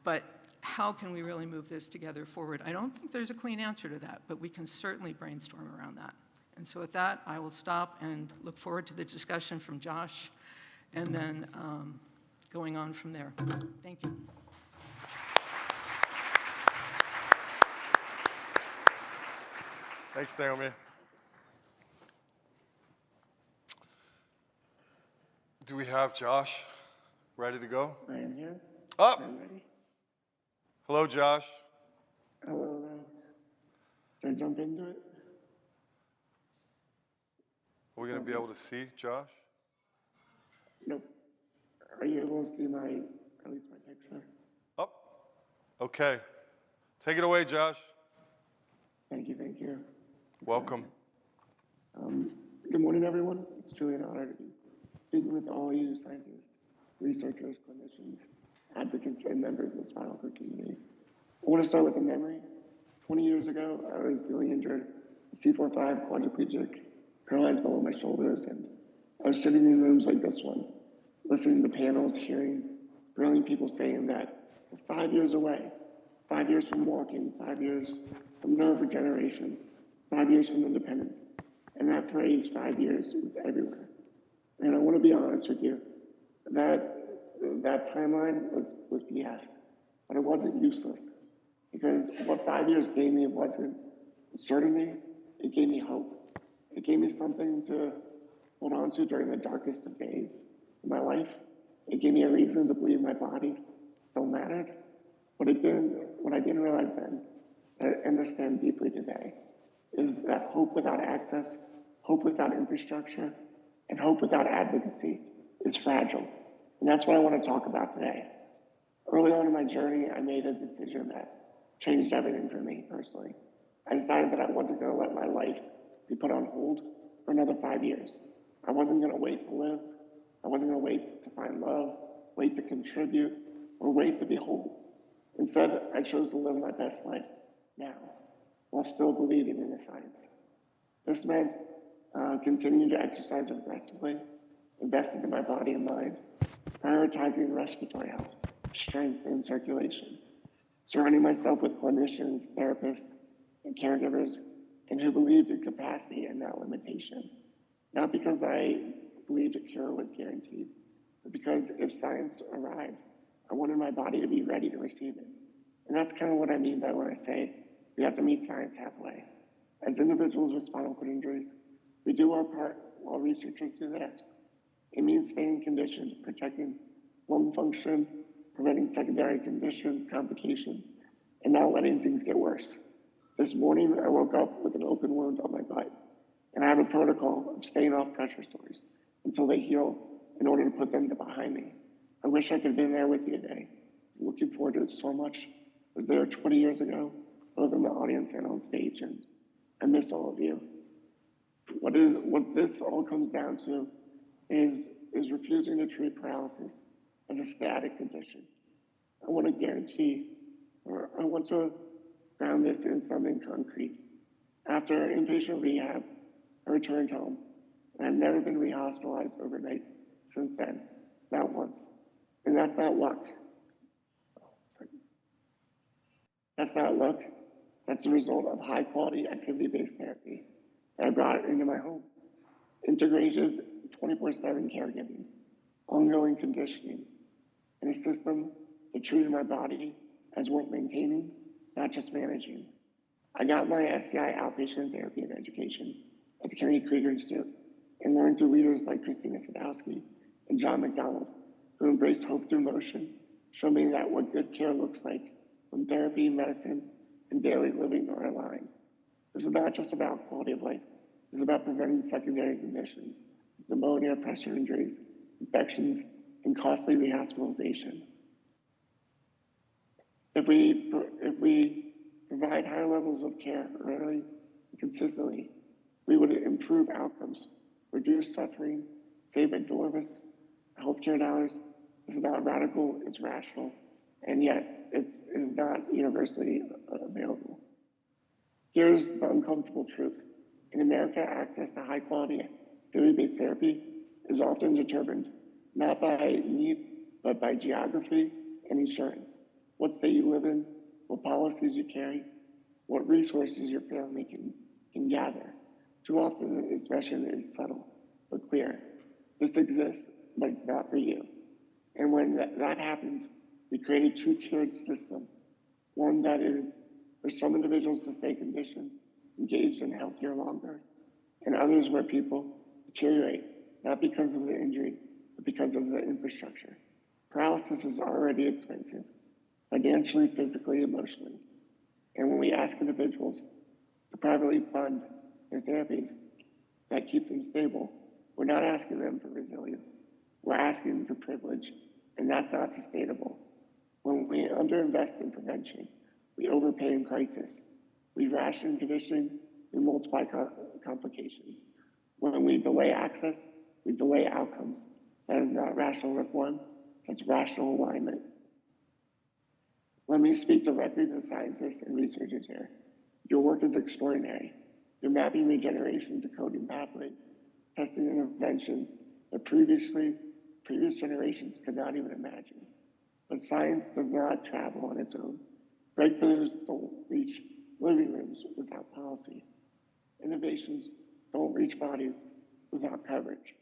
But how can we really move this together forward? I don't think there's a clean answer to that, but we can certainly brainstorm around that. And so with that, I will stop and look forward to the discussion from Josh, and then going on from there. Thank you. Thanks, Naomi. Do we have Josh ready to go? I am here. Up. I'm ready. Hello, Josh. Hello. Should I jump into it? Are we going to be able to see Josh? Nope. Are you able to see at least my picture? Up. Okay. Take it away, Josh. Thank you. Welcome. Good morning, everyone. It's truly an honor to be speaking with all you scientists, researchers, clinicians, advocates, and members of the spinal cord community. I want to start with a memory. 20 years ago, I was feeling injured, C4-5 quadriplegic, paralyzed below my shoulders, and I was sitting in rooms like this one, listening to panels, hearing brilliant people saying that we're 5 years away, 5 years from walking, 5 years from nerve regeneration, 5 years from independence. And that phrase, 5 years, was everywhere. And I want to be honest with you, that timeline was BS, but it wasn't useless. Because what 5 years gave me wasn't certainty, it gave me hope. It gave me something to hold on to during the darkest of days in my life. It gave me a reason to believe my body still mattered. What I didn't realize then, that I understand deeply today, is that hope without access, hope without infrastructure, and hope without advocacy is fragile. And that's what I want to talk about today. Early on in my journey, I made a decision that changed everything for me personally. I decided that I wasn't going to let my life be put on hold for another 5 years. I wasn't going to wait to live. I wasn't going to wait to find love, wait to contribute, or wait to be whole. Instead, I chose to live my best life now, while still believing in the science. This meant continuing to exercise aggressively, investing in my body and mind, prioritizing respiratory health, strength, and circulation, surrounding myself with clinicians, therapists, and caregivers, and who believed in capacity and not limitation. Not because I believed a cure was guaranteed, but because if science arrived, I wanted my body to be ready to receive it. And that's kind of what I mean by when I say we have to meet science halfway. As individuals with spinal cord injuries, we do our part while researchers do theirs. It means staying conditioned, protecting lung function, preventing secondary conditions, complications, and not letting things get worse. This morning, I woke up with an open wound on my butt, and I have a protocol of staying off pressure sores until they heal in order to put them behind me. I wish I could have been there with you today. I'm looking forward to it so much. I was there 20 years ago, both in the audience and on stage, and I miss all of you. What this all comes down to is refusing to treat paralysis as a static condition. I want to guarantee, or I want to ground this in something concrete. After inpatient rehab, I returned home, and I've never been re-hospitalized overnight since then, not once. And that's not luck. That's not luck. That's the result of high-quality activity-based therapy that I brought into my home. Integrated 24/7 caregiving, ongoing conditioning, and a system that treated my body as worth maintaining, not just managing. I got my SCI outpatient therapy and education at the Kennedy Krieger Institute and learned through leaders like Cristina Sadowsky and John McDonald, who embraced hope through motion, showed me that what good care looks like when therapy, medicine, and daily living are aligned. This is not just about quality of life. It's about preventing secondary conditions, pneumonia, pressure injuries, infections, and costly rehospitalization. If we provide higher levels of care early and consistently, we would improve outcomes, reduce suffering, save enormous healthcare dollars. It's not radical, it's rational, and yet it is not universally available. Here's the uncomfortable truth. In America, access to high-quality, activity-based therapy is often determined not by need, but by geography and insurance. What state you live in, what policies you carry, what resources your family can gather. Too often, the expression is subtle but clear. This exists, but it's not for you. And when that happens, we create a two-tiered system. One that is for some individuals to stay conditioned, engaged in healthcare longer, and others where people deteriorate, not because of the injury, but because of the infrastructure. Paralysis is already expensive, financially, physically, emotionally. And when we ask individuals to privately fund their therapies that keep them stable, we're not asking them for resilience. We're asking them for privilege, and that's not sustainable. When we underinvest in prevention, we overpay in crisis. We ration conditioning, we multiply complications. When we delay access, we delay outcomes. That is not rational reform, that's rational alignment. Let me speak directly to the scientists and researchers here. Your work is extraordinary. You're mapping regeneration to coding pathways, testing interventions that previous generations could not even imagine. But science does not travel on its own. Breakthroughs don't reach living rooms without policy. Innovations don't reach bodies without coverage.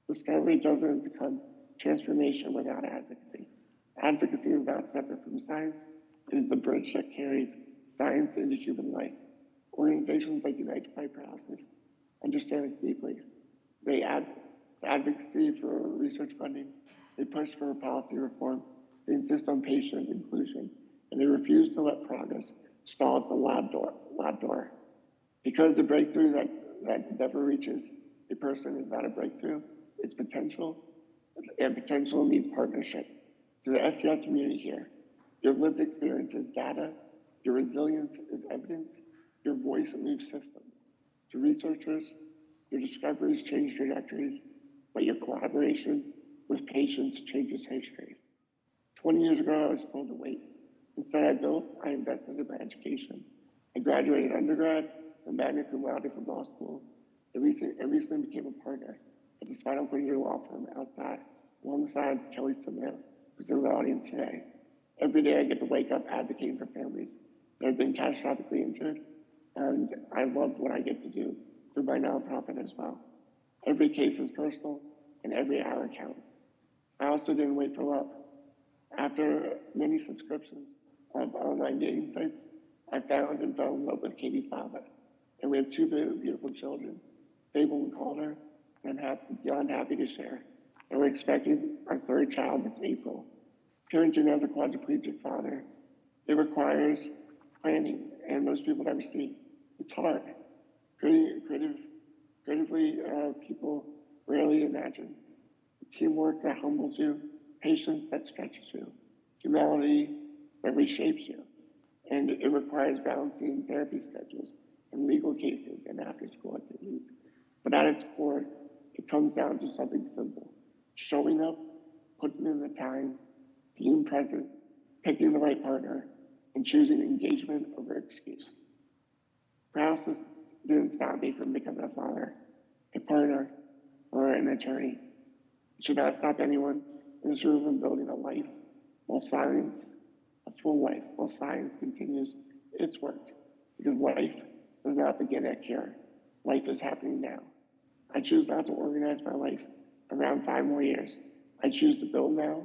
Discovery doesn't become transformation without advocacy. Advocacy is not separate from science. It is the bridge that carries science into human life. Organizations like Unite to Fight Paralysis understand it deeply. They advocacy for research funding. They push for policy reform. They insist on patient inclusion. And they refuse to let progress stall at the lab door. Because the breakthrough that never reaches a person is not a breakthrough, it's potential, and potential needs partnership. To the SCI community here, your lived experience is data, your resilience is evidence, your voice moves systems. To researchers, your discoveries change trajectories, but your collaboration with patients changes history. 20 years ago, I was told to wait. Instead, I invested in my education. I graduated undergrad and magna cum laude from law school. I recently became a partner at the Spinal Cord Injury Law Firm alongside Kelly Spinal, who's in the audience today. Every day I get to wake up advocating for families that have been catastrophically injured, and I love what I get to do through my nonprofit as well. Every case is personal, and every hour counts. I also didn't wait for love. After many subscriptions of online dating sites, I found and fell in love with Katie's father, and we have two beautiful children, Fable and Calder, and I'm beyond happy to share. And we're expecting our third child this April. Parenting as a quadriplegic father, it requires planning, and most people never see. It's hard. Creatively, people rarely imagine. Teamwork that humbles you, patience that stretches you, humility that reshapes you. And it requires balancing therapy schedules and legal cases and after-school activities. But at its core, it comes down to something simple: showing up, putting in the time, being present, picking the right partner, and choosing engagement over excuse. Paralysis didn't stop me from becoming a father, a partner, or an attorney. It should not stop anyone in this room from building a life a full life, while science continues its work. Because life does not begin at cure. Life is happening now. I choose not to organize my life around 5 more years. I choose to build now,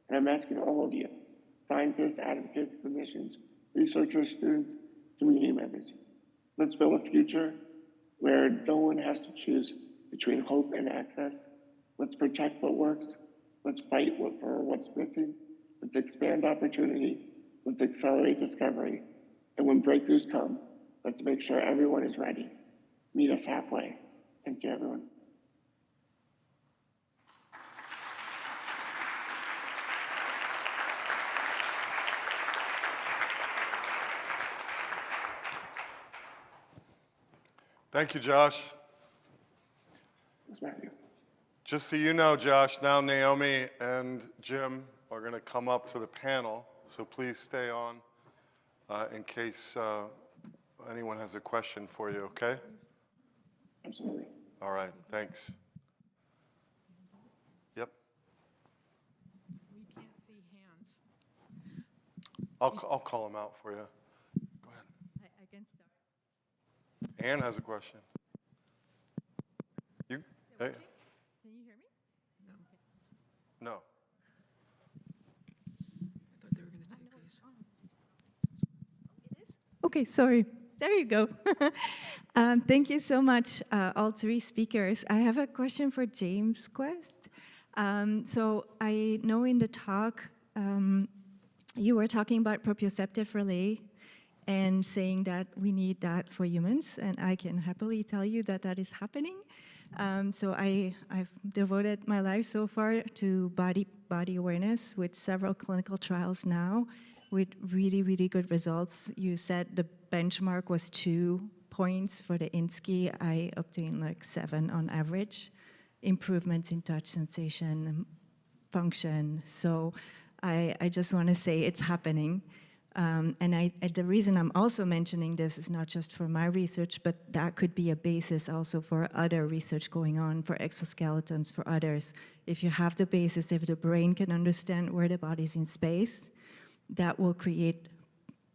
and I'm asking all of you, scientists, advocates, clinicians, researchers, students, community members, let's build a future where no one has to choose between hope and access. Let's protect what works. Let's fight for what's missing. Let's expand opportunity. Let's accelerate discovery. And when breakthroughs come, let's make sure everyone is ready. Meet us halfway. Thank you, everyone. Thank you, Josh. Thanks, Matthew. Just so you know, Josh, now Naomi and Jim are going to come up to the panel, so please stay on in case anyone has a question for you, okay? Absolutely. All right, thanks. Yep. We can't see hands. I'll call them out for you. Go ahead. I can start. Ann has a question. You? Hey. Can you hear me? No. I thought they were going to take these. Okay, sorry. There you go. Thank you so much, all three speakers. I have a question for James Quest. So I know in the talk, you were talking about proprioceptive relay and saying that we need that for humans, and I can happily tell you that that is happening. So I've devoted my life so far to body awareness with several clinical trials now with really, really good results. You said the benchmark was 2 points for the INSCI. I obtained like 7 on average. Improvements in touch sensation, function. So I just want to say it's happening. And the reason I'm also mentioning this is not just for my research, but that could be a basis also for other research going on for exoskeletons, for others. If you have the basis, if the brain can understand where the body's in space, that will create,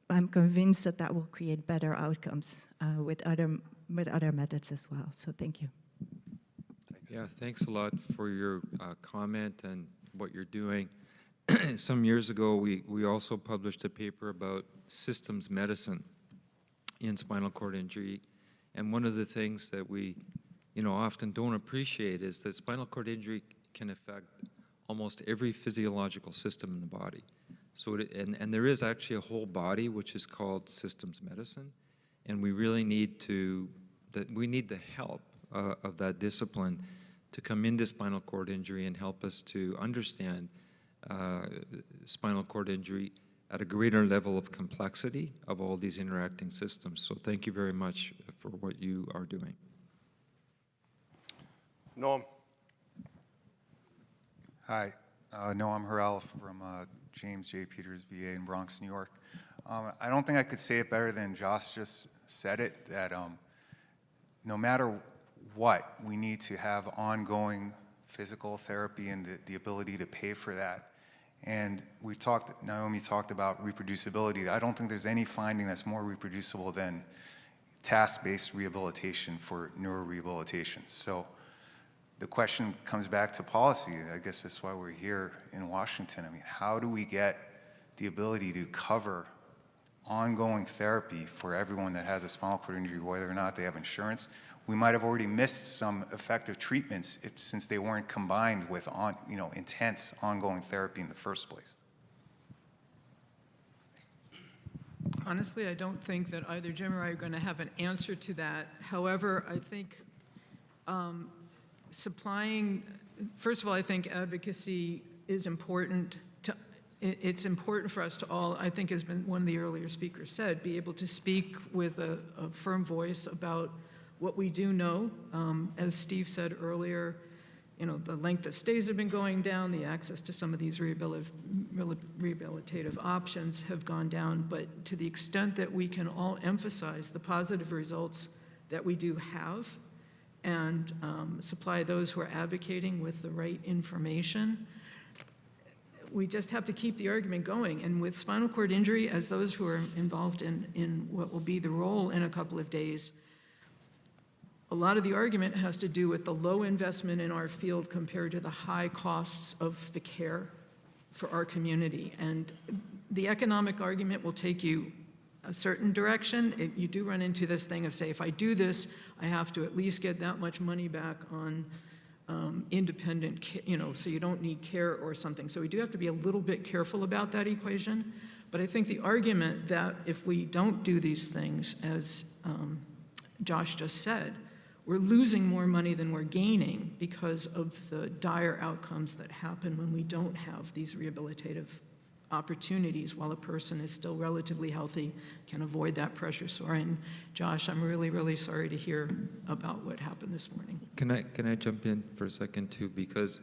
I'm convinced that that will create better outcomes with other methods as well. So thank you. Thanks. Yeah, thanks a lot for your comment and what you're doing. Some years ago, we also published a paper about systems medicine in spinal cord injury. And one of the things that we often don't appreciate is that spinal cord injury can affect almost every physiological system in the body. So and there is actually a whole body which is called systems medicine, and we really need the help of that discipline to come into spinal cord injury and help us to understand spinal cord injury at a greater level of complexity of all these interacting systems. So thank you very much for what you are doing. Noam. Hi, Noam Harrell from James J. Peters, VA in Bronx, New York. I don't think I could say it better than Josh just said it, that no matter what, we need to have ongoing physical therapy and the ability to pay for that. And Naomi talked about reproducibility. I don't think there's any finding that's more reproducible than task-based rehabilitation for neurorehabilitation. So the question comes back to policy. I guess that's why we're here in Washington. I mean, how do we get the ability to cover ongoing therapy for everyone that has a spinal cord injury, whether or not they have insurance? We might have already missed some effective treatments since they weren't combined with intense ongoing therapy in the first place. Honestly, I don't think that either Jim or I are going to have an answer to that. However, I think first of all, I think advocacy is important. It's important for us to all, I think as one of the earlier speakers said, be able to speak with a firm voice about what we do know. As Steve said earlier, the length of stays have been going down, the access to some of these rehabilitative options have gone down, but to the extent that we can all emphasize the positive results that we do have and supply those who are advocating with the right information, we just have to keep the argument going. And with spinal cord injury, as those who are involved in what will be the role in a couple of days, a lot of the argument has to do with the low investment in our field compared to the high costs of the care for our community. And the economic argument will take you a certain direction. You do run into this thing of, say, if I do this, I have to at least get that much money back on independent, so you don't need care or something. So we do have to be a little bit careful about that equation. But I think the argument that if we don't do these things, as Josh just said, we're losing more money than we're gaining because of the dire outcomes that happen when we don't have these rehabilitative opportunities while a person is still relatively healthy, can avoid that pressure sore. And Josh, I'm really, really sorry to hear about what happened this morning. Can I jump in for a second too? Because,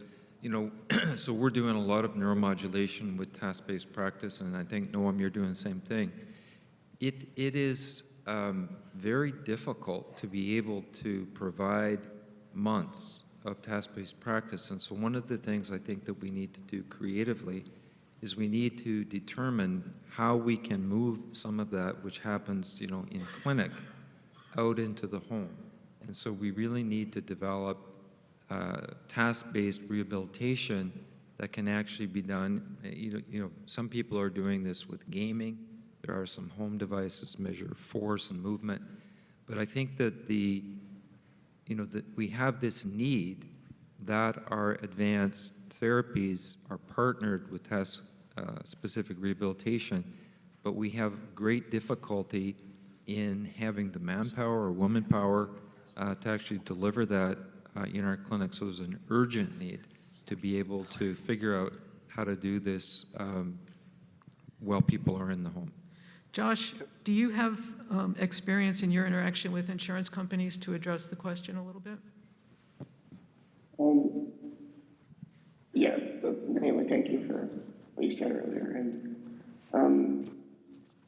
so we're doing a lot of neuromodulation with task-based practice, and I think, Noam, you're doing the same thing. It is very difficult to be able to provide months of task-based practice. And so one of the things I think that we need to do creatively is we need to determine how we can move some of that which happens, in clinic out into the home. And so we really need to develop task-based rehabilitation that can actually be done. Some people are doing this with gaming. There are some home devices measure force and movement. But I think that that we have this need that our advanced therapies are partnered with task-specific rehabilitation, but we have great difficulty in having the manpower or woman power to actually deliver that in our clinic. So there's an urgent need to be able to figure out how to do this while people are in the home. Josh, do you have experience in your interaction with insurance companies to address the question a little bit? Yes, Naomi, thank you for what you said earlier. And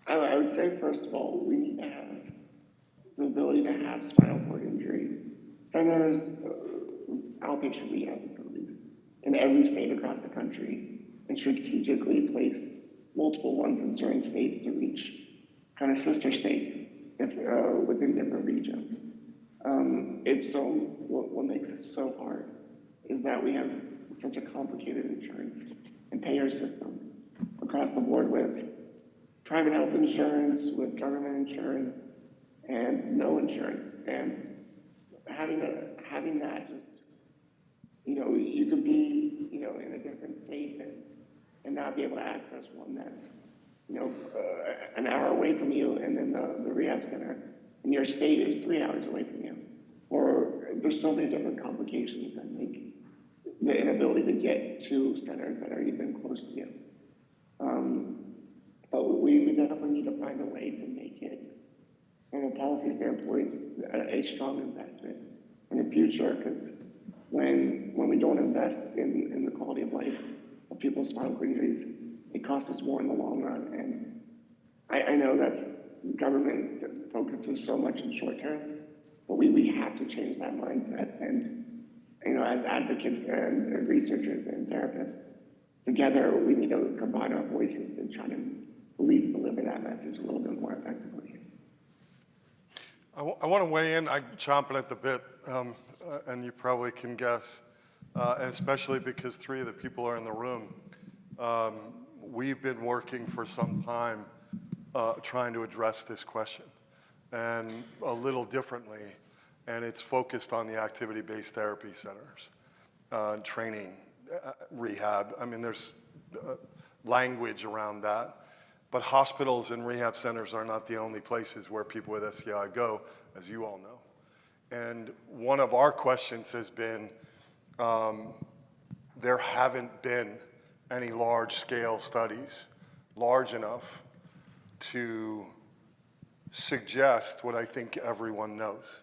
I would say, first of all, we need to have the ability to have spinal cord injury centers, outpatient rehab facilities in every state across the country, and strategically place multiple ones in certain states to reach kind of sister states within different regions. What makes it so hard is that we have such a complicated insurance and payer system across the board with private health insurance, with government insurance, and no insurance. And having that just, you could be, in a different state and not be able to access one that's, an hour away from you, and then the rehab center in your state is 3 hours away from you. Or there's so many different complications that make the inability to get to centers that are even close to you. But we definitely need to find a way to make it, from a policy standpoint, a strong investment in the future, because when we don't invest in the quality of life of people's spinal cord injuries, it costs us more in the long run. And I know that government focuses so much in short term, but we have to change that mindset. And, you know, as advocates and researchers and therapists, together we need to combine our voices and try to deliver that message a little bit more effectively. I want to weigh in. I'm chomping at the bit, and you probably can guess, especially because three of the people are in the room. We've been working for some time trying to address this question, and a little differently, and it's focused on the activity-based therapy centers, training, rehab. I mean, there's language around that. But hospitals and rehab centers are not the only places where people with SCI go, as you all know. And one of our questions has been, there haven't been any large-scale studies large enough to suggest what I think everyone knows,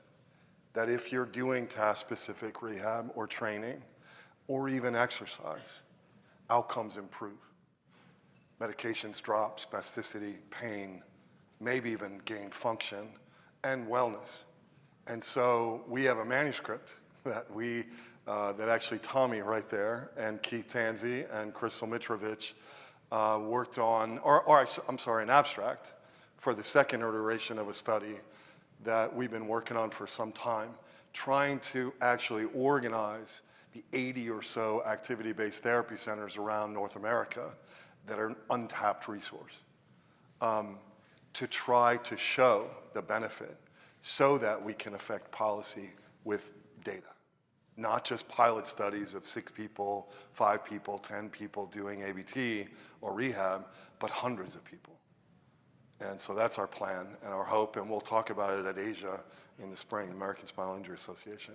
that if you're doing task-specific rehab or training, or even exercise, outcomes improve. Medications drop, spasticity, pain, maybe even gain function, and wellness. And so we have a manuscript that that actually Tommy right there, and Keith Tanzi and Crystal Mitrovic worked on, an abstract for the second iteration of a study that we've been working on for some time, trying to actually organize the 80 or so activity-based therapy centers around North America that are an untapped resource, to try to show the benefit so that we can affect policy with data. Not just pilot studies of 6 people, 5 people, 10 people doing ABT or rehab, but hundreds of people. And so that's our plan and our hope, and we'll talk about it at Asia in the spring, American Spinal Injury Association.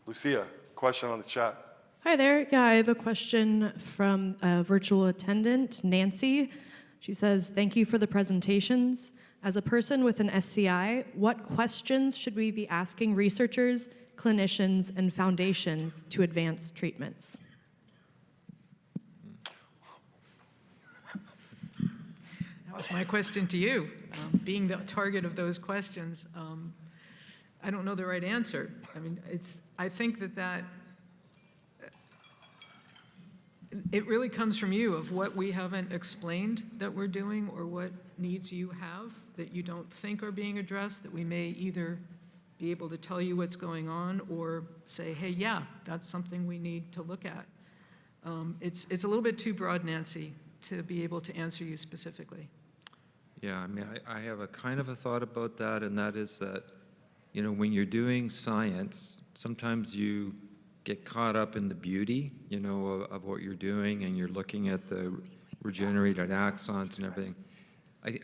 Lucia, question on the chat. Hi there. Yeah, I have a question from a virtual attendant, Nancy. She says, thank you for the presentations. As a person with an SCI, what questions should we be asking researchers, clinicians, and foundations to advance treatments? That was my question to you. Being the target of those questions, I don't know the right answer. I mean, I think that it really comes from you of what we haven't explained that we're doing, or what needs you have that you don't think are being addressed, that we may either be able to tell you what's going on or say, hey, yeah, that's something we need to look at. It's a little bit too broad, Nancy, to be able to answer you specifically. Yeah, I mean, I have a kind of a thought about that, and that is that, you know, when you're doing science, sometimes you get caught up in the beauty, you know, of what you're doing, and you're looking at the regenerated axons and everything.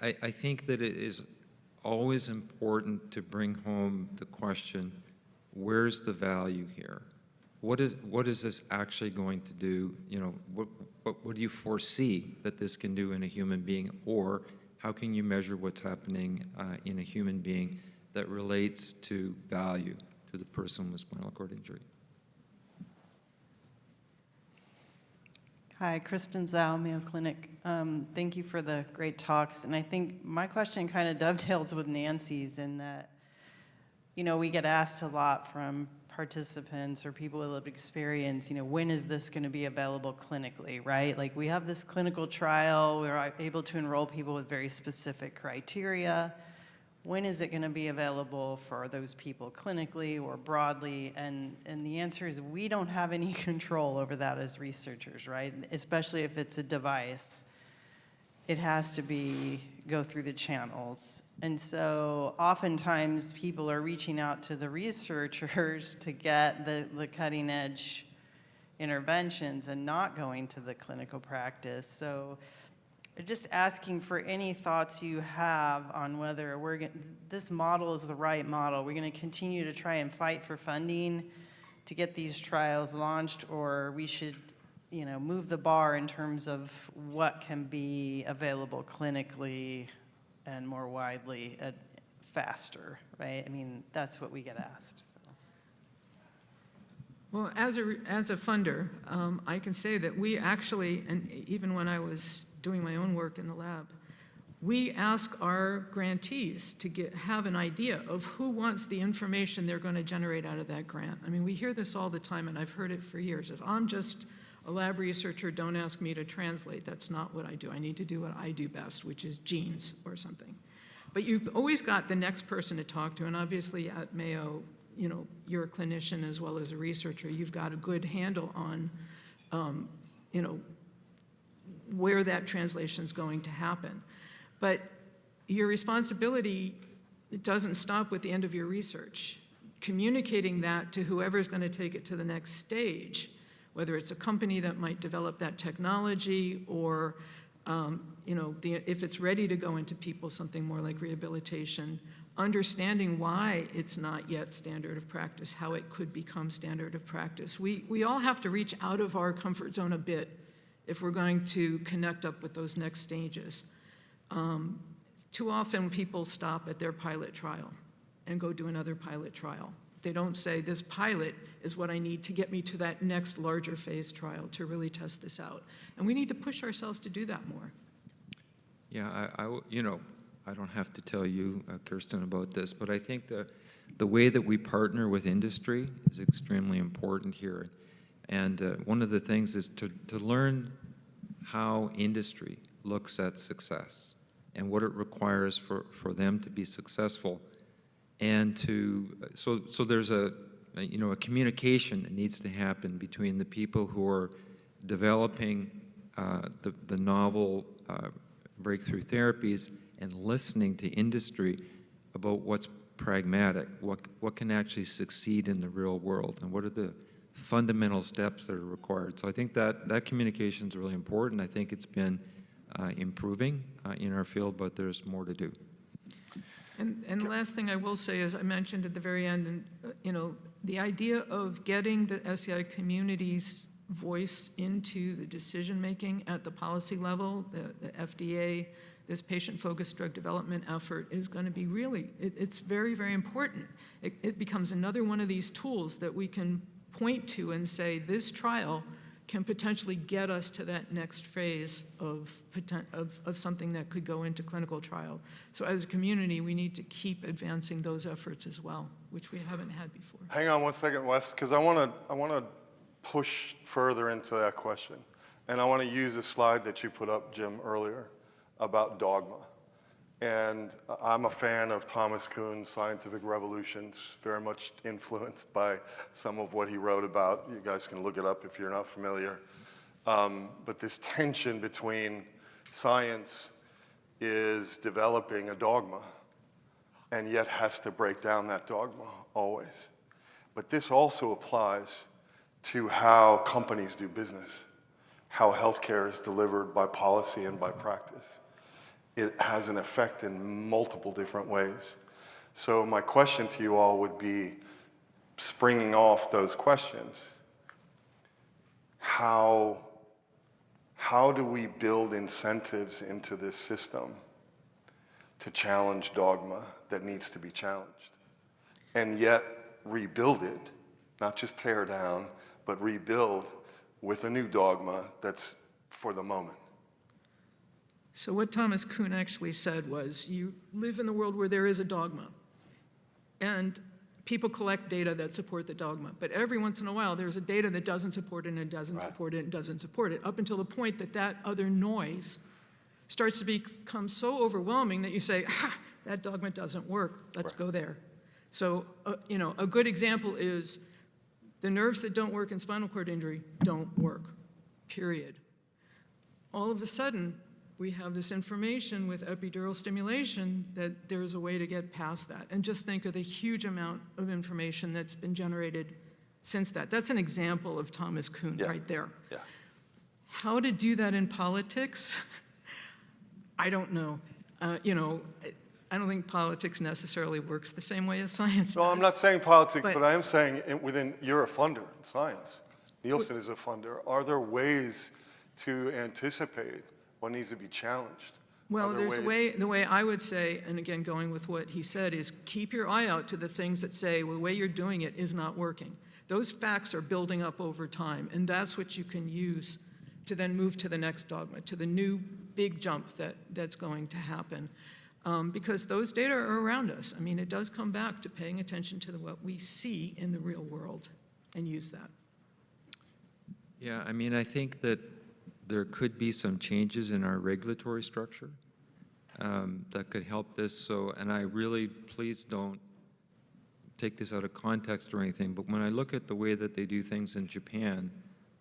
I think that it is always important to bring home the question, where's the value here? What is this actually going to do? You know, what do you foresee that this can do in a human being? Or how can you measure what's happening in a human being that relates to value to the person with spinal cord injury? Hi, Kristen Zhao, Mayo Clinic. Thank you for the great talks. And I think my question kind of dovetails with Nancy's in that, you know, we get asked a lot from participants or people with lived experience, you know, when is this going to be available clinically, right? Like, we have this clinical trial, we're able to enroll people with very specific criteria. When is it going to be available for those people clinically or broadly? And the answer is we don't have any control over that as researchers, right? Especially if it's a device. It has to go through the channels. And so oftentimes people are reaching out to the researchers to get the cutting edge interventions and not going to the clinical practice. So just asking for any thoughts you have on whether this model is the right model. We're going to continue to try and fight for funding to get these trials launched, or we should, you know, move the bar in terms of what can be available clinically and more widely faster, right? I mean, that's what we get asked. So. Well, as a funder, I can say that we actually, and even when I was doing my own work in the lab, we ask our grantees to have an idea of who wants the information they're going to generate out of that grant. I mean, we hear this all the time, and I've heard it for years. If I'm just a lab researcher, don't ask me to translate. That's not what I do. I need to do what I do best, which is genes or something. But you've always got the next person to talk to, and obviously at Mayo, you know, you're a clinician as well as a researcher. You've got a good handle on, you know, where that translation is going to happen. But your responsibility, it doesn't stop with the end of your research. Communicating that to whoever's going to take it to the next stage, whether it's a company that might develop that technology or, you know, if it's ready to go into people, something more like rehabilitation, understanding why it's not yet standard of practice, how it could become standard of practice. We all have to reach out of our comfort zone a bit if we're going to connect up with those next stages. Too often people stop at their pilot trial and go do another pilot trial. They don't say, this pilot is what I need to get me to that next larger phase trial to really test this out. And we need to push ourselves to do that more. Yeah, you know, I don't have to tell you, Kirsten, about this, but I think the way that we partner with industry is extremely important here. And one of the things is to learn how industry looks at success and what it requires for them to be successful. And so there's a communication that needs to happen between the people who are developing the novel breakthrough therapies and listening to industry about what's pragmatic, what can actually succeed in the real world, and what are the fundamental steps that are required. So I think that communication is really important. I think it's been improving in our field, but there's more to do. And the last thing I will say is, I mentioned at the very end, and you know, the idea of getting the SCI community's voice into the decision-making at the policy level, the FDA, this patient-focused drug development effort is going to be really, it's very, very important. It becomes another one of these tools that we can point to and say, this trial can potentially get us to that next phase of something that could go into clinical trial. So as a community, we need to keep advancing those efforts as well, which we haven't had before. Hang on one second, Wes, because I want to push further into that question. And I want to use a slide that you put up, Jim, earlier about dogma. And I'm a fan of Thomas Kuhn's Scientific Revolutions, very much influenced by some of what he wrote about. You guys can look it up if you're not familiar. But this tension between science is developing a dogma and yet has to break down that dogma always. But this also applies to how companies do business, how healthcare is delivered by policy and by practice. It has an effect in multiple different ways. So my question to you all would be, springing off those questions, how do we build incentives into this system to challenge dogma that needs to be challenged, and yet rebuild it, not just tear down, but rebuild with a new dogma that's for the moment? So what Thomas Kuhn actually said was, you live in the world where there is a dogma, and people collect data that support the dogma. But every once in a while, there's a data that doesn't support it, and it doesn't support it, and doesn't support it, up until the point that that other noise starts to become so overwhelming that you say, that dogma doesn't work, let's go there. So, you know, a good example is the nerves that don't work in spinal cord injury don't work, period. All of a sudden, we have this information with epidural stimulation that there's a way to get past that. And just think of the huge amount of information that's been generated since that. That's an example of Thomas Kuhn right there. Yeah. How to do that in politics? I don't know. You know, I don't think politics necessarily works the same way as science No, does. I'm not saying politics, but I am saying you're a funder in science. Nielsen is a funder. Are there ways to anticipate what needs to be challenged? Well, there's a way, the way I would say, and again, going with what he said, is keep your eye out to the things that say, well, the way you're doing it is not working. Those facts are building up over time, and that's what you can use to then move to the next dogma, to the new big jump that's going to happen. Because those data are around us. I mean, it does come back to paying attention to what we see in the real world and use that. Yeah, I mean, I think that there could be some changes in our regulatory structure that could help this. So, and I really, please don't take this out of context or anything, but when I look at the way that they do things in Japan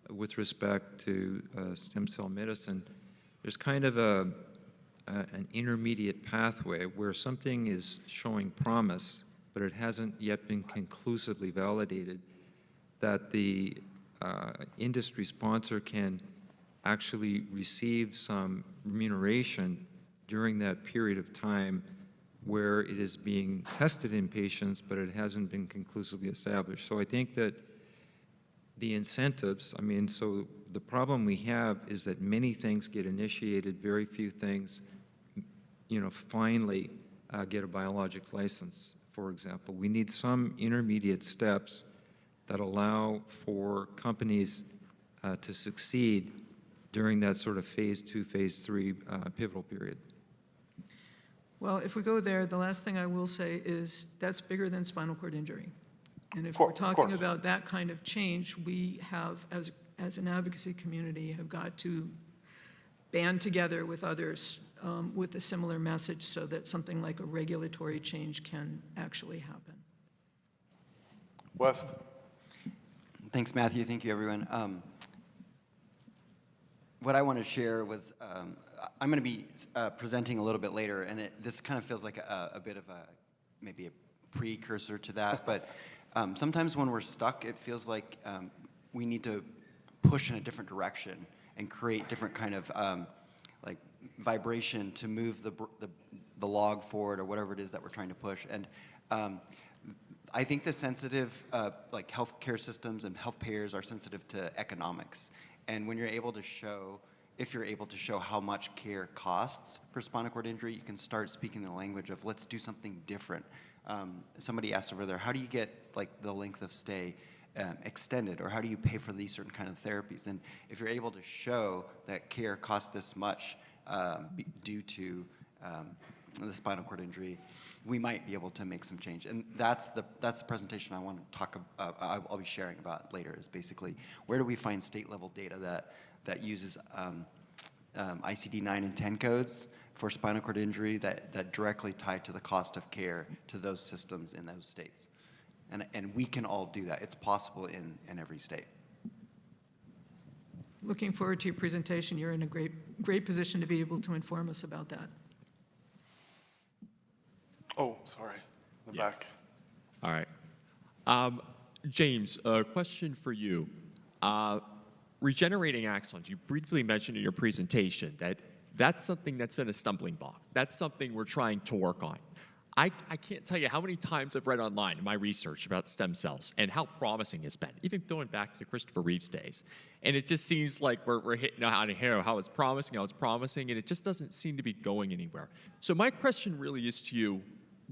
with respect to stem cell medicine, there's kind of an intermediate pathway where something is showing promise, but it hasn't yet been conclusively validated, that the industry sponsor can actually receive some remuneration during that period of time where it is being tested in patients, but it hasn't been conclusively established. So I think that the incentives, I mean, so the problem we have is that many things get initiated, very few things, you know, finally get a biologics license, for example. We need some intermediate steps that allow for companies to succeed during that sort of phase 2, phase 3 pivotal period. Well, if we go there, the last thing I will say is that's bigger than spinal cord injury. And if we're talking about that kind of change, we have, as an advocacy community, have got to band together with others with a similar message so that something like a regulatory change can actually happen. West. Thanks, Matthew. Thank you, everyone. What I want to share was, I'm going to be presenting a little bit later, and this kind of feels like a bit of maybe a precursor to that, but sometimes when we're stuck, it feels like we need to push in a different direction and create different kind of like vibration to move the log forward or whatever it is that we're trying to push. And I think the sensitive, like healthcare systems and health payers are sensitive to economics. And when you're able to show, if you're able to show how much care costs for spinal cord injury, you can start speaking the language of let's do something different. Somebody asked over there, how do you get like the length of stay extended, or how do you pay for these certain kind of therapies? And if you're able to show that care costs this much due to the spinal cord injury, we might be able to make some change. And that's the presentation I want to talk about, I'll be sharing about later, is basically where do we find state level data that uses ICD-9 and 10 codes for spinal cord injury that directly tie to the cost of care to those systems in those states. And we can all do that. It's possible in every state. Looking forward to your presentation. You're in a great position to be able to inform us about that. Oh, sorry, the back. All right. James, a question for you. Regenerating axons, you briefly mentioned in your presentation that's something that's been a stumbling block. That's something we're trying to work on. I can't tell you how many times I've read online in my research about stem cells and how promising it's been, even going back to Christopher Reeve's days. And it just seems like we're hitting on a hair how it's promising, and it just doesn't seem to be going anywhere. So my question really is to you,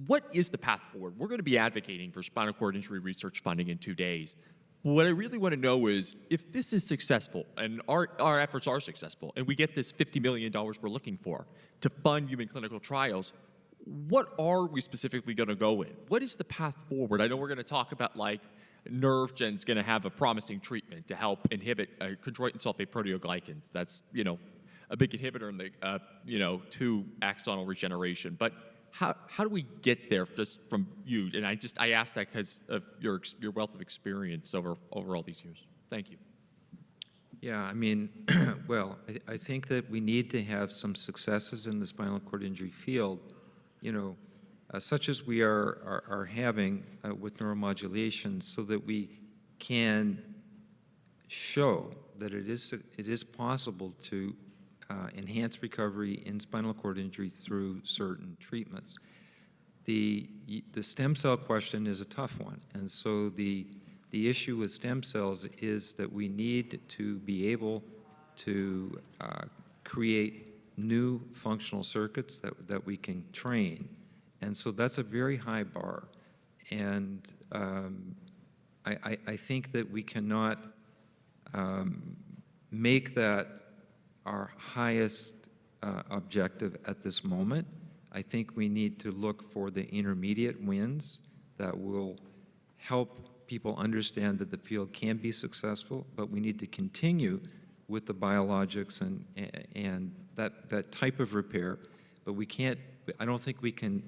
what is the path forward? We're going to be advocating for spinal cord injury research funding in 2 days. What I really want to know is if this is successful and our efforts are successful and we get this $50 million we're looking for to fund human clinical trials, what are we specifically going to go in? What is the path forward? I know we're going to talk about like NervGen's going to have a promising treatment to help inhibit chondroitin sulfate proteoglycans. That's, you know, a big inhibitor in the, you know, 2 axonal regeneration. But how do we get there just from you? And I asked that because of your wealth of experience over all these years. Thank you. Yeah, I mean, well, I think that we need to have some successes in the spinal cord injury field, you know, such as we are having with neuromodulation, so that we can show that it is possible to enhance recovery in spinal cord injury through certain treatments. The stem cell question is a tough one, and so the issue with stem cells is that we need to be able to create new functional circuits that we can train, and so that's a very high bar. And I think that we cannot make that our highest objective at this moment. I think we need to look for the intermediate wins that will help people understand that the field can be successful, but we need to continue with the biologics and that type of repair. But we can't, I don't think we can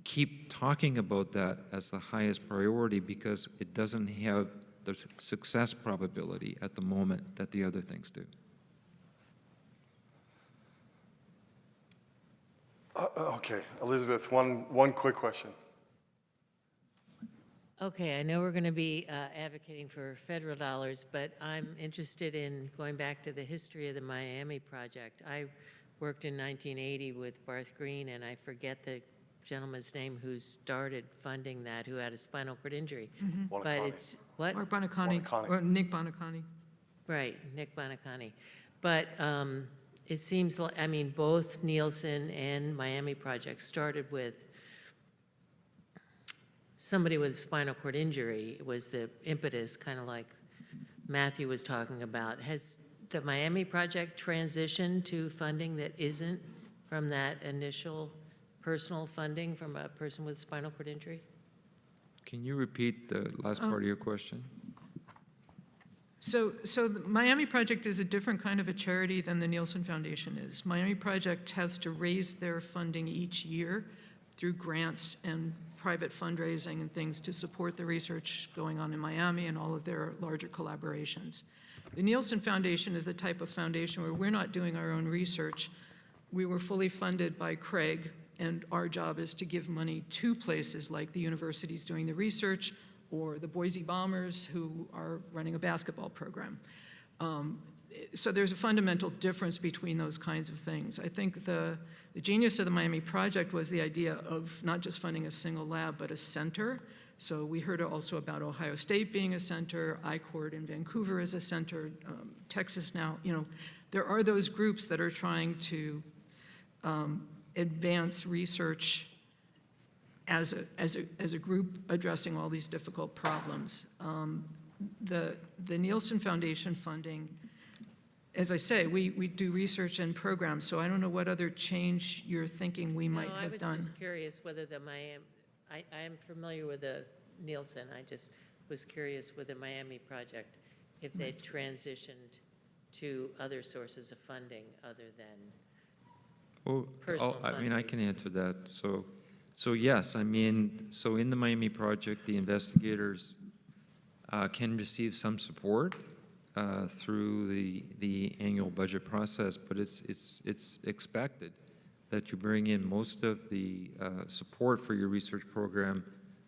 keep talking about that as the highest priority because it doesn't have the success probability at the moment that the other things do. Okay, Elizabeth, one quick question. Okay, I know we're going to be advocating for federal dollars, but I'm interested in going back to the history of the Miami project. I worked in 1980 with Barth Green, and I forget the gentleman's name who started funding that, who had a spinal cord injury. Mhm. But it's, what? Or Bonacani, or Nick Bonacani. Right, Nick Bonacani. But it seems like, I mean, both Nielsen and Miami project started with somebody with a spinal cord injury was the impetus, kind of like Matthew was talking about. Has the Miami project transitioned to funding that isn't from that initial personal funding from a person with spinal cord injury? Can you repeat the last part of your question? So the Miami Project is a different kind of a charity than the Nielsen Foundation is. Miami Project has to raise their funding each year through grants and private fundraising and things to support the research going on in Miami and all of their larger collaborations. The Nielsen Foundation is a type of foundation where we're not doing our own research. We were fully funded by Craig, and our job is to give money to places like the universities doing the research or the Boise Bombers who are running a basketball program. So there's a fundamental difference between those kinds of things. I think the genius of the Miami Project was the idea of not just funding a single lab, but a center. So we heard also about Ohio State being a center, ICORD in Vancouver is a center, Texas now. You know, there are those groups that are trying to advance research as a group addressing all these difficult problems. The Nielsen Foundation funding, as I say, we do research and programs, so I don't know what other change you're thinking we might have done. I was just curious whether the Miami, I am familiar with the Nielsen, I just was curious with the Miami project, if they transitioned to other sources of funding other than personal I mean, I can answer that. So yes, I mean, so in the Miami project, the investigators can receive some support through the annual budget process, but it's expected that you bring in most of the support for your research program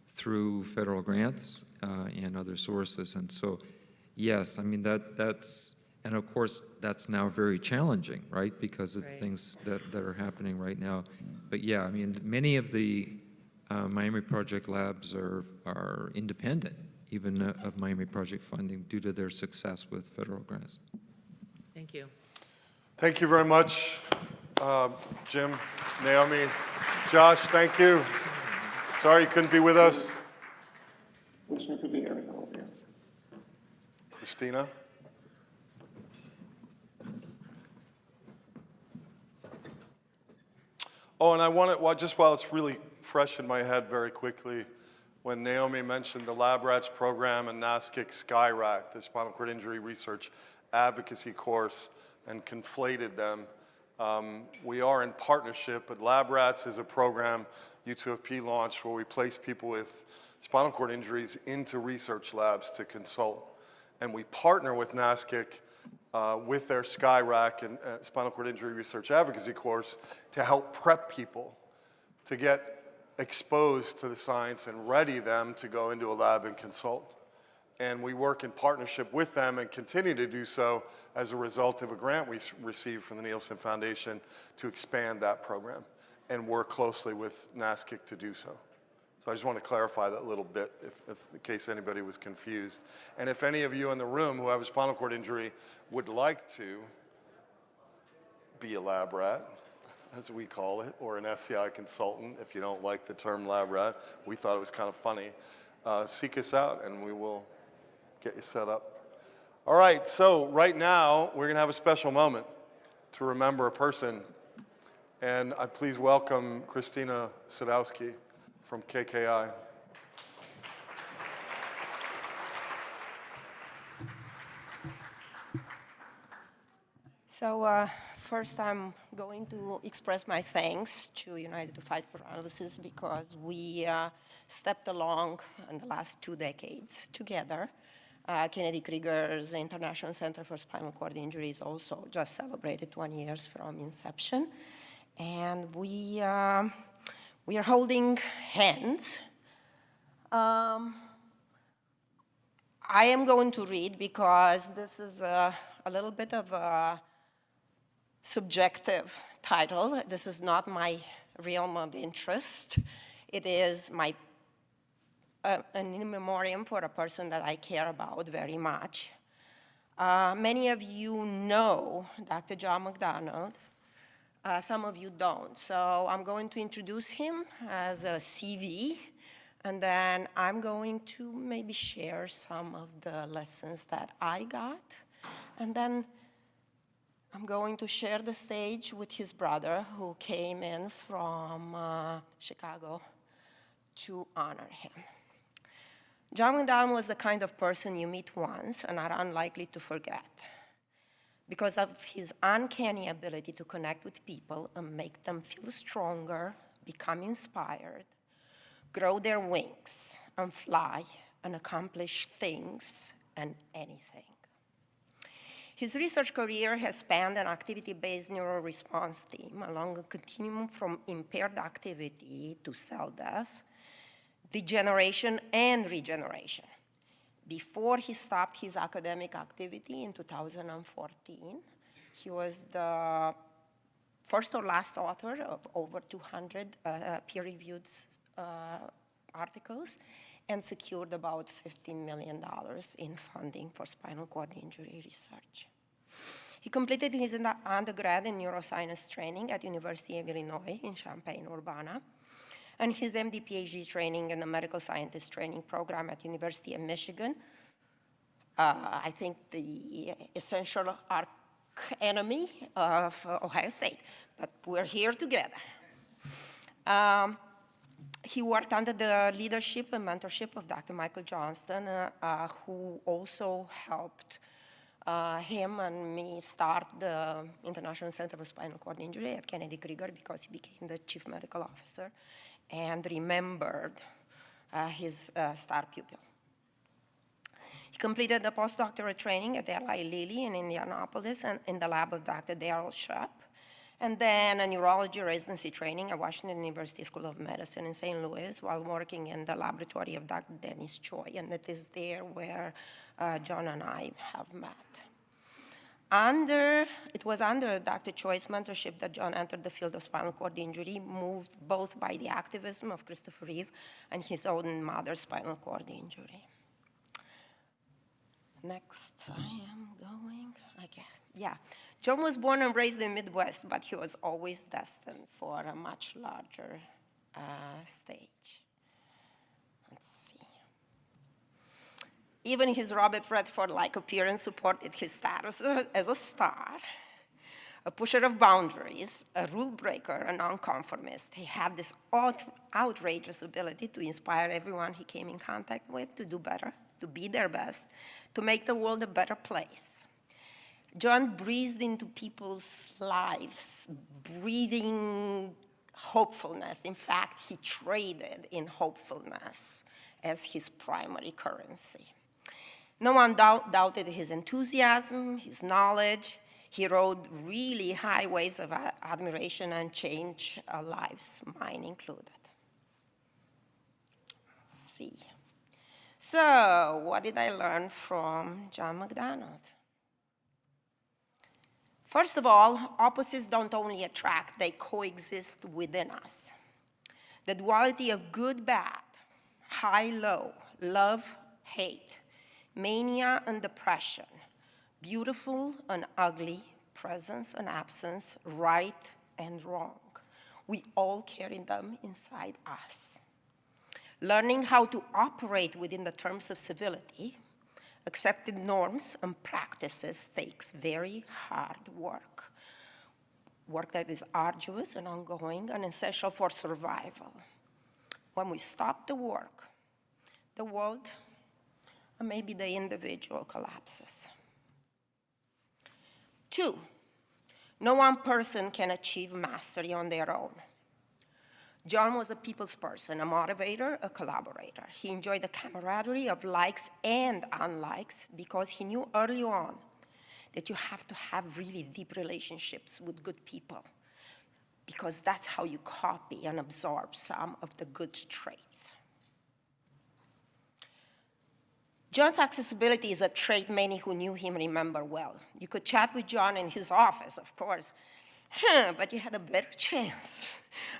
through federal grants and other sources. And so, yes, I mean, that's, and of course, that's now very challenging, right? Because of things that are happening right now. But yeah, I mean, many of the Miami Project labs are independent, even of Miami Project funding, due to their success with federal grants. Thank you. Thank you very much, Jim, Naomi, Josh, thank you. Sorry you couldn't be with us. Wish I could be here. Cristina? Oh, and I want to, just while it's really fresh in my head very quickly, when Naomi mentioned the Lab Rats program and NASCIC SkyRack, the Spinal Cord Injury Research Advocacy course, and conflated them, we are in partnership, but Lab Rats is a program U2FP launched where we place people with spinal cord injuries into research labs to consult. And we partner with NASCIC with their SkyRack and Spinal Cord Injury Research Advocacy course to help prep people to get exposed to the science and ready them to go into a lab and consult. And we work in partnership with them and continue to do so as a result of a grant we received from the Nielsen Foundation to expand that program and work closely with NASCIC to do so. So I just want to clarify that a little bit if in case anybody was confused. And if any of you in the room who have a spinal cord injury would like to be a lab rat, as we call it, or an SCI consultant, if you don't like the term lab rat, we thought it was kind of funny, seek us out and we will get you set up. All right, so right now, we're gonna have a special moment to remember a person. And I please welcome Cristina Sadowsky from KKI. So first I'm going to express my thanks to United to Fight Paralysis because we stepped along in the last 2 decades together. Kennedy Krieger's International Center for Spinal Cord Injuries also just celebrated 20 years from inception. And we are holding hands. I am going to read because this is a little bit of a subjective title. This is not my realm of interest. It is my an in memoriam for a person that I care about very much. Many of you know Dr. John McDonald. Some of you don't. So I'm going to introduce him as a CV, and then I'm going to maybe share some of the lessons that I got. And then I'm going to share the stage with his brother who came in from Chicago to honor him. John McDonald was the kind of person you meet once and are unlikely to forget because of his uncanny ability to connect with people and make them feel stronger, become inspired, grow their wings, and fly and accomplish things and anything. His research career has spanned an activity-based neuroresponse team along a continuum from impaired activity to cell death, degeneration, and regeneration. Before he stopped his academic activity in 2014, he was the first or last author of over 200 peer-reviewed articles and secured about $15 million in funding for spinal cord injury research. He completed his undergrad in neuroscience training at University of Illinois in Champaign-Urbana, and his MD PhD training in the medical scientist training program at University of Michigan. I think the essential arch enemy of Ohio State, but we're here together. He worked under the leadership and mentorship of Dr. Michael Johnston, who also helped him and me start the International Center for Spinal Cord Injury at Kennedy Krieger because he became the chief medical officer and remembered his star pupil. He completed the postdoctoral training at Eli Lilly in Indianapolis and in the lab of Dr. Darrell Shep, and then a neurology residency training at Washington University School of Medicine in St. Louis while working in the laboratory of Dr. Dennis Choi, and it is there where John and I have met. It was under Dr. Choi's mentorship that John entered the field of spinal cord injury, moved both by the activism of Christopher Reeve and his own mother's spinal cord injury. Next, I am going, yeah. John was born and raised in the Midwest, but he was always destined for a much larger stage. Let's see. Even his Robert Redford-like appearance supported his status as a star, a pusher of boundaries, a rule breaker, a nonconformist. He had this outrageous ability to inspire everyone he came in contact with to do better, to be their best, to make the world a better place. John breathed into people's lives, breathing hopefulness. In fact, he traded in hopefulness as his primary currency. No one doubted his enthusiasm, his knowledge. He rode really high waves of admiration and changed lives, mine included. Let's see. So, what did I learn from John McDonald? First of all, opposites don't only attract, they coexist within us. The duality of good, bad, high, low, love, hate, mania and depression, beautiful and ugly, presence and absence, right and wrong. We all carry them inside us. Learning how to operate within the terms of civility, accepted norms and practices takes very hard work, work that is arduous and ongoing and essential for survival. When we stop the work, the world and maybe the individual collapses. 2, no one person can achieve mastery on their own. John was a people's person, a motivator, a collaborator. He enjoyed the camaraderie of likes and unlikes because he knew early on that you have to have really deep relationships with good people, because that's how you copy and absorb some of the good traits. John's accessibility is a trait many who knew him remember well. You could chat with John in his office, of course, but you had a better chance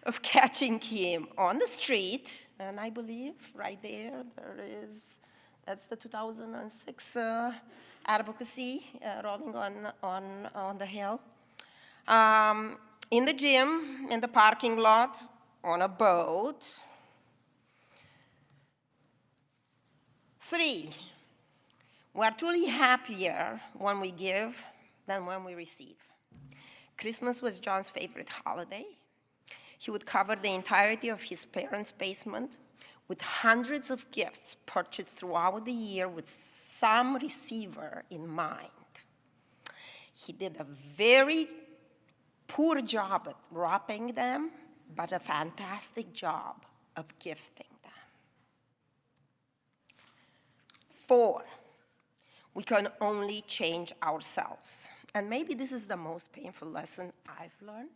of catching him on the street, and I believe right there, that's the 2006 advocacy rolling on the hill. In the gym, in the parking lot, on a boat. 3, we're truly happier when we give than when we receive. Christmas was John's favorite holiday. He would cover the entirety of his parents' basement with hundreds of gifts purchased throughout the year with some receiver in mind. He did a very poor job at wrapping them, but a fantastic job of gifting them. 4, we can only change ourselves. And maybe this is the most painful lesson I've learned.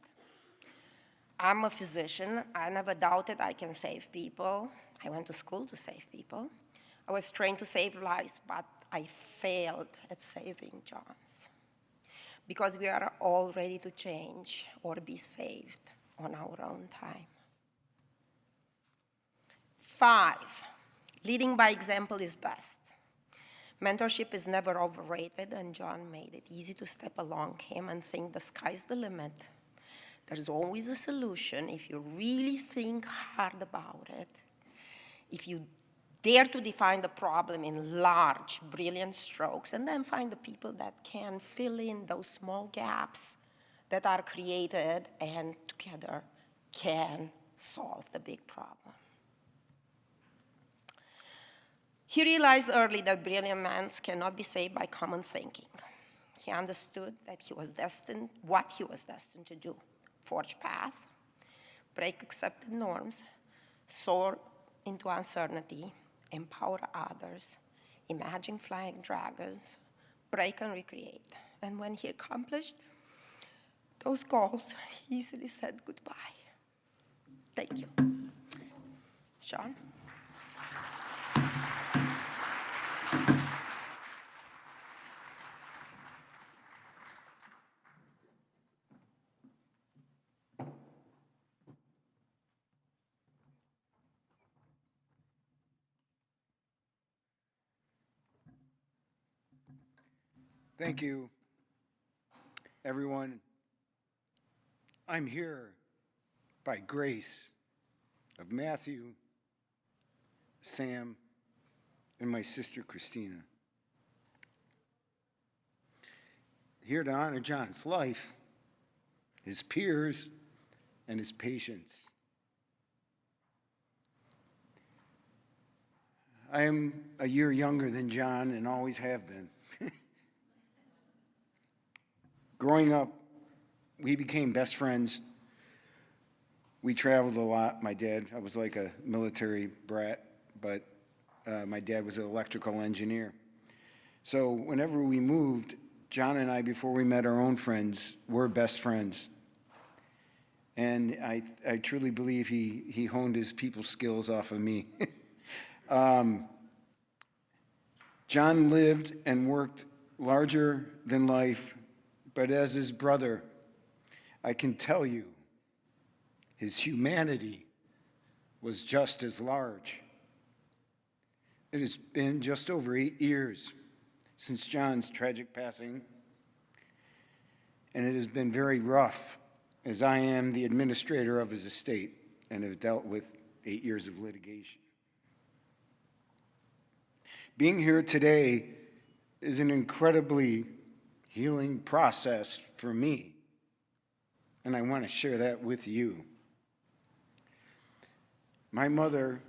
I'm a physician. I never doubted I can save people. I went to school to save people. I was trained to save lives, but I failed at saving John's. Because we are all ready to change or be saved on our own time. 5, leading by example is best. Mentorship is never overrated, and John made it easy to step along him and think the sky's the limit. There's always a solution if you really think hard about it. If you dare to define the problem in large, brilliant strokes, and then find the people that can fill in those small gaps that are created and together can solve the big problem. He realized early that brilliant minds cannot be saved by common thinking. He understood that what he was destined to do: forge paths, break accepted norms, soar into uncertainty, empower others, imagine flying dragons, break and recreate. And when he accomplished those goals, he easily said goodbye. Thank you. Shawn? Thank you, everyone. I'm here by grace of Matthew, Sam, and my sister Cristina. Here to honor John's life, his peers, and his patients. I am a year younger than John and always have been. Growing up, we became best friends. We traveled a lot. I was like a military brat, but my dad was an electrical engineer. So whenever we moved, John and I, before we met our own friends, were best friends. And I truly believe he honed his people skills off of me. John lived and worked larger than life, but as his brother, I can tell you his humanity was just as large. It has been just over 8 years since John's tragic passing, and it has been very rough, as I am the administrator of his estate and have dealt with 8 years of litigation. Being here today is an incredibly healing process for me, and I want to share that with you. My mother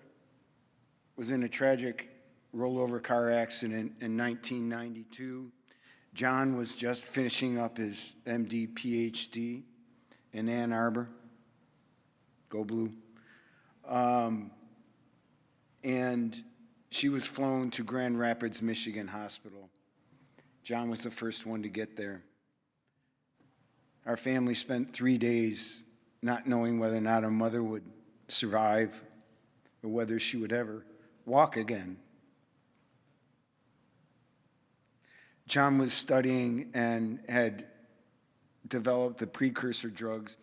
was in a tragic rollover car accident in 1992. John was just finishing up his MD, PhD in Ann Arbor. Go Blue. And she was flown to Grand Rapids, Michigan Hospital. John was the first one to get there. Our family spent 3 days not knowing whether or not our mother would survive or whether she would ever walk again. John was studying and had developed the precursor drugs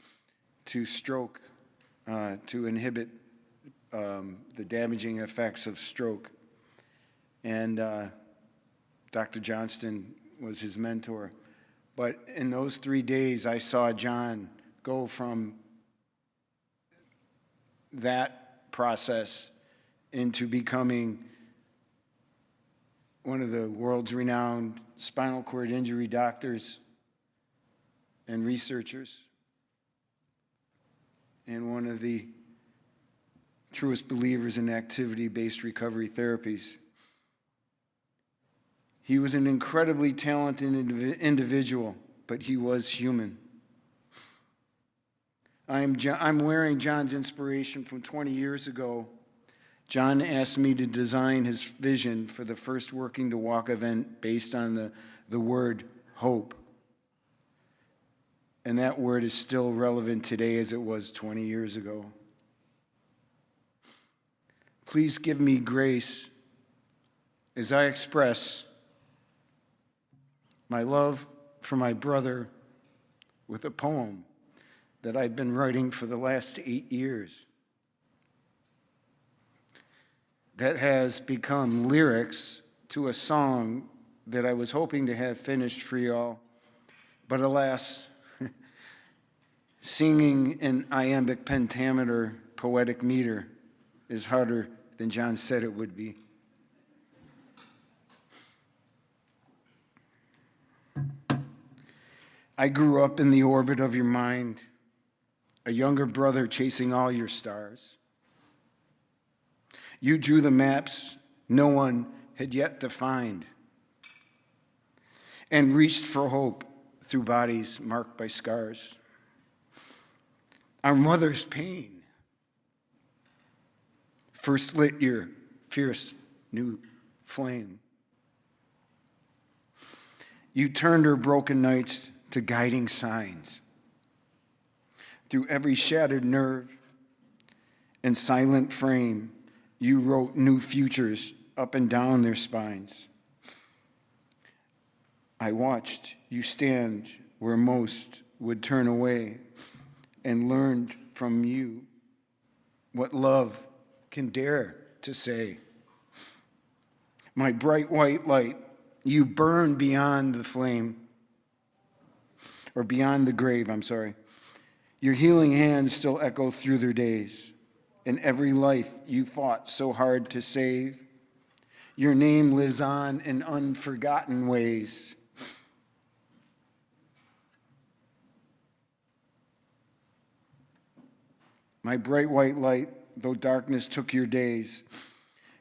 to stroke, to inhibit the damaging effects of stroke. And Dr. Johnston was his mentor. But in those 3 days, I saw John go from that process into becoming one of the world's renowned spinal cord injury doctors and researchers, and one of the truest believers in activity-based recovery therapies. He was an incredibly talented individual, but he was human. I'm wearing John's inspiration from 20 years ago. John asked me to design his vision for the first Working to Walk event based on the word hope. And that word is still relevant today as it was 20 years ago. Please give me grace as I express my love for my brother with a poem that I've been writing for the last 8 years that has become lyrics to a song that I was hoping to have finished for y'all, but alas, singing in iambic pentameter poetic meter is harder than John said it would be. I grew up in the orbit of your mind, a younger brother chasing all your stars. You drew the maps no one had yet to find, and reached for hope through bodies marked by scars. Our mother's pain first lit your fierce new flame. You turned her broken nights to guiding signs. Through every shattered nerve and silent frame, you wrote new futures up and down their spines. I watched you stand where most would turn away and learned from you what love can dare to say. My bright white light, you burn beyond the flame, or beyond the grave, I'm sorry. Your healing hands still echo through their days. In every life you fought so hard to save, your name lives on in unforgotten ways. My bright white light, though darkness took your days,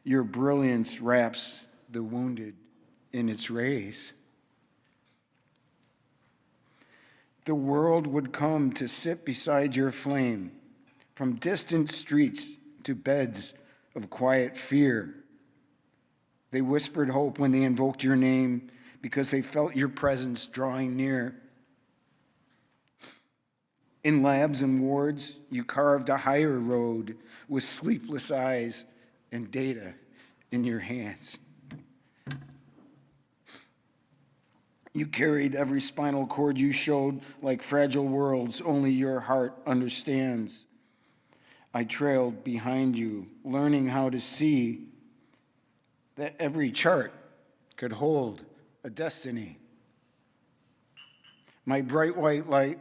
your brilliance wraps the wounded in its rays. The world would come to sit beside your flame, from distant streets to beds of quiet fear. They whispered hope when they invoked your name because they felt your presence drawing near. In labs and wards, you carved a higher road with sleepless eyes and data in your hands. You carried every spinal cord you showed like fragile worlds only your heart understands. I trailed behind you, learning how to see that every chart could hold a destiny. My bright white light,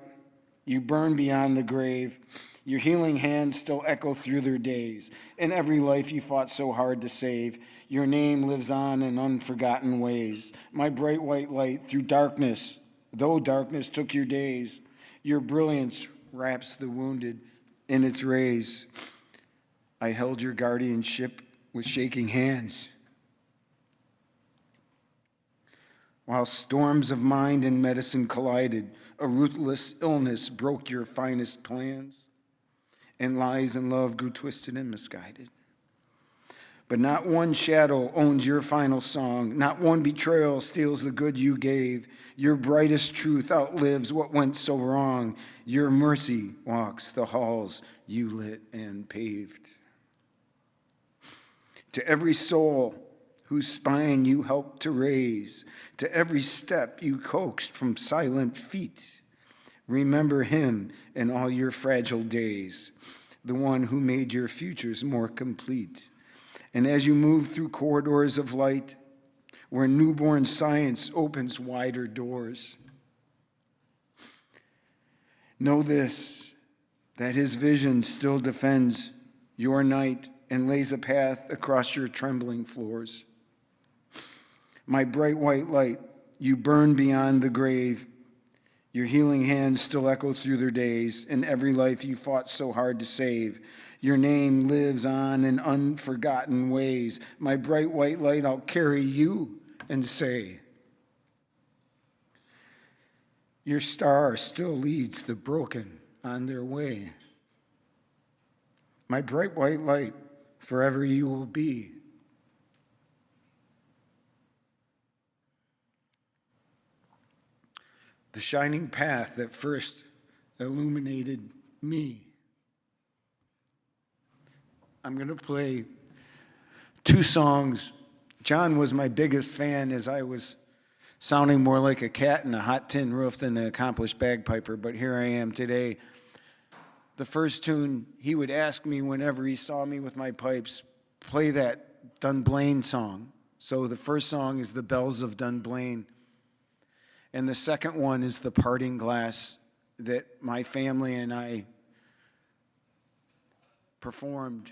you burn beyond the grave. Your healing hands still echo through their days. In every life you fought so hard to save, Your name lives on in unforgotten ways. My bright white light through darkness, though darkness took your days, your brilliance wraps the wounded in its rays. I held your guardianship with shaking hands. While storms of mind and medicine collided, a ruthless illness broke your finest plans, and lies and love grew twisted and misguided. But not one shadow owns your final song. Not one betrayal steals the good you gave. Your brightest truth outlives what went so wrong. Your mercy walks the halls you lit and paved. To every soul whose spine you helped to raise, to every step you coaxed from silent feet, remember him in all your fragile days, the one who made your futures more complete. And as you move through corridors of light, where newborn science opens wider doors, know this, that his vision still defends your night and lays a path across your trembling floors. My bright white light, you burn beyond the grave. Your healing hands still echo through their days, in every life you fought so hard to save. Your name lives on in unforgotten ways. My bright white light, I'll carry you and say, your star still leads the broken on their way. My bright white light, forever you will be. The shining path that first illuminated me. I'm going to play two songs. John was my biggest fan as I was sounding more like a cat in a hot tin roof than an accomplished bagpiper, but here I am today. The first tune, he would ask me whenever he saw me with my pipes, play that Dunblane song. So the first song is The Bells of Dunblane. And the second one is The Parting Glass that my family and I performed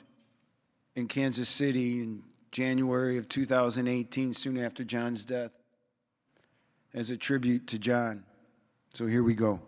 in Kansas City in January of 2018, soon after John's death, as a tribute to John. So here we go.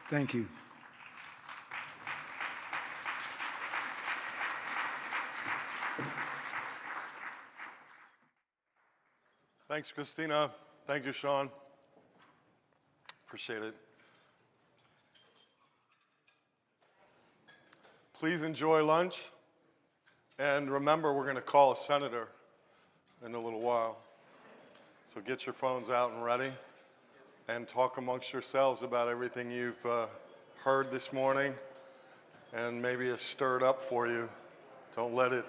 Thank you. Thanks, Cristina. Thank you, Shawn. Appreciate it. Please enjoy lunch. And remember, we're going to call a senator in a little while. So get your phones out and ready and talk amongst yourselves about everything you've heard this morning and maybe it's stirred up for you. Don't let it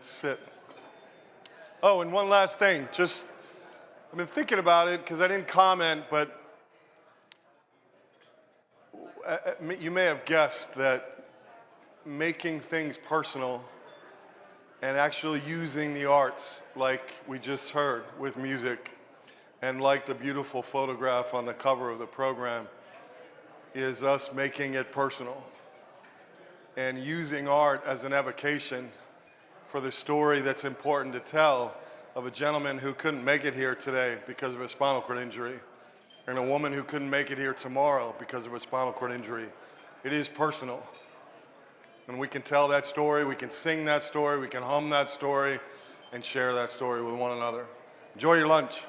sit. Oh, and one last thing. I've been thinking about it because I didn't comment, but you may have guessed that making things personal and actually using the arts like we just heard with music and like the beautiful photograph on the cover of the program is us making it personal and using art as an evocation for the story that's important to tell of a gentleman who couldn't make it here today because of a spinal cord injury and a woman who couldn't make it here tomorrow because of a spinal cord injury. It is personal. And we can tell that story, we can sing that story, we can hum that story, and share that story with one another. Enjoy your lunch.